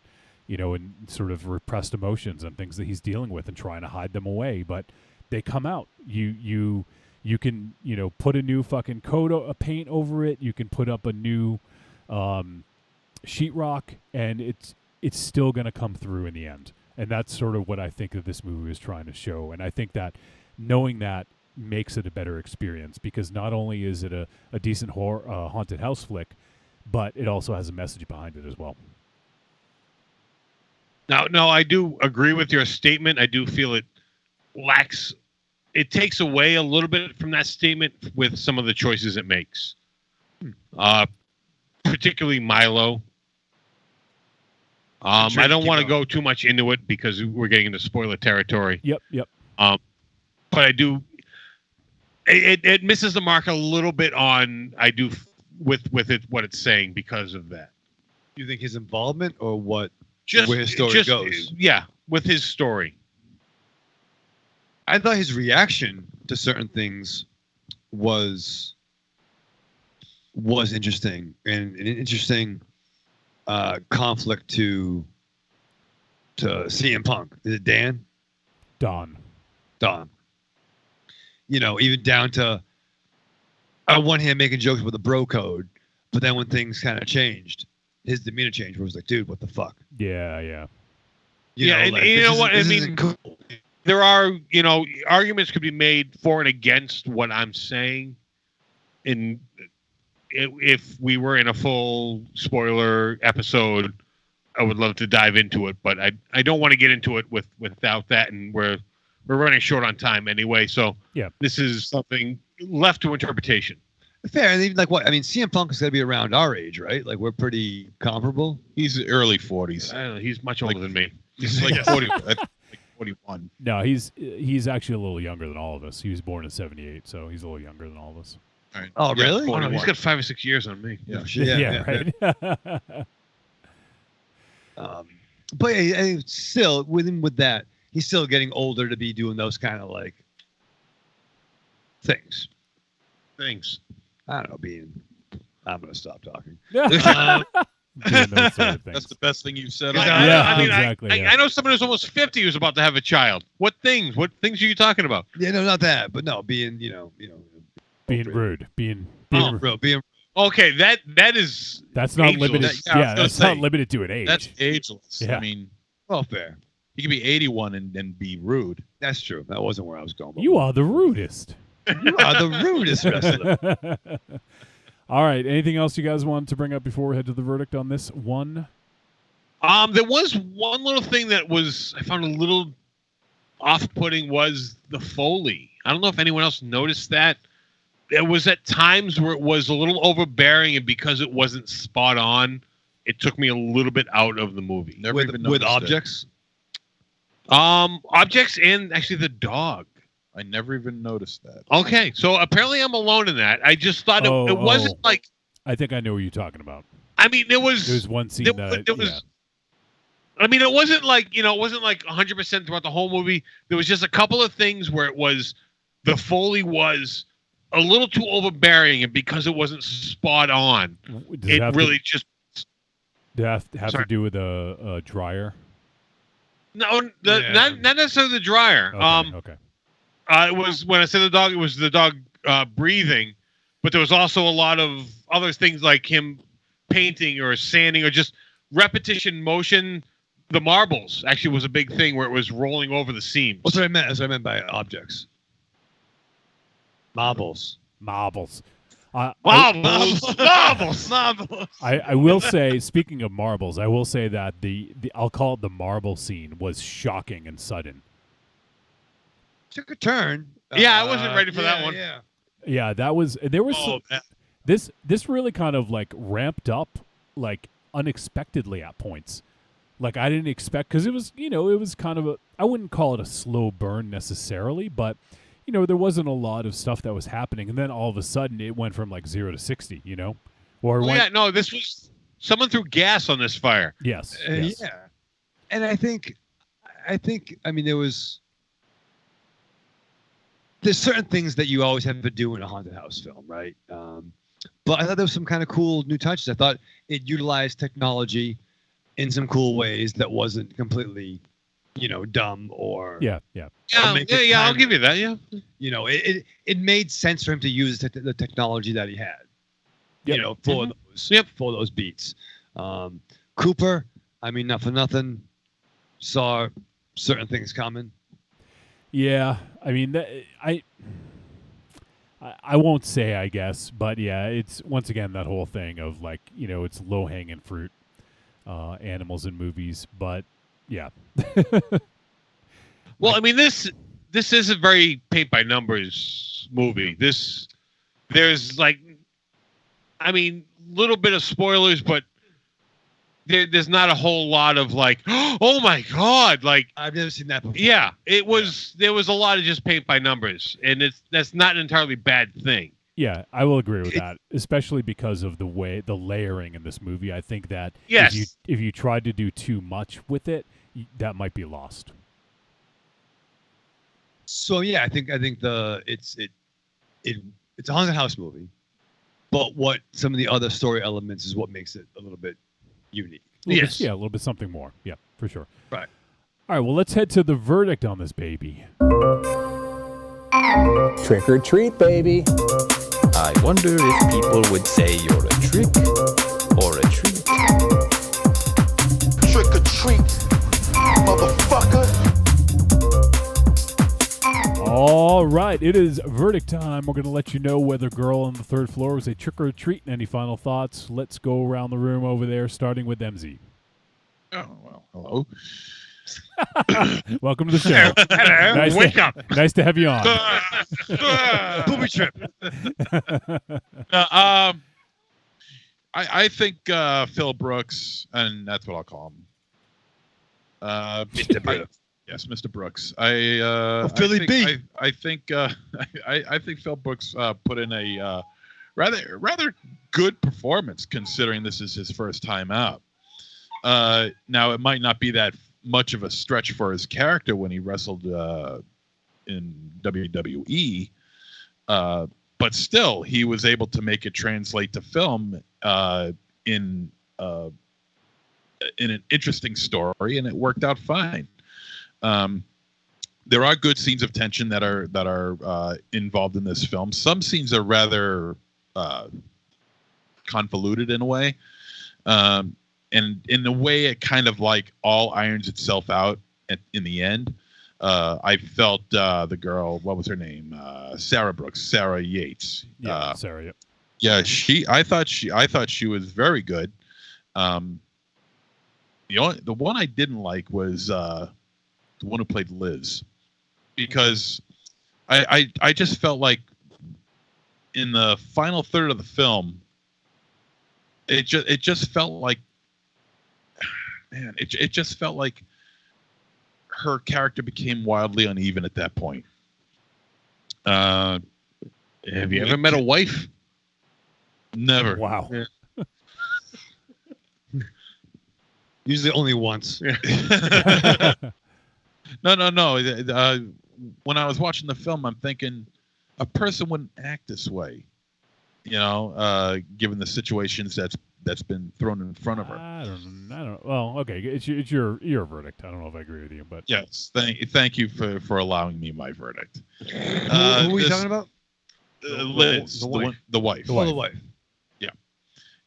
and sort of repressed emotions and things that he's dealing with and trying to hide them away, but they come out. You can put a new fucking coat of paint over it. You can put up a new sheetrock, and it's still going to come through in the end. And that's sort of what I think that this movie is trying to show. And I think that knowing that makes it a better experience, because not only is it a decent horror, haunted house flick, but it also has a message behind it as well. No, I do agree with your statement. I do feel it takes away a little bit from that statement with some of the choices it makes. Particularly Milo. I don't want to go too much into it because we're getting into spoiler territory. Yep. But I do. It misses the mark a little bit on with it what it's saying because of that. You think his involvement or what? Where his story goes? Yeah, with his story. I thought his reaction to certain things was was interesting and an interesting conflict to CM Punk. Is it Dan? Don. Even down to on one hand making jokes about the bro code, but then when things kind of changed, his demeanor changed. Where it was like, dude, what the fuck? Yeah. And you know what I mean? Cool. There are, arguments could be made for and against what I'm saying. If we were in a full spoiler episode, I would love to dive into it, but I don't want to get into it without that, and we're running short on time anyway. So yeah, this is something left to interpretation. Fair, and even CM Punk is going to be around our age, right? Like we're pretty comparable. He's early 40s. I don't know, he's much older than me. He's like 40, like 41. No, he's actually a little younger than all of us. He was born in '78, so he's a little younger than all of us. All right. Oh, really? Oh, no, he's got 5 or 6 years on me. Yeah, right. But still, with that, he's still getting older to be doing those kind of like things. I don't know. I'm going to stop talking. Doing those sort of things. That's the best thing you've said. Exactly. I know someone who's almost 50 who's about to have a child. What things? What things are you talking about? Yeah, no, not that, but no, being being rude, being rude. Okay, that is. That's not ageless. limited. That's not limited to an age. That's ageless. Yeah. I mean, well, fair. You can be 81 and be rude. That's true. That wasn't where I was going. You are the rudest. You are the rudest wrestler. All right. Anything else you guys want to bring up before we head to the verdict on this one? There was one little thing that I found a little off-putting was the Foley. I don't know if anyone else noticed that. There was at times where it was a little overbearing, and because it wasn't spot on, it took me a little bit out of the movie. Never even noticed with objects? Objects and actually the dog. I never even noticed that. Okay, so apparently I'm alone in that. I just thought it wasn't like. I think I know what you're talking about. I mean, there was one scene there was. I mean, it wasn't like it wasn't like 100% throughout the whole movie. There was just a couple of things where it was the Foley was a little too overbearing, and because it wasn't spot on, it really just. Does it have to do with a dryer? No, not necessarily the dryer. Okay. It was when I said the dog. It was the dog breathing, but there was also a lot of other things like him painting or sanding or just repetition motion. The marbles actually was a big thing where it was rolling over the seams. That's what I meant. That's what I meant by objects. Marbles. Marbles. I will say, speaking of marbles, I will say that the I'll call it the marble scene was shocking and sudden. Took a turn. Yeah, I wasn't ready for that one. Yeah, that was. There was this really kind of like ramped up like unexpectedly at points. Like I didn't expect because it was it was kind of I wouldn't call it a slow burn necessarily, but there wasn't a lot of stuff that was happening, and then all of a sudden it went from like 0 to 60. This was someone threw gas on this fire. Yes. Yeah, and I think I mean there's certain things that you always have to do in a haunted house film, right? But I thought there was some kind of cool new touches. I thought it utilized technology in some cool ways that wasn't completely, dumb or I'll give you that. Yeah, it made sense for him to use the technology that he had, for those beats. Cooper, I mean, not for nothing, saw certain things coming. Yeah, I mean, I won't say, I guess, but yeah, it's once again that whole thing of like, it's low hanging fruit, animals in movies, but yeah. Well, I mean, this is a very paint by numbers movie. There's like, I mean, little bit of spoilers, but there's not a whole lot of like, oh my god, like I've never seen that before. Yeah, there was a lot of just paint by numbers, and that's not an entirely bad thing. Yeah, I will agree with that, especially because of the layering in this movie. I think that yes, if you tried to do too much with it, that might be lost. So yeah, I think it's a haunted house movie. but what some of the other story elements is what makes it a little bit unique. Yes. Yeah, a little bit something more. Yeah, for sure. Right. All right, well, let's head to the verdict on this baby. Trick or treat, baby. I wonder if people would say you're a trick or a treat. Trick or treat, motherfucker. All right, it is verdict time. We're going to let you know whether Girl on the Third Floor was a trick or a treat. Any final thoughts? Let's go around the room over there, starting with MZ. Oh, well, hello. Welcome to the show. Hello, wake up. Nice to have you on. Booby trip. I think Phil Brooks, and that's what I'll call him. Mr. Brooks. Yes, Mr. Brooks. Philly B. I think Phil Brooks put in a rather good performance considering this is his first time out. Now it might not be that much of a stretch for his character when he wrestled in WWE, but still he was able to make it translate to film in an interesting story, and it worked out fine. There are good scenes of tension that are involved in this film. Some scenes are rather convoluted in a way, and in a way it kind of like all irons itself out in the end. I felt the girl, what was her name? Sarah Yates. Yeah, Sarah. Yep. Yeah, I thought she was very good. The one I didn't like was the one who played Liz, because I just felt like in the final third of the film, it just felt like, man, it just felt like her character became wildly uneven at that point. Have you ever met a wife? Never. Wow. Yeah. Usually only once. No. When I was watching the film, I'm thinking a person wouldn't act this way, given the situations that's been thrown in front of her. I don't know. Well, okay, it's your verdict. I don't know if I agree with you, but Yes, thank you for allowing me my verdict. Who are we talking about? Liz, the wife. The wife. Oh, the wife. Yeah,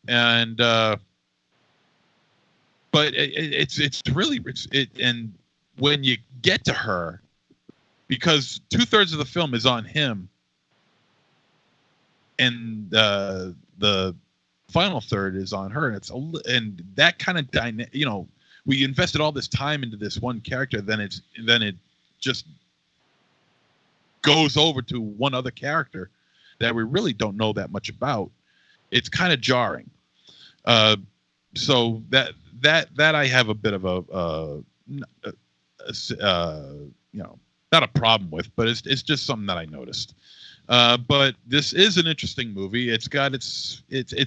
and but it's really and when you get to her, because 2/3 of the film is on him, and the final third is on her, and that kind of we invested all this time into this one character, then it just goes over to one other character that we really don't know that much about. It's kind of jarring. So that I have a bit of not a problem with, but it's just something that I noticed. But this is an interesting movie. It's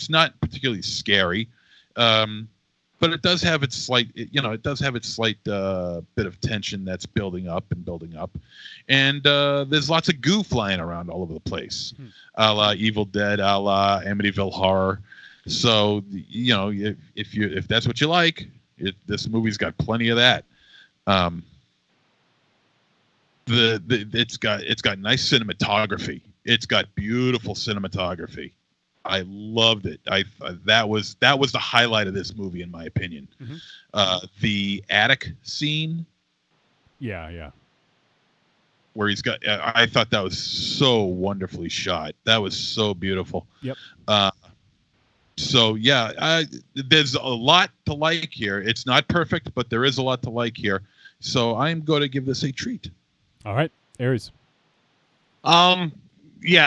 not particularly scary, but it does have its slight bit of tension that's building up, and there's lots of goo flying around all over the place, a la Evil Dead, a la Amityville Horror. So if that's what you like, this movie's got plenty of that. It's got nice cinematography. It's got beautiful cinematography. I loved it. That was the highlight of this movie, in my opinion. Mm-hmm. The attic scene. Yeah. Where he's got. I thought that was so wonderfully shot. That was so beautiful. Yep. So yeah, there's a lot to like here. It's not perfect, but there is a lot to like here. So I'm going to give this a treat. All right, Aries. Yeah,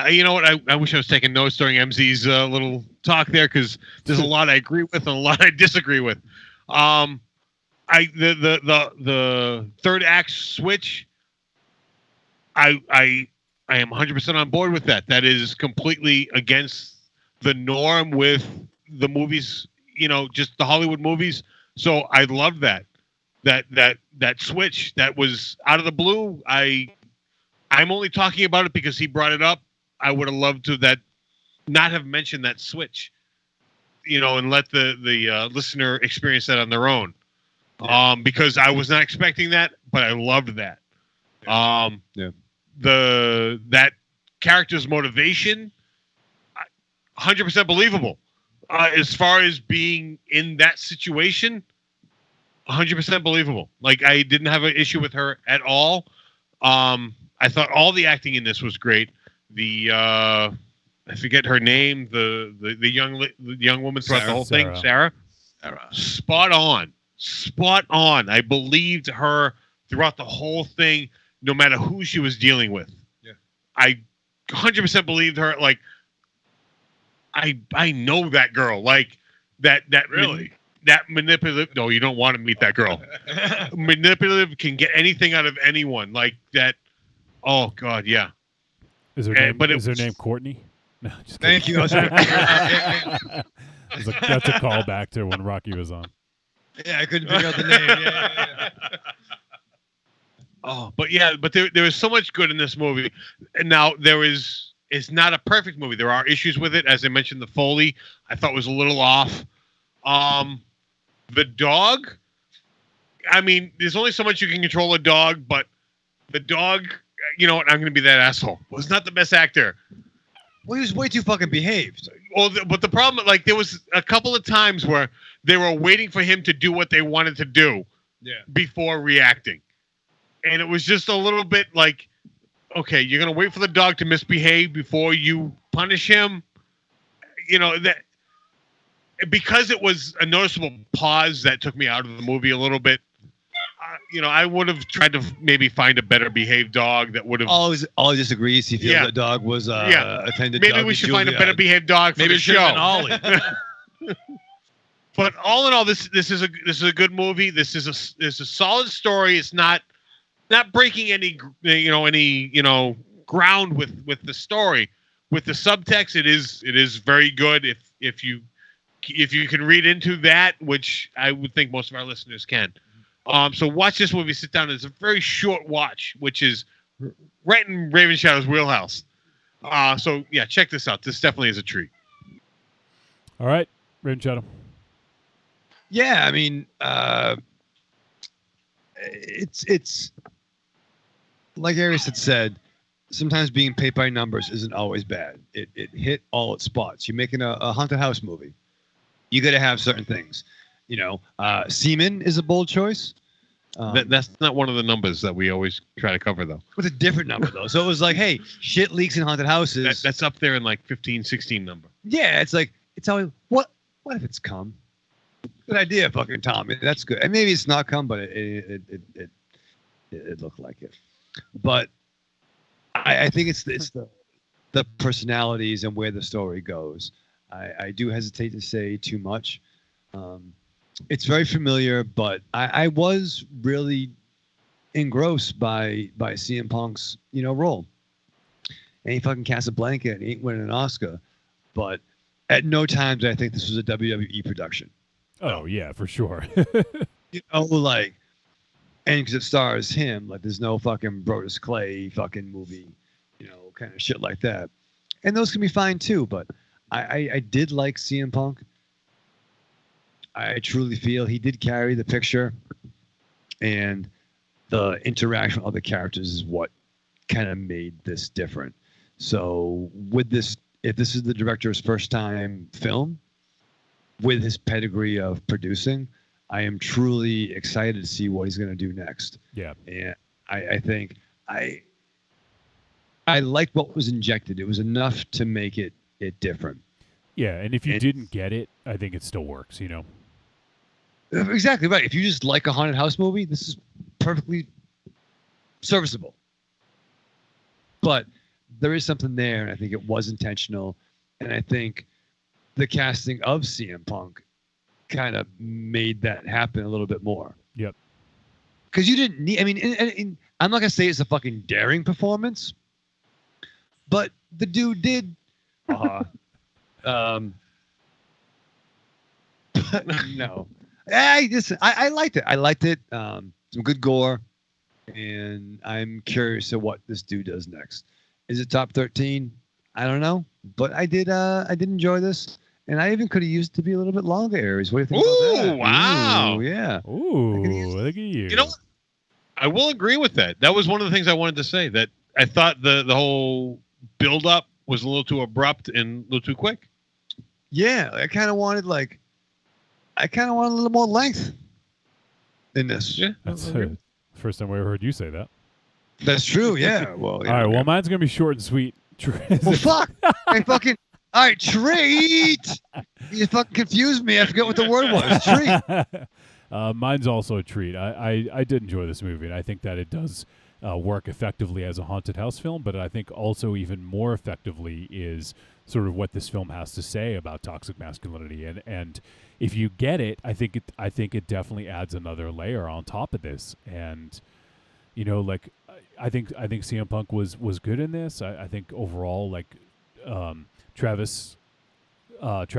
you know what? I wish I was taking notes during MZ's little talk there, because there's a lot I agree with and a lot I disagree with. The third act switch, I am 100% on board with that. That is completely against the norm with the movies, just the Hollywood movies. So I love that switch that was out of the blue. I'm only talking about it because he brought it up. I would have loved to that not have mentioned that switch, and let the listener experience that on their own. Because I was not expecting that, but I loved that. That character's motivation, 100% believable. As far as being in that situation, 100% believable. Like, I didn't have an issue with her at all. I thought all the acting in this was great. I forget her name, the young woman throughout the whole thing, Sarah. Spot on. I believed her throughout the whole thing, no matter who she was dealing with. Yeah. I 100% believed her. Like, I know that girl. Like, that really. That manipulative. No, you don't want to meet that girl. Manipulative can get anything out of anyone. Like that. Oh God, yeah. Is her name Courtney? No, just Thank you. that's a callback to when Rocky was on. Yeah, I couldn't figure out the name. Yeah. Oh, but there was so much good in this movie. And now it's not a perfect movie. There are issues with it. As I mentioned, the Foley I thought was a little off. The dog, I mean, there's only so much you can control a dog, but the dog, you know what? I'm going to be that asshole. Was not the best actor. Well, he was way too fucking behaved. Well, but the problem, like, there was a couple of times where they were waiting for him to do what they wanted to do before reacting. And it was just a little bit like, okay, you're going to wait for the dog to misbehave before you punish him. That because it was a noticeable pause that took me out of the movie a little bit. I would have tried to maybe find a better behaved dog that would have. All disagrees. He feels the dog was attended. Maybe we should find a better behaved dog for the show. Ollie. But all in all, this is a good movie. This is a solid story. It's not breaking any ground with the story. With the subtext, it is very good. If you can read into that, which I would think most of our listeners can. So watch this movie. Sit down. It's a very short watch, which is right in Raven Shadow's wheelhouse. So yeah, check this out. This definitely is a treat. All right, Raven Shadow. Yeah, I mean, it's like Arius had said. Sometimes being paid by numbers isn't always bad. It hit all its spots. You're making a haunted house movie. You got to have certain things. Semen is a bold choice. That's not one of the numbers that we always try to cover, though. It's a different number, though. So it was like, hey, shit leaks in haunted houses. That's up there in like 15, 16 number. Yeah, it's like, it's always, what if it's cum? Good idea, fucking Tom. That's good. And maybe it's not cum, but it looked like it. But I think it's the personalities and where the story goes. I do hesitate to say too much. It's very familiar, but I was really engrossed by CM Punk's role. And he fucking Casablanca and he ain't winning an Oscar, but at no time did I think this was a WWE production. Oh yeah, for sure. And because it stars him, like there's no fucking Brodus Clay fucking movie, kind of shit like that. And those can be fine too, but I did like CM Punk. I truly feel he did carry the picture, and the interaction with other characters is what kind of made this different. So with this, if this is the director's first time film, with his pedigree of producing, I am truly excited to see what he's going to do next. Yeah. And I think I liked what was injected. It was enough to make it different. Yeah, and if you didn't get it, I think it still works, Exactly right. If you just like a haunted house movie, this is perfectly serviceable. But there is something there, and I think it was intentional. And I think the casting of CM Punk kind of made that happen a little bit more. Yep. Because you didn't need, and I'm not going to say it's a fucking daring performance, but the dude did. No. I liked it. I liked it. Some good gore, and I'm curious of what this dude does next. Is it top 13? I don't know. But I did enjoy this, and I even could have used it to be a little bit longer, Aries. What do you think about that? Wow. Ooh, yeah. Ooh, look at you. You know what? I will agree with that. That was one of the things I wanted to say, that I thought the whole build-up was a little too abrupt and a little too quick. Yeah, I kind of wanted a little more length in this. Yeah. That's the first time I ever heard you say that. That's true, yeah. Well, All right, well, mine's going to be short and sweet. Well, fuck. I fucking... All right, treat. You fucking confused me. I forgot what the word was. Treat. Mine's also a treat. I did enjoy this movie, and I think that it does work effectively as a haunted house film, but I think also even more effectively is sort of what this film has to say about toxic masculinity. And if you get it, I think it definitely adds another layer on top of this. And you know, like I think CM Punk was good in this. I think overall, like Travis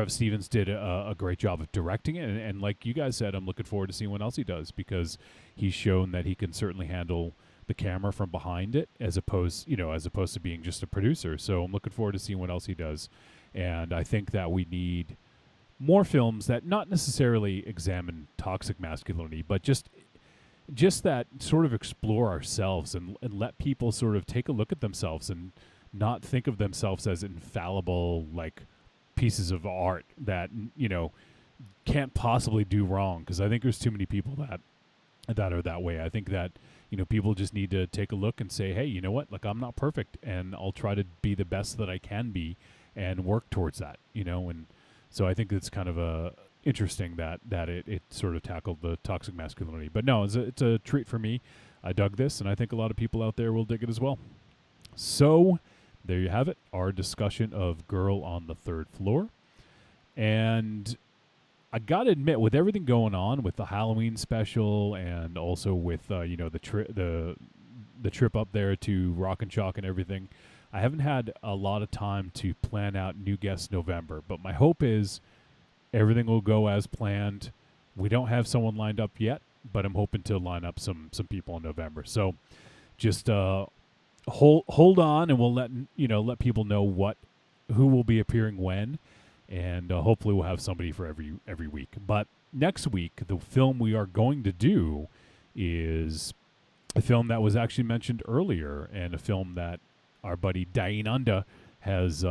Stevens did a great job of directing it, and like you guys said, I'm looking forward to seeing what else he does, because he's shown that he can certainly handle the camera from behind it, as opposed to being just a producer. So I'm looking forward to seeing what else he does, and I think that we need more films that not necessarily examine toxic masculinity, but just that sort of explore ourselves and let people sort of take a look at themselves and not think of themselves as infallible, like pieces of art that, you know, can't possibly do wrong. Because I think there's too many people that are that way. I think that, you know, people just need to take a look and say, hey, you know what, like, I'm not perfect, and I'll try to be the best that I can be and work towards that, you know. And so I think it's kind of interesting that it sort of tackled the toxic masculinity. But no, it's a treat for me. I dug this, and I think a lot of people out there will dig it as well. So there you have it, our discussion of Girl on the Third Floor. And I got to admit, with everything going on with the Halloween special, and also with the trip up there to Rock and Chalk and everything, I haven't had a lot of time to plan out New Guest November. But my hope is everything will go as planned. We don't have someone lined up yet, but I'm hoping to line up some people in November. So just hold on, and we'll let people know who will be appearing when, and hopefully we'll have somebody for every week. But next week, the film we are going to do is a film that was actually mentioned earlier, and a film that our buddy Dain Unda has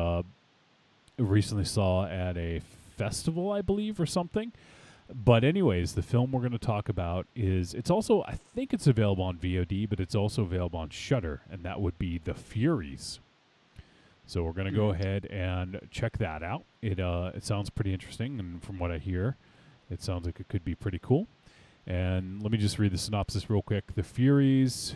recently saw at a festival, I believe, or something. But anyways, the film we're going to talk about I think it's available on VOD, but it's also available on Shudder, and that would be The Furies. So we're going to go ahead and check that out. It sounds pretty interesting, and from what I hear, it sounds like it could be pretty cool. And let me just read the synopsis real quick. The Furies: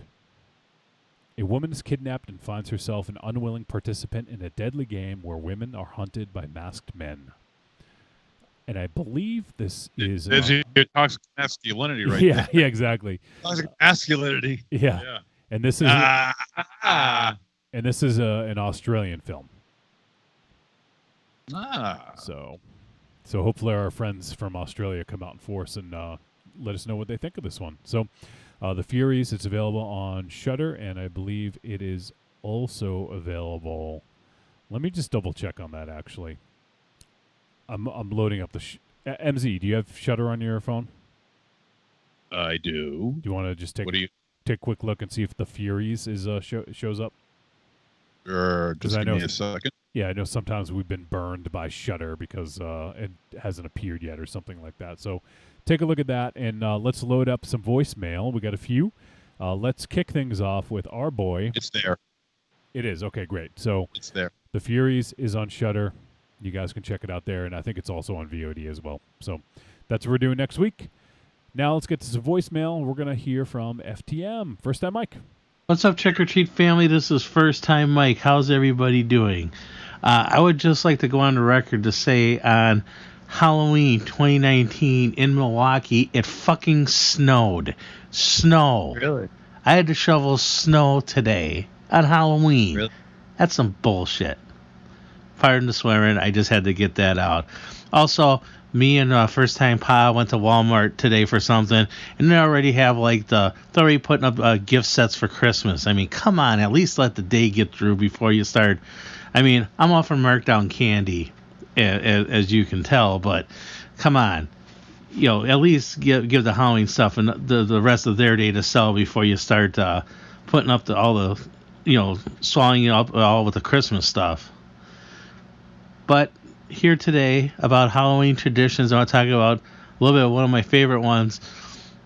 a woman is kidnapped and finds herself an unwilling participant in a deadly game where women are hunted by masked men. And I believe this is your toxic masculinity, right? Yeah, yeah, exactly. Toxic masculinity. Yeah. And this is an Australian film. So hopefully our friends from Australia come out in force and let us know what they think of this one. So The Furies, it's available on Shudder, and I believe it is also available. Let me just double check on that, actually. I'm loading up the MZ. Do you have Shudder on your phone? I do. Do you want to just take a quick look and see if The Furies is shows up? Just give me a second. Yeah, I know sometimes we've been burned by Shudder because it hasn't appeared yet or something like that. So take a look at that, and let's load up some voicemail. We got a few. Let's kick things off with our boy. It's there. It is. Okay, great. So it's there. The Furies is on Shudder. You guys can check it out there, and I think it's also on VOD as well. So that's what we're doing next week. Now let's get to some voicemail. We're going to hear from FTM. First time Mike. What's up, Trick or Treat family? This is First Time Mike. How's everybody doing? I would just like to go on the record to say on Halloween 2019 in Milwaukee, it fucking snowed. Snow. Really? I had to shovel snow today on Halloween. Really? That's some bullshit. Pardon the swearing, I just had to get that out. Also, me and first time Pa went to Walmart today for something, and they already have they're already putting up gift sets for Christmas. I mean, come on, at least let the day get through before you start. I mean, I'm all for markdown candy, as you can tell, but come on, at least give the Halloween stuff and the rest of their day to sell before you start putting up all the, swallowing it up all with the Christmas stuff. But here today about Halloween traditions, I want to talk about a little bit of one of my favorite ones.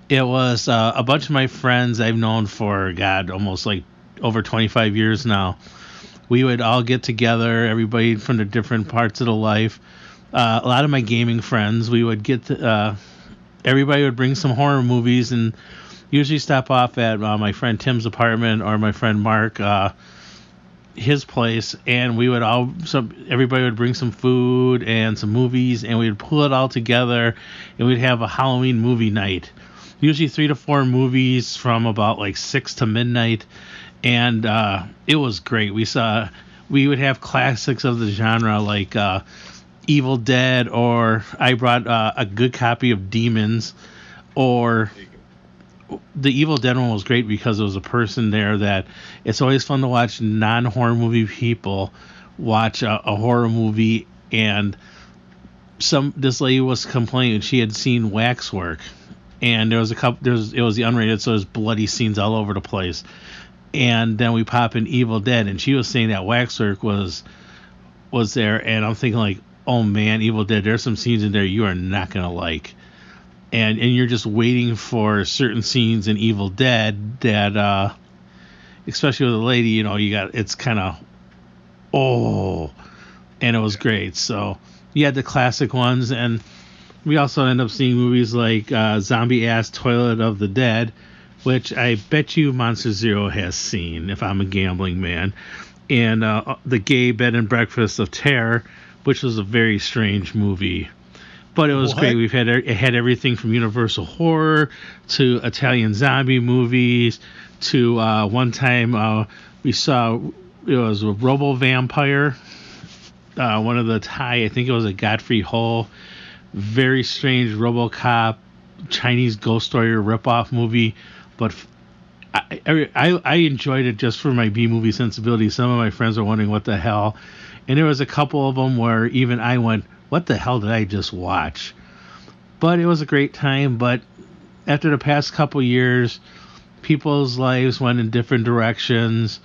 It was a bunch of my friends I've known for, almost over 25 years now. We would all get together, everybody from the different parts of the life. A lot of my gaming friends, we would everybody would bring some horror movies and usually stop off at my friend Tim's apartment or my friend Mark, his place, and we would everybody would bring some food and some movies, and we would pull it all together, and we'd have a Halloween movie night. Usually 3 to 4 movies from about 6 to midnight, and it was great. We would have classics of the genre like Evil Dead, or I brought a good copy of Demons, or the Evil Dead one was great because there was a person there that it's always fun to watch non-horror movie people watch a horror movie, and this lady was complaining she had seen Waxwork, and there was it was the unrated, so there's bloody scenes all over the place, and then we pop in Evil Dead, and she was saying that Waxwork was there, and I'm thinking oh man, Evil Dead, there's some scenes in there you are not gonna like. And you're just waiting for certain scenes in Evil Dead that, especially with the lady, it's kind of, and it was great. So you had the classic ones, and we also end up seeing movies like Zombie Ass Toilet of the Dead, which I bet you Monster Zero has seen, if I'm a gambling man, and the Gay Bed and Breakfast of Terror, which was a very strange movie. But it was great. It had everything from Universal Horror to Italian zombie movies to one time we saw, it was a Robo Vampire, one of the Thai, I think it was a Godfrey Ho, very strange RoboCop Chinese ghost story ripoff movie. But I enjoyed it just for my B movie sensibility. Some of my friends are wondering what the hell, and there was a couple of them where even I went, what the hell did I just watch? But it was a great time. But after the past couple years, people's lives went in different directions,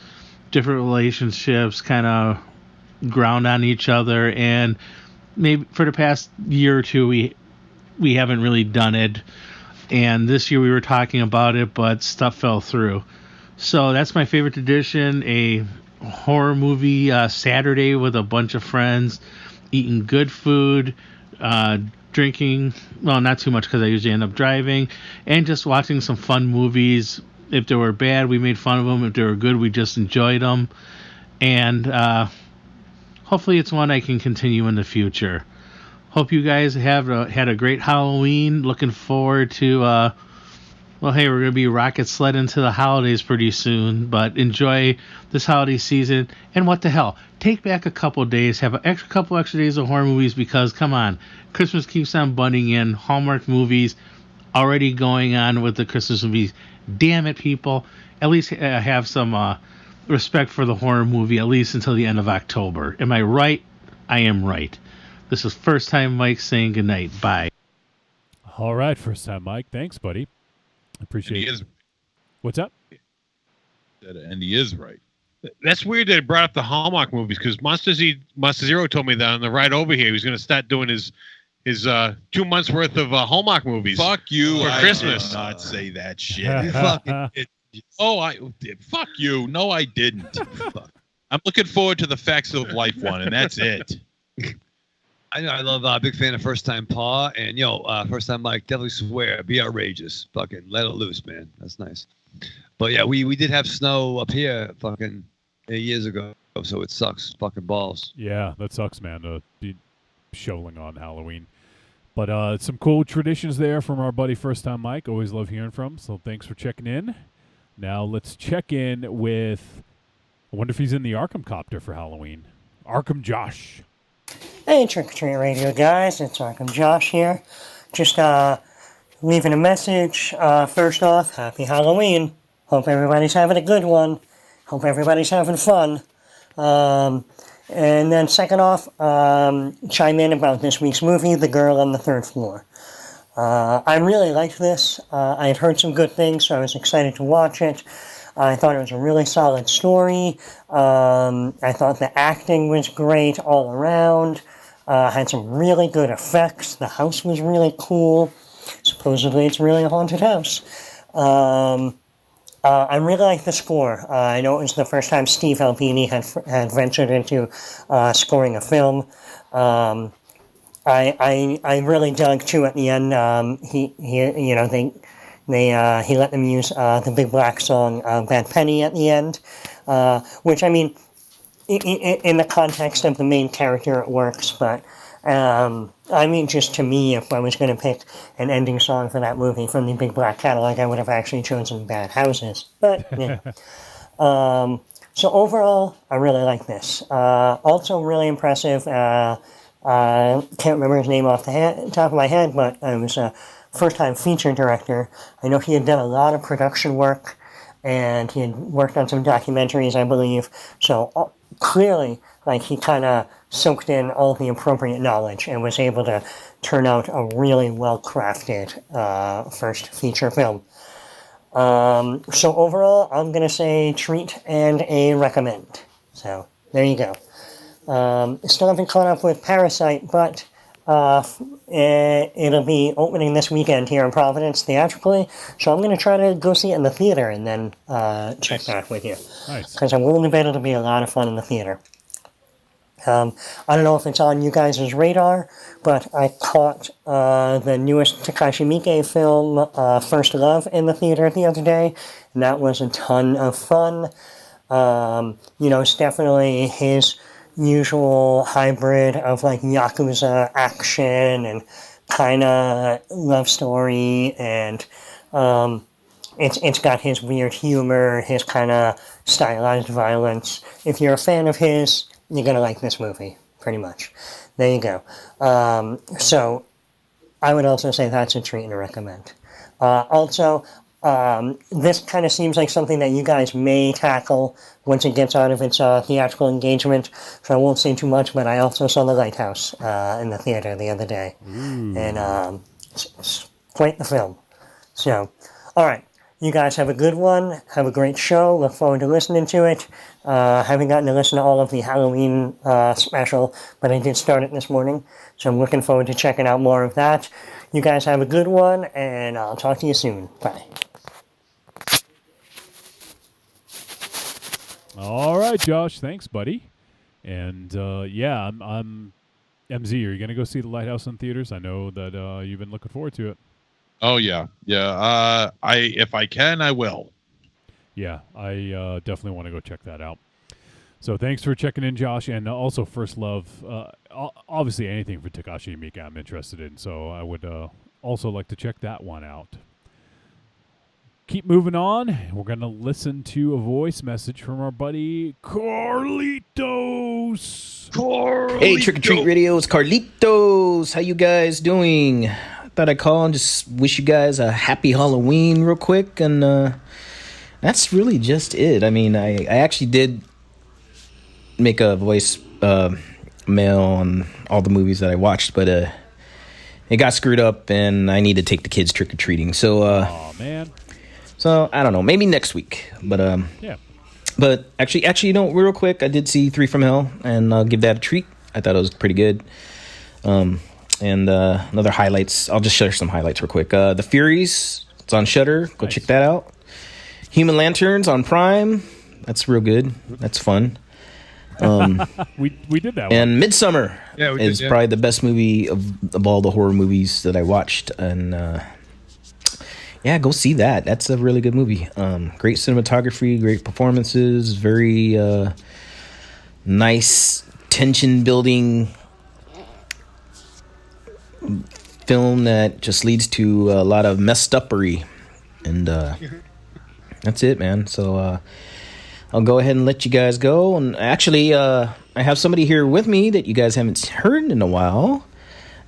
different relationships kind of ground on each other, and maybe for the past year or two we haven't really done it. And this year we were talking about it, but stuff fell through. So that's my favorite tradition, a horror movie Saturday with a bunch of friends, eating good food, drinking, well, not too much because I usually end up driving, and just watching some fun movies. If they were bad, we made fun of them. If they were good, we just enjoyed them. And hopefully it's one I can continue in the future. Hope you guys have had a great Halloween. Looking forward to well, hey, we're going to be rocket sledding to the holidays pretty soon, but enjoy this holiday season. And what the hell? Take back a couple days, have a couple extra days of horror movies, because, come on, Christmas keeps on butting in. Hallmark movies already going on with the Christmas movies. Damn it, people. At least have some respect for the horror movie, at least until the end of October. Am I right? I am right. This is First Time Mike saying goodnight. Bye. All right, First Time Mike. Thanks, buddy. Appreciate it. What's up? And he is right. That's weird that he brought up the Hallmark movies, because Monster Zero told me that on the ride over here he was going to start doing his 2 months worth of Hallmark movies. Fuck you! For Christmas. I did not say that shit. Fuck you! No, I didn't. I'm looking forward to the Facts of Life one, and that's it. I know, I love big fan of First Time Paw, and First Time Mike, definitely swear, be outrageous, fucking let it loose, man. That's nice. But yeah, we did have snow up here fucking 8 years ago, so it sucks, fucking balls. Yeah, that sucks, man, to be shoveling on Halloween. But some cool traditions there from our buddy First Time Mike. Always love hearing from him, so thanks for checking in. Now let's check in with, I wonder if he's in the Arkham copter for Halloween. Arkham Josh. Hey, Trick or Treat Radio guys, it's Arkham Josh here. Just leaving a message. First off, happy Halloween. Hope everybody's having a good one. Hope everybody's having fun. And then second off, chime in about this week's movie, The Girl on the Third Floor. I really liked this. I had heard some good things, so I was excited to watch it. I thought it was a really solid story. I thought the acting was great all around. Had some really good effects. The house was really cool. Supposedly it's really a haunted house. I really like the score. I know it was the first time Steve Albini had ventured into scoring a film. I really dug too at the end. He let them use the Big Black song "Bad Penny" at the end, which I mean, in the context of the main character, it works. But I mean, just to me, if I was going to pick an ending song for that movie from the Big Black catalog, I would have actually chosen "Bad Houses." But yeah. So overall, I really like this. Also, really impressive. Can't remember his name off the top of my head, but it was a first-time feature director. I know he had done a lot of production work, and he had worked on some documentaries, I believe. So clearly, like, he kind of soaked in all the appropriate knowledge and was able to turn out a really well-crafted first feature film. So overall, I'm going to say treat and a recommend. So there you go. Still haven't caught up with Parasite, but it'll be opening this weekend here in Providence theatrically, so I'm going to try to go see it in the theater and then check back with you. Nice. Because I'm willing to bet it'll be a lot of fun in the theater. I don't know if it's on you guys' radar, but I caught the newest Takashi Miike film, First Love, in the theater the other day, and that was a ton of fun. It's definitely his usual hybrid of like Yakuza action and kind of love story, and it's got his weird humor, his kind of stylized violence. If you're a fan of his, you're going to like this movie, pretty much. There you go. So I would also say that's a treat and a recommend. This kind of seems like something that you guys may tackle once it gets out of its theatrical engagement, so I won't say too much, but I also saw The Lighthouse in the theater the other day. And it's quite the film. So, alright, you guys have a good one, have a great show, look forward to listening to it. Haven't gotten to listen to all of the Halloween special, but I did start it this morning, so I'm looking forward to checking out more of that. You guys have a good one, and I'll talk to you soon. Bye. All right, Josh. Thanks, buddy. And yeah, I'm MZ. Are you gonna go see The Lighthouse in theaters? I know that you've been looking forward to it. Oh yeah. If I can, I will. Yeah, I definitely want to go check that out. So thanks for checking in, Josh, and also First Love. Obviously, anything for Takashi Miike I'm interested in, so I would also like to check that one out. Keep moving on. We're going to listen to a voice message from our buddy Carlitos. Hey, Trick or Treat Radio, it's Carlitos. How you guys doing? I thought I'd call and just wish you guys a happy Halloween real quick, and that's really just it. I mean, I actually did make a voice mail on all the movies that I watched, but it got screwed up, and I need to take the kids trick-or-treating. So, oh man. So I don't know, maybe next week. But yeah. But actually, real quick, I did see 3 from Hell, and I'll give that a treat. I thought it was pretty good. And another highlights. I'll just share some highlights real quick. The Furies. It's on Shudder. Go check that out. Human Lanterns on Prime. That's real good. That's fun. We did that one. And Midsummer is did, yeah. probably the best movie of all the horror movies that I watched. And yeah, go see that. That's a really good movie. Great cinematography, great performances, very nice tension building film that just leads to a lot of messed upery. And that's it, man. So I'll go ahead and let you guys go. And actually, I have somebody here with me that you guys haven't heard in a while.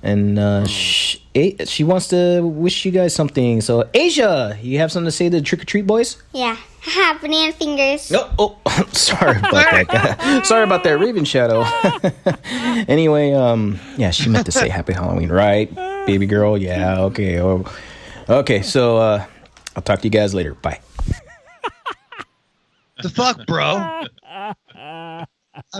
And she wants to wish you guys something. So, Asia, you have something to say to the Trick or Treat boys? Yeah. Haha, banana fingers. Oh, sorry about that. Sorry about that, Raven Shadow. Anyway, yeah, she meant to say Happy Halloween, right, baby girl? Yeah, okay. Okay, so I'll talk to you guys later. Bye. The fuck, bro? I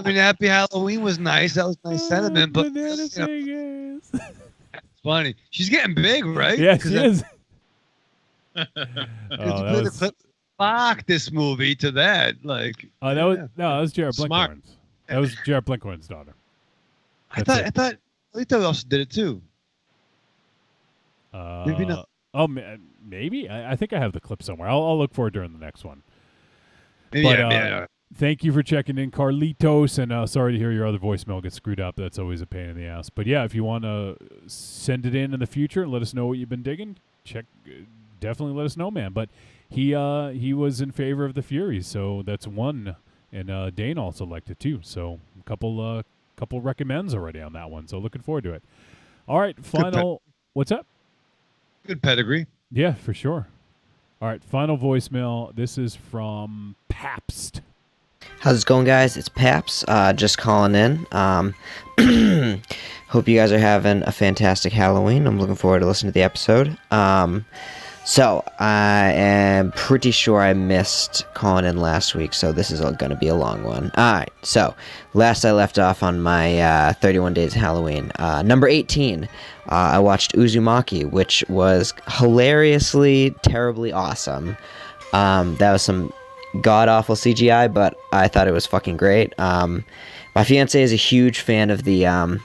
mean, Happy Halloween was nice. That was nice sentiment, but banana fingers. It's funny. She's getting big, right? Yeah, she is. Fuck this movie to that. Like, that was Jared Blinkhorn's. That was Jared Blinkhorn's daughter. I thought Lito also did it too. Maybe not. Oh, maybe. I think I have the clip somewhere. I'll look for it during the next one. Yeah. Thank you for checking in, Carlitos, and sorry to hear your other voicemail get screwed up. That's always a pain in the ass. But yeah, if you want to send it in the future and let us know what you've been digging, definitely let us know, man. But he was in favor of the Furies, so that's one. And Dane also liked it too. So a couple recommends already on that one. So looking forward to it. All right, final. What's up? Good pedigree. Yeah, for sure. All right, final voicemail. This is from Pabst. How's it going, guys? It's Paps, just calling in. Hope you guys are having a fantastic Halloween. I'm looking forward to listening to the episode. So, I am pretty sure I missed calling in last week, so this is going to be a long one. Alright, so, last I left off on my 31 Days of Halloween. Number 18, I watched Uzumaki, which was hilariously, terribly awesome. That was some god-awful CGI, but I thought it was fucking great. My fiance is a huge fan of the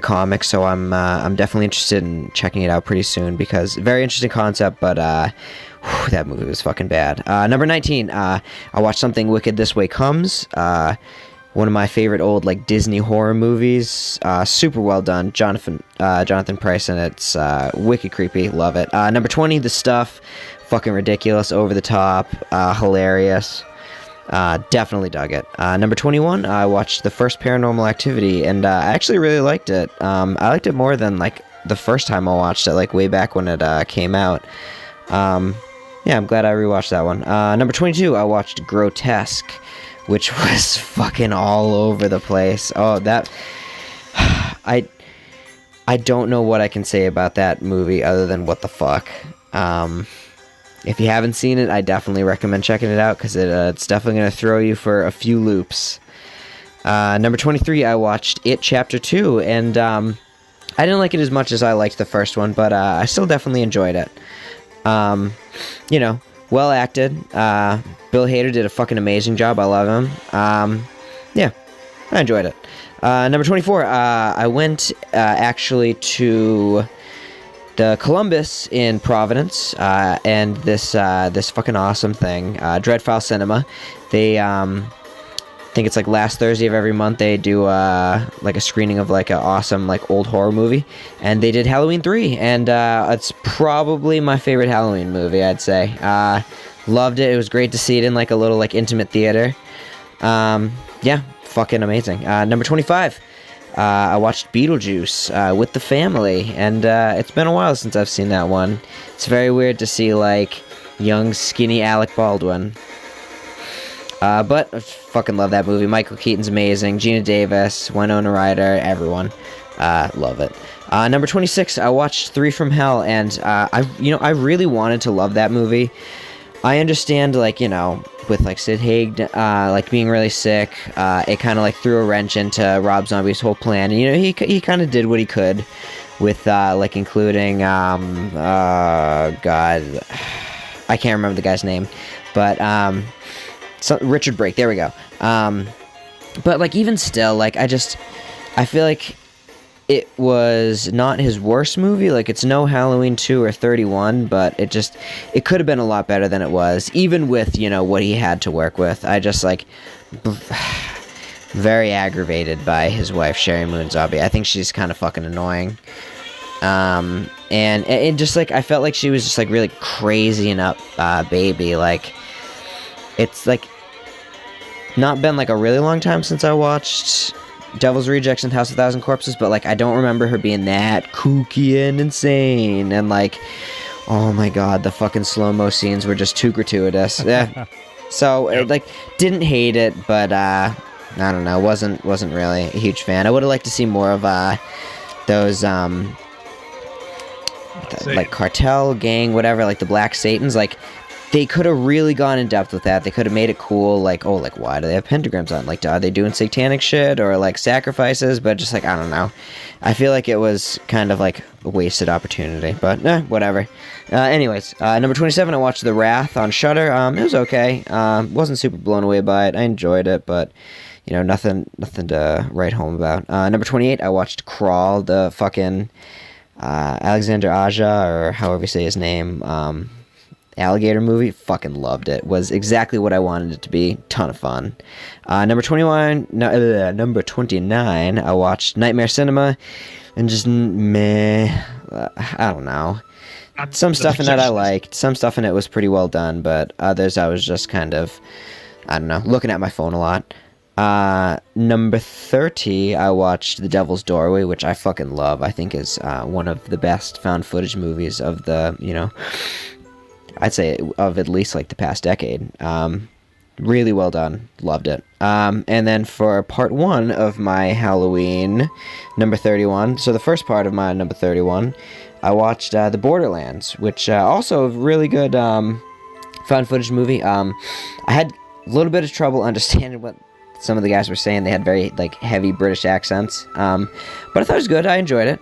comics, so I'm definitely interested in checking it out pretty soon, because very interesting concept, but that movie was fucking bad. Number 19, I watched Something Wicked This Way Comes, one of my favorite old like Disney horror movies. Super well done, Jonathan Pryce, and it's wicked creepy, love it. Number 20, The Stuff, fucking ridiculous, over the top, hilarious. Definitely dug it. Number 21, I watched the first Paranormal Activity, and I actually really liked it. I liked it more than like the first time I watched it, like way back when it came out. Yeah, I'm glad I rewatched that one. Number 22, I watched Grotesque, which was fucking all over the place. Oh, that I don't know what I can say about that movie other than what the fuck. If you haven't seen it, I definitely recommend checking it out, because it's definitely going to throw you for a few loops. Number 23, I watched It Chapter 2, and I didn't like it as much as I liked the first one, but I still definitely enjoyed it. Well acted. Bill Hader did a fucking amazing job. I love him. Yeah, I enjoyed it. Number 24, I went actually to the Columbus in Providence, and this fucking awesome thing, Dreadfile Cinema. They think it's like last Thursday of every month they do like a screening of like an awesome like old horror movie, and they did Halloween 3, and it's probably my favorite Halloween movie, I'd say. Loved it. It was great to see it in like a little like intimate theater. Yeah, fucking amazing. Number 25. I watched Beetlejuice with the family, and it's been a while since I've seen that one. It's very weird to see, like, young, skinny Alec Baldwin. But I fucking love that movie. Michael Keaton's amazing. Gina Davis, Winona Ryder, everyone. Love it. Number 26, I watched 3 from Hell, and I really wanted to love that movie. I understand, like, with, like, Sid Haig, like, being really sick, it kind of, like, threw a wrench into Rob Zombie's whole plan. And, he kind of did what he could with, like, including, God, I can't remember the guy's name, but, Richard Brake, there we go. But, like, even still, like, I feel like it was not his worst movie. Like, it's no Halloween 2 or 31, but it could have been a lot better than it was, even with, what he had to work with. I just, like, very aggravated by his wife, Sherry Moon Zombie. I think she's kind of fucking annoying. And it just, like, I felt like she was just, like, really crazy and up, baby. Like, it's, like, not been like a really long time since I watched Devil's Rejects and House of Thousand Corpses, but like I don't remember her being that kooky and insane, and like, oh my god, the fucking slow-mo scenes were just too gratuitous. Yeah. So like, didn't hate it, but I don't know, wasn't really a huge fan. I would have liked to see more of those like cartel gang, whatever, like the Black Satans. Like, they could have really gone in depth with that. They could have made it cool, like, oh, like, why do they have pentagrams on? Like, are they doing satanic shit or, like, sacrifices? But just, like, I don't know. I feel like it was kind of, like, a wasted opportunity. But, whatever. Anyways, number 27, I watched The Wrath on Shudder. It was okay. Wasn't super blown away by it. I enjoyed it, but, you know, nothing to write home about. Number 28, I watched Crawl, the fucking Alexander Aja, or however you say his name, alligator movie. Fucking loved it. Was exactly what I wanted it to be. Ton of fun. Number 29, I watched Nightmare Cinema, and just meh. I don't know. Some stuff in it I liked. Some stuff in it was pretty well done, but others I was just kind of, I don't know, looking at my phone a lot. Number 30, I watched The Devil's Doorway, which I fucking love. I think is one of the best found footage movies of the, you know, I'd say of at least like the past decade. Really well done. Loved it. And then for part 1 of my Halloween, number 31. So the first part of my number 31, I watched The Borderlands, which also a really good found footage movie. I had a little bit of trouble understanding what some of the guys were saying. They had very like heavy British accents. But I thought it was good. I enjoyed it.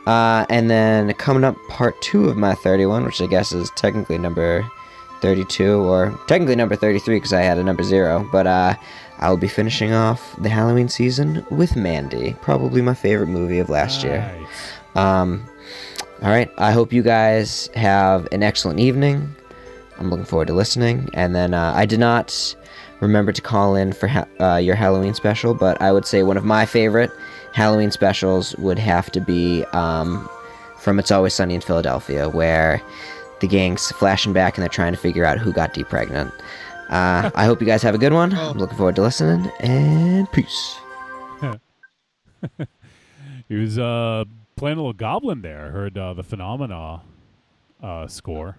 And then coming up part 2 of my 31, which I guess is technically number 32, or technically number 33 because I had a number 0. But I'll be finishing off the Halloween season with Mandy, probably my favorite movie of last year. All right, I hope you guys have an excellent evening. I'm looking forward to listening. And then I did not remember to call in for your Halloween special, but I would say one of my favorite Halloween specials would have to be from It's Always Sunny in Philadelphia, where the gang's flashing back and they're trying to figure out who got Dee pregnant. I hope you guys have a good one. I'm looking forward to listening, and peace. He was playing a little goblin there. I heard the Phenomena score.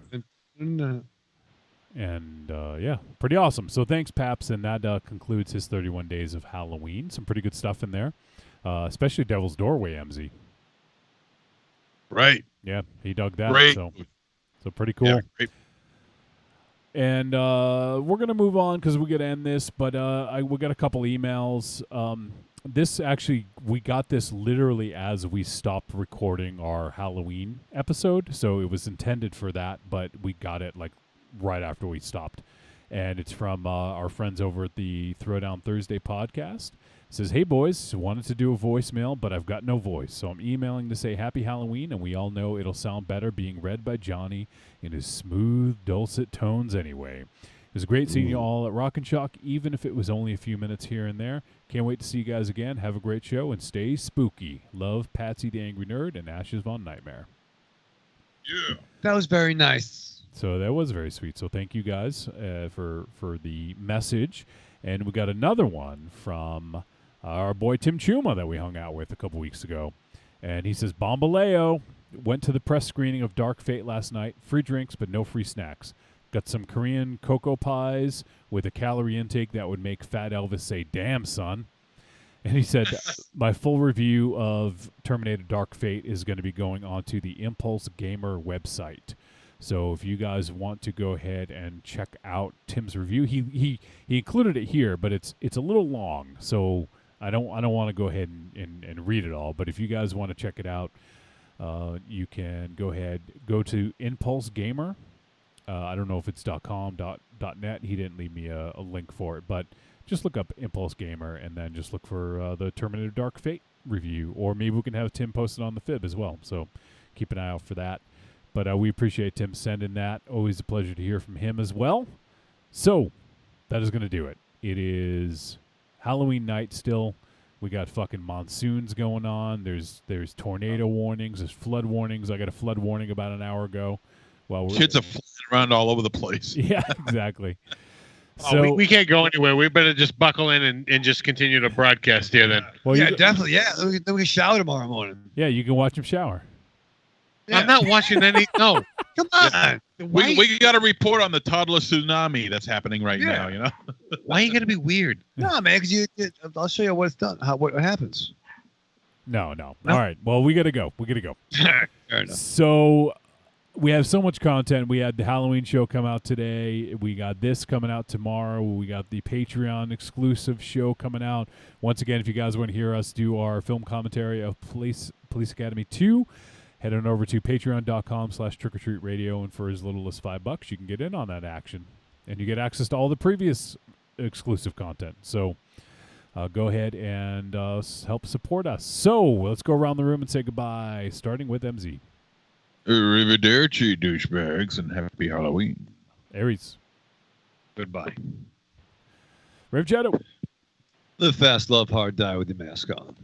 And yeah, pretty awesome. So thanks, Paps, and that concludes his 31 days of Halloween. Some pretty good stuff in there, especially Devil's Doorway, MZ. Right. Yeah, he dug that. Great. So pretty cool. Yeah, great. And we're gonna move on because we got to end this, but we got a couple emails. This actually, we got this literally as we stopped recording our Halloween episode, so it was intended for that, but we got it like right after we stopped. And it's from our friends over at the Throwdown Thursday podcast. It says, "Hey boys, wanted to do a voicemail, but I've got no voice, so I'm emailing to say happy Halloween, and we all know it'll sound better being read by Johnny in his smooth, dulcet tones anyway. It was great seeing you all at Rock and Shock, even if it was only a few minutes here and there. Can't wait to see you guys again. Have a great show and stay spooky. Love, Patsy the Angry Nerd and Ashes Von Nightmare." Yeah. That was very nice. So that was very sweet. So thank you guys for the message. And we got another one from our boy Tim Chuma that we hung out with a couple weeks ago. And he says, "Bombaleo, went to the press screening of Dark Fate last night. Free drinks, but no free snacks. Got some Korean cocoa pies with a calorie intake that would make Fat Elvis say, 'Damn, son.'" And he said, "My full review of Terminator Dark Fate is going to be going onto the Impulse Gamer website. So if you guys want to go ahead and check out Tim's review, he included it here, but it's a little long, so I don't want to go ahead and read it all. But if you guys want to check it out, you can go to Impulse Gamer. I don't know if it's .com, .net. He didn't leave me a link for it, but just look up Impulse Gamer and then just look for the Terminator Dark Fate review, or maybe we can have Tim post it on the Fib as well. So keep an eye out for that. But we appreciate Tim sending that. Always a pleasure to hear from him as well. So that is going to do it. It is Halloween night still. We got fucking monsoons going on. There's tornado warnings. There's flood warnings. I got a flood warning about an hour ago. Well, Kids are flying around all over the place. Yeah, exactly. So we can't go anywhere. We better just buckle in and just continue to broadcast here then. Well, yeah, definitely. Yeah, then we can shower tomorrow morning. Yeah, you can watch him shower. I'm not watching any. No, come on. We got a report on the toddler tsunami that's happening right now. You know. Why are you gonna be weird? No, man, because I'll show you what's done. What happens. No. All right. Well, we gotta go. Fair enough. So we have so much content. We had the Halloween show come out today. We got this coming out tomorrow. We got the Patreon exclusive show coming out. Once again, if you guys want to hear us do our film commentary of Police Academy 2, head on over to patreon.com/trickortreatradio, and for as little as $5, you can get in on that action. And you get access to all the previous exclusive content. So go ahead and help support us. So let's go around the room and say goodbye, starting with MZ. Arrivederci, douchebags, and happy Halloween. Aries. Goodbye. Rev Shadow. Live fast, love hard, die with your mask on.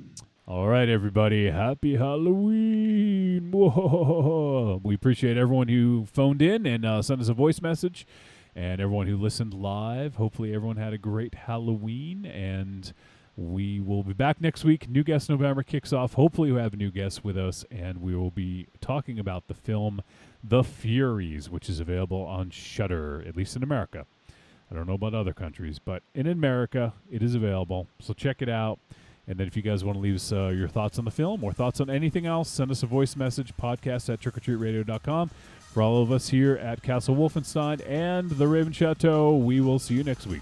All right, everybody. Happy Halloween. Whoa. We appreciate everyone who phoned in and sent us a voice message, and everyone who listened live. Hopefully everyone had a great Halloween, and we will be back next week. New Guest November kicks off. Hopefully we'll have a new guest with us, and we will be talking about the film The Furies, which is available on Shudder, at least in America. I don't know about other countries, but in America it is available. So check it out. And then if you guys want to leave us your thoughts on the film or thoughts on anything else, send us a voice message, podcast@trickortreatradio.com. For all of us here at Castle Wolfenstein and the Raven Chateau, we will see you next week.